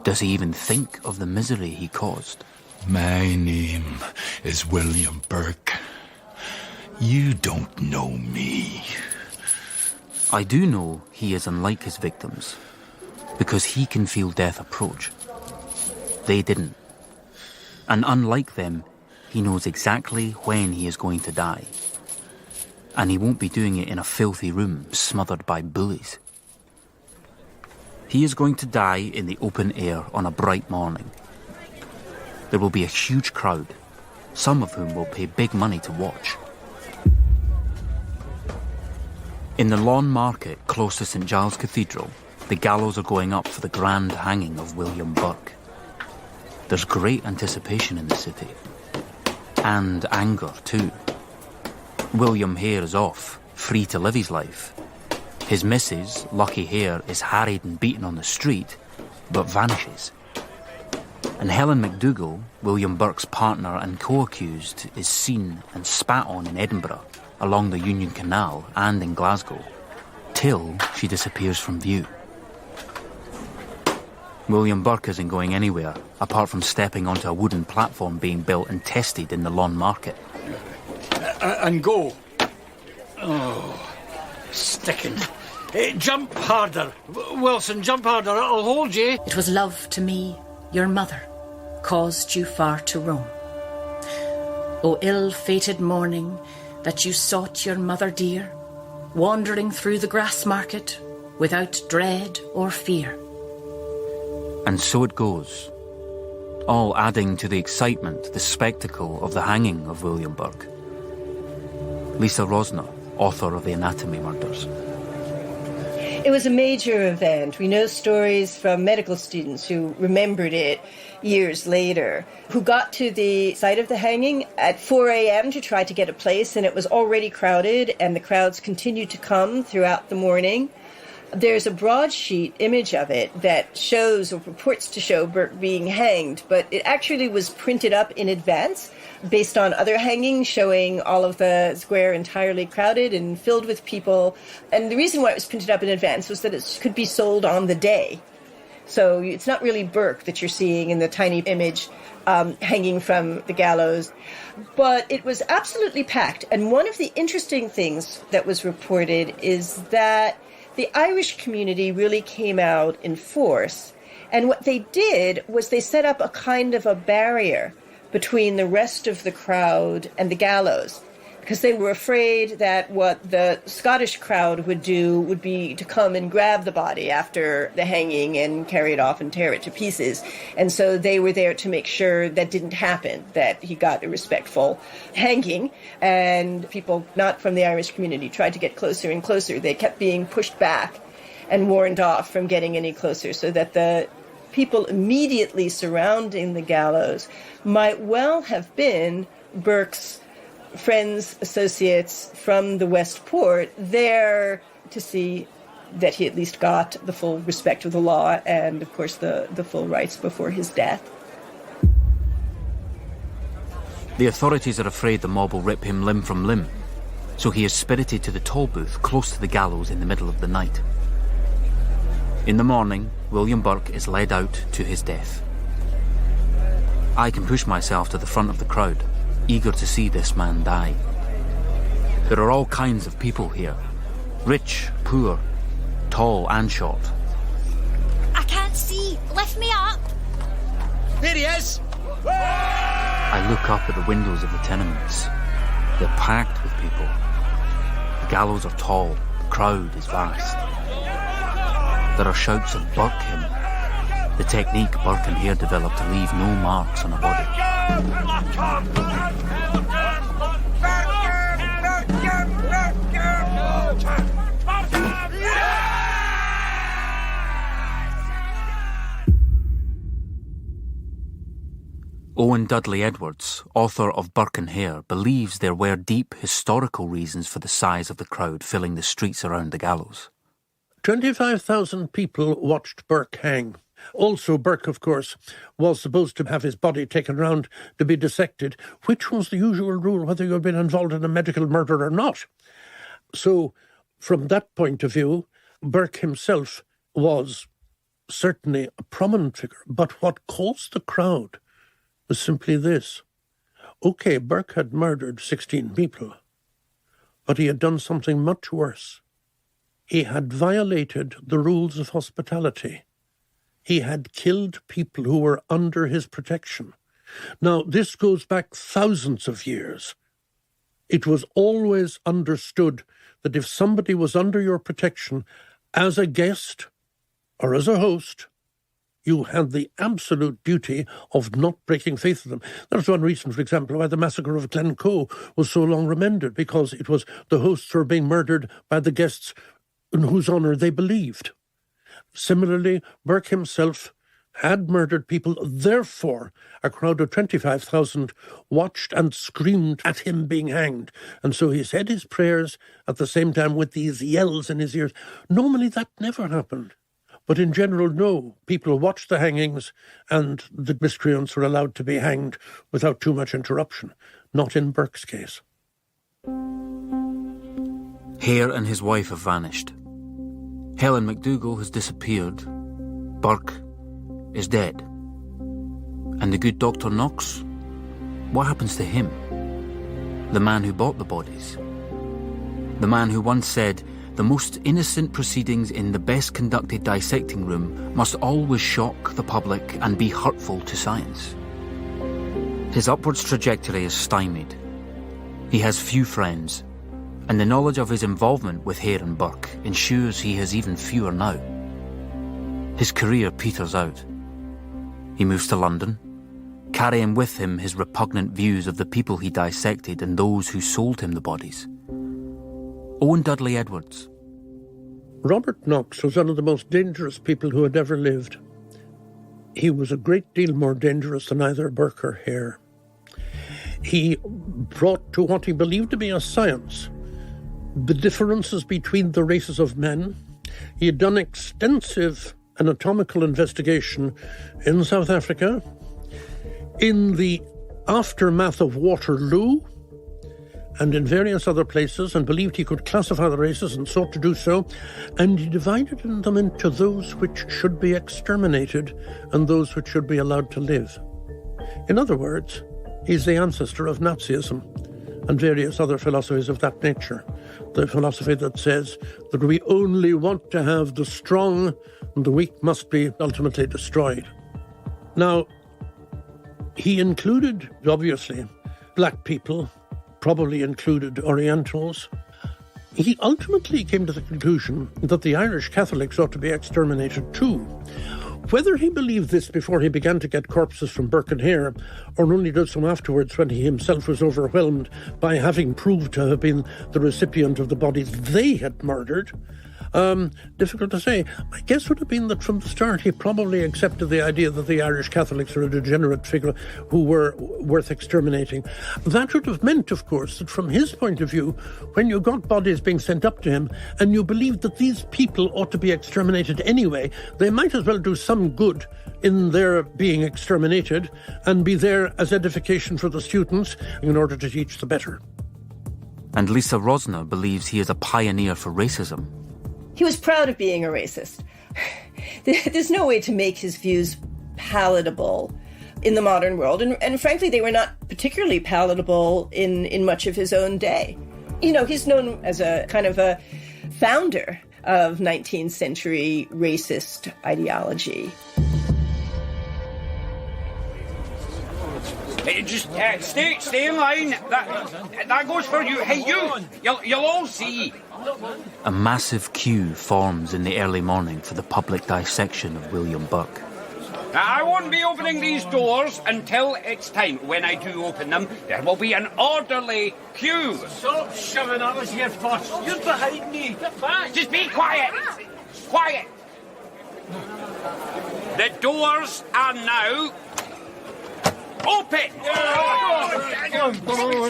Does he even think of the misery he caused? My name is William Burke. You don't know me. I do know he is unlike his victims, because he can feel death approach. They didn't. And unlike them, he knows exactly when he is going to die. And he won't be doing it in a filthy room smothered by bullies. He is going to die in the open air on a bright morning. There will be a huge crowd, some of whom will pay big money to watch. In the Lawn Market close to St Giles Cathedral, the gallows are going up for the grand hanging of William Burke. There's great anticipation in the city. And anger, too. William Hare is off, free to live his life. His missus, Lucky Hare, is harried and beaten on the street, but vanishes. And Helen MacDougall, William Burke's partner and co-accused, is seen and spat on in Edinburgh, along the Union Canal and in Glasgow, till she disappears from view. William Burke isn't going anywhere, apart from stepping onto a wooden platform being built and tested in the Lawn Market. And go. Oh, sticking. Jump harder. Wilson, jump harder. I'll hold you. It was love to me, your mother, caused you far to roam. O ill-fated morning that you sought your mother dear, wandering through the grass market without dread or fear. And so it goes, all adding to the excitement, the spectacle of the hanging of William Burke. Lisa Rosner, author of The Anatomy Murders. It was a major event. We know stories from medical students who remembered it years later, who got to the site of the hanging at 4 a.m. to try to get a place, and it was already crowded, and the crowds continued to come throughout the morning. There's a broadsheet image of it that shows or purports to show Burke being hanged, but it actually was printed up in advance based on other hangings showing all of the square entirely crowded and filled with people. And the reason why it was printed up in advance was that it could be sold on the day. So it's not really Burke that you're seeing in the tiny image hanging from the gallows. But it was absolutely packed. And one of the interesting things that was reported is that the Irish community really came out in force. And what they did was they set up a kind of a barrier between the rest of the crowd and the gallows, because they were afraid that what the Scottish crowd would do would be to come and grab the body after the hanging and carry it off and tear it to pieces. And so they were there to make sure that didn't happen, that he got a respectful hanging. And people not from the Irish community tried to get closer and closer. They kept being pushed back and warned off from getting any closer, so that the people immediately surrounding the gallows might well have been Burke's friends, associates from the West Port, there to see that he at least got the full respect of the law and, of course, the full rights before his death. The authorities are afraid the mob will rip him limb from limb, so he is spirited to the toll booth close to the gallows in the middle of the night. In the morning, William Burke is led out to his death. I can push myself to the front of the crowd, eager to see this man die. There are all kinds of people here, rich, poor, tall and short. I can't see. Lift me up. There he is! I look up at the windows of the tenements. They're packed with people. The gallows are tall, the crowd is vast. There are shouts of Burke him, the technique Burke and Hare developed to leave no marks on a body. Owen Dudley Edwards, author of Burke and Hare, believes there were deep historical reasons for the size of the crowd filling the streets around the gallows. 25,000 people watched Burke hang. Also, Burke, of course, was supposed to have his body taken round to be dissected, which was the usual rule whether you had been involved in a medical murder or not. So, from that point of view, Burke himself was certainly a prominent figure. But what caused the crowd was simply this. OK, Burke had murdered 16 people, but he had done something much worse. He had violated the rules of hospitality. He had killed people who were under his protection. Now, this goes back thousands of years. It was always understood that if somebody was under your protection as a guest or as a host, you had the absolute duty of not breaking faith with them. That's one reason, for example, why the massacre of Glencoe was so long remembered, because it was the hosts who were being murdered by the guests in whose honour they believed. Similarly, Burke himself had murdered people. Therefore, a crowd of 25,000 watched and screamed at him being hanged. And so he said his prayers at the same time with these yells in his ears. Normally that never happened. But in general, no. People watched the hangings and the miscreants were allowed to be hanged without too much interruption. Not in Burke's case. Hare and his wife have vanished. Helen MacDougall has disappeared. Burke is dead. And the good Dr. Knox? What happens to him? The man who bought the bodies? The man who once said, the most innocent proceedings in the best conducted dissecting room must always shock the public and be hurtful to science. His upwards trajectory is stymied. He has few friends, and the knowledge of his involvement with Hare and Burke ensures he has even fewer now. His career peters out. He moves to London, carrying with him his repugnant views of the people he dissected and those who sold him the bodies. Owen Dudley Edwards. Robert Knox was one of the most dangerous people who had ever lived. He was a great deal more dangerous than either Burke or Hare. He brought to what he believed to be a science the differences between the races of men. He had done extensive anatomical investigation in South Africa, in the aftermath of Waterloo, and in various other places, and believed he could classify the races and sought to do so, and he divided them into those which should be exterminated and those which should be allowed to live. In other words, he's the ancestor of Nazism and various other philosophies of that nature. The philosophy that says that we only want to have the strong and the weak must be ultimately destroyed. Now, he included, obviously, black people, probably included Orientals. He ultimately came to the conclusion that the Irish Catholics ought to be exterminated too. Whether he believed this before he began to get corpses from Burke and Hare, or only did so afterwards when he himself was overwhelmed by having proved to have been the recipient of the bodies they had murdered, difficult to say. My guess would have been that from the start he probably accepted the idea that the Irish Catholics were a degenerate figure who were worth exterminating. That would have meant, of course, that from his point of view, when you got bodies being sent up to him and you believed that these people ought to be exterminated anyway, they might as well do some good in their being exterminated and be there as edification for the students in order to teach the better. And Lisa Rosner believes he is a pioneer for racism. He was proud of being a racist. There's no way to make his views palatable in the modern world, and frankly, they were not particularly palatable in much of his own day. You know, he's known as a kind of a founder of 19th century racist ideology. Hey, just stay in line. That goes for you. Hey, you'll all see. A massive queue forms in the early morning for the public dissection of William Burke. I won't be opening these doors until it's time. When I do open them, there will be an orderly queue. Stop shoving at us, you fuss. You're behind me. Get back. Just be quiet. Quiet. The doors are now open!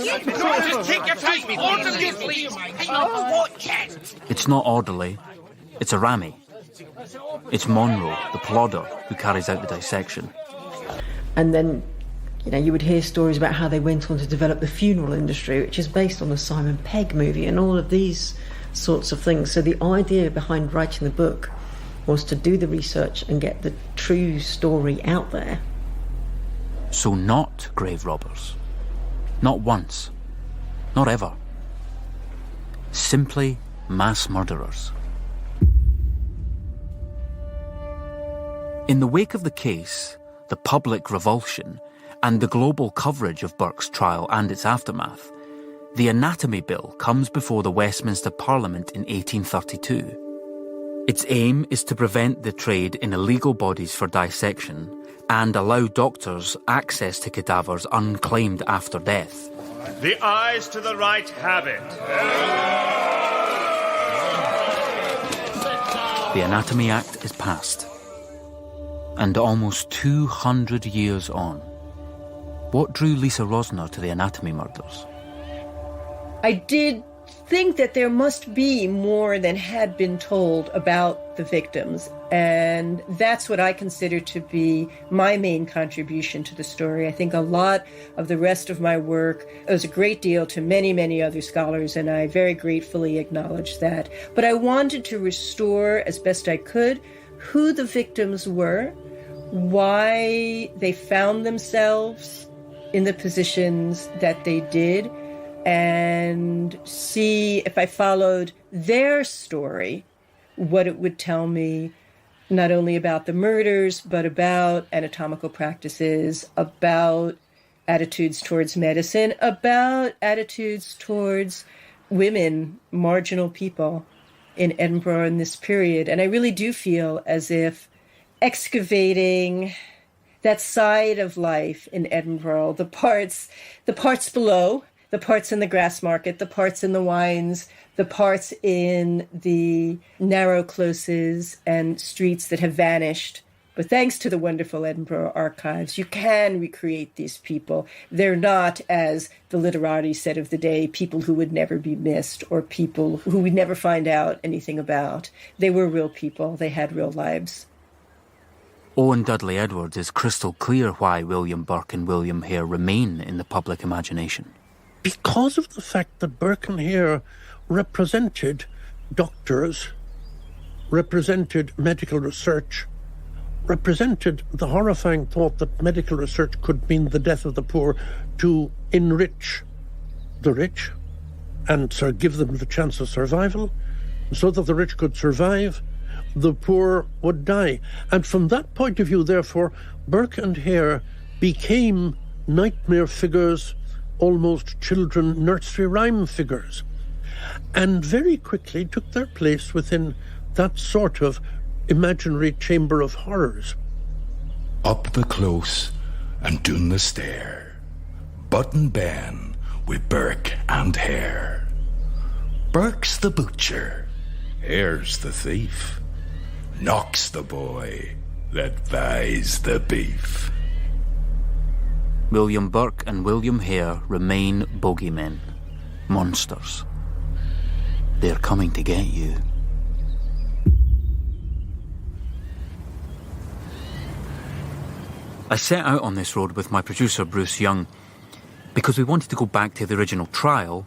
Just take your time. Orderly, please. Watch it. It's not orderly. It's a rammy. It's Monroe, the plodder, who carries out the dissection. And then, you would hear stories about how they went on to develop the funeral industry, which is based on the Simon Pegg movie and all of these sorts of things. So the idea behind writing the book was to do the research and get the true story out there. So not grave robbers. Not once. Not ever. Simply mass murderers. In the wake of the case, the public revulsion, and the global coverage of Burke's trial and its aftermath, the Anatomy Bill comes before the Westminster Parliament in 1832. Its aim is to prevent the trade in illegal bodies for dissection and allow doctors access to cadavers unclaimed after death. The eyes to the right have it. The Anatomy Act is passed. And almost 200 years on, what drew Lisa Rosner to the anatomy murders? I did think that there must be more than had been told about the victims, and that's what I consider to be my main contribution to the story. I think a lot of the rest of my work owes a great deal to many, many other scholars, and I very gratefully acknowledge that. But I wanted to restore, as best I could, who the victims were, why they found themselves in the positions that they did, and see if I followed their story, what it would tell me, not only about the murders, but about anatomical practices, about attitudes towards medicine, about attitudes towards women, marginal people in Edinburgh in this period. And I really do feel as if excavating that side of life in Edinburgh, the parts below, the parts in the grass market, the parts in the wines, the parts in the narrow closes and streets that have vanished. But thanks to the wonderful Edinburgh archives, you can recreate these people. They're not, as the literati said of the day, people who would never be missed or people who we'd never find out anything about. They were real people. They had real lives. Owen Dudley Edwards is crystal clear why William Burke and William Hare remain in the public imagination. Because of the fact that Burke and Hare represented doctors, represented medical research, represented the horrifying thought that medical research could mean the death of the poor to enrich the rich and give them the chance of survival, so that the rich could survive, the poor would die. And from that point of view, therefore, Burke and Hare became nightmare figures, almost children nursery rhyme figures, and very quickly took their place within that sort of imaginary chamber of horrors. Up the close and down the stair, Button Ben with Burke and Hare. Burke's the butcher, Hare's the thief, Knock's the boy that buys the beef. William Burke and William Hare remain bogeymen, monsters. They're coming to get you. I set out on this road with my producer Bruce Young because we wanted to go back to the original trial,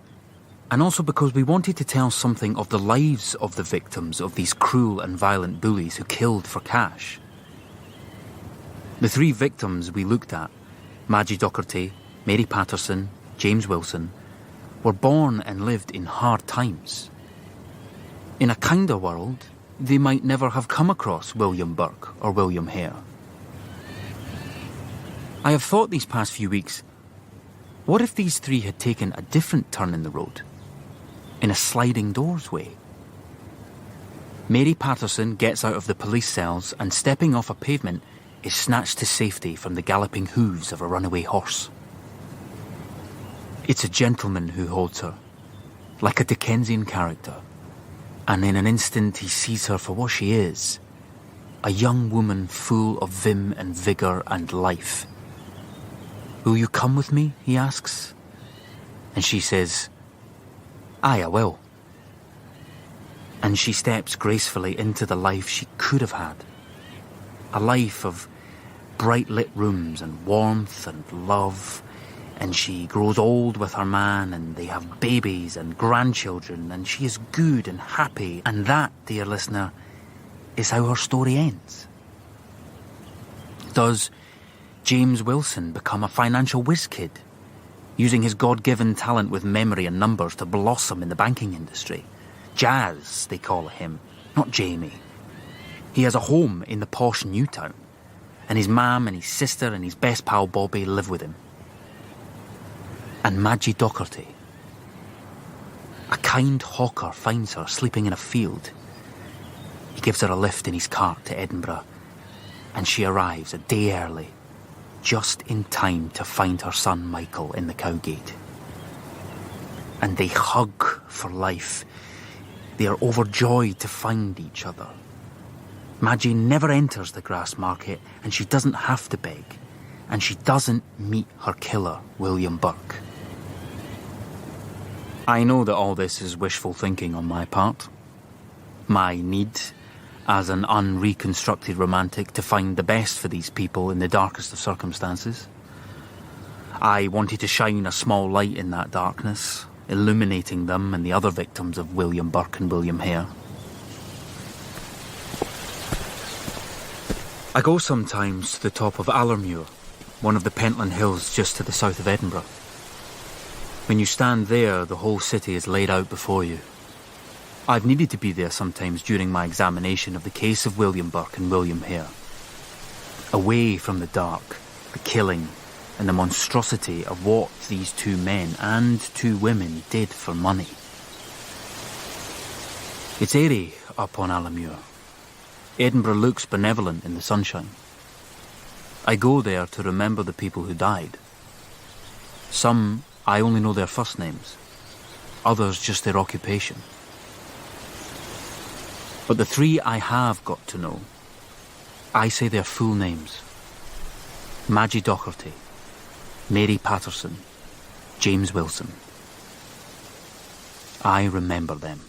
and also because we wanted to tell something of the lives of the victims of these cruel and violent bullies who killed for cash. The three victims we looked at, Madgie Docherty, Mary Patterson, James Wilson, were born and lived in hard times. In a kinder world, they might never have come across William Burke or William Hare. I have thought these past few weeks, what if these three had taken a different turn in the road? In a sliding doors way? Mary Patterson gets out of the police cells and, stepping off a pavement, is snatched to safety from the galloping hooves of a runaway horse. It's a gentleman who holds her, like a Dickensian character, and in an instant he sees her for what she is, a young woman full of vim and vigour and life. "Will you come with me?" he asks. And she says, "Aye, I will." And she steps gracefully into the life she could have had. A life of bright lit rooms and warmth and love. And she grows old with her man, and they have babies and grandchildren, and she is good and happy. And that, dear listener, is how her story ends. Does James Wilson become a financial whiz kid, using his God-given talent with memory and numbers to blossom in the banking industry? Jazz, they call him, not Jamie. He has a home in the posh Newtown, and his mam and his sister and his best pal Bobby live with him. And Madgie Docherty. A kind hawker finds her sleeping in a field. He gives her a lift in his cart to Edinburgh, and she arrives a day early, just in time to find her son Michael in the Cowgate. And they hug for life. They are overjoyed to find each other. Madgie never enters the grass market, and she doesn't have to beg, and she doesn't meet her killer, William Burke. I know that all this is wishful thinking on my part. My need, as an unreconstructed romantic, to find the best for these people in the darkest of circumstances. I wanted to shine a small light in that darkness, illuminating them and the other victims of William Burke and William Hare. I go sometimes to the top of Allermuir, one of the Pentland Hills just to the south of Edinburgh. When you stand there, the whole city is laid out before you. I've needed to be there sometimes during my examination of the case of William Burke and William Hare. Away from the dark, the killing, and the monstrosity of what these two men and two women did for money. It's airy up on Allermuir. Edinburgh looks benevolent in the sunshine. I go there to remember the people who died. Some, I only know their first names. Others, just their occupation. But the three I have got to know, I say their full names. Madgie Docherty, Mary Patterson, James Wilson. I remember them.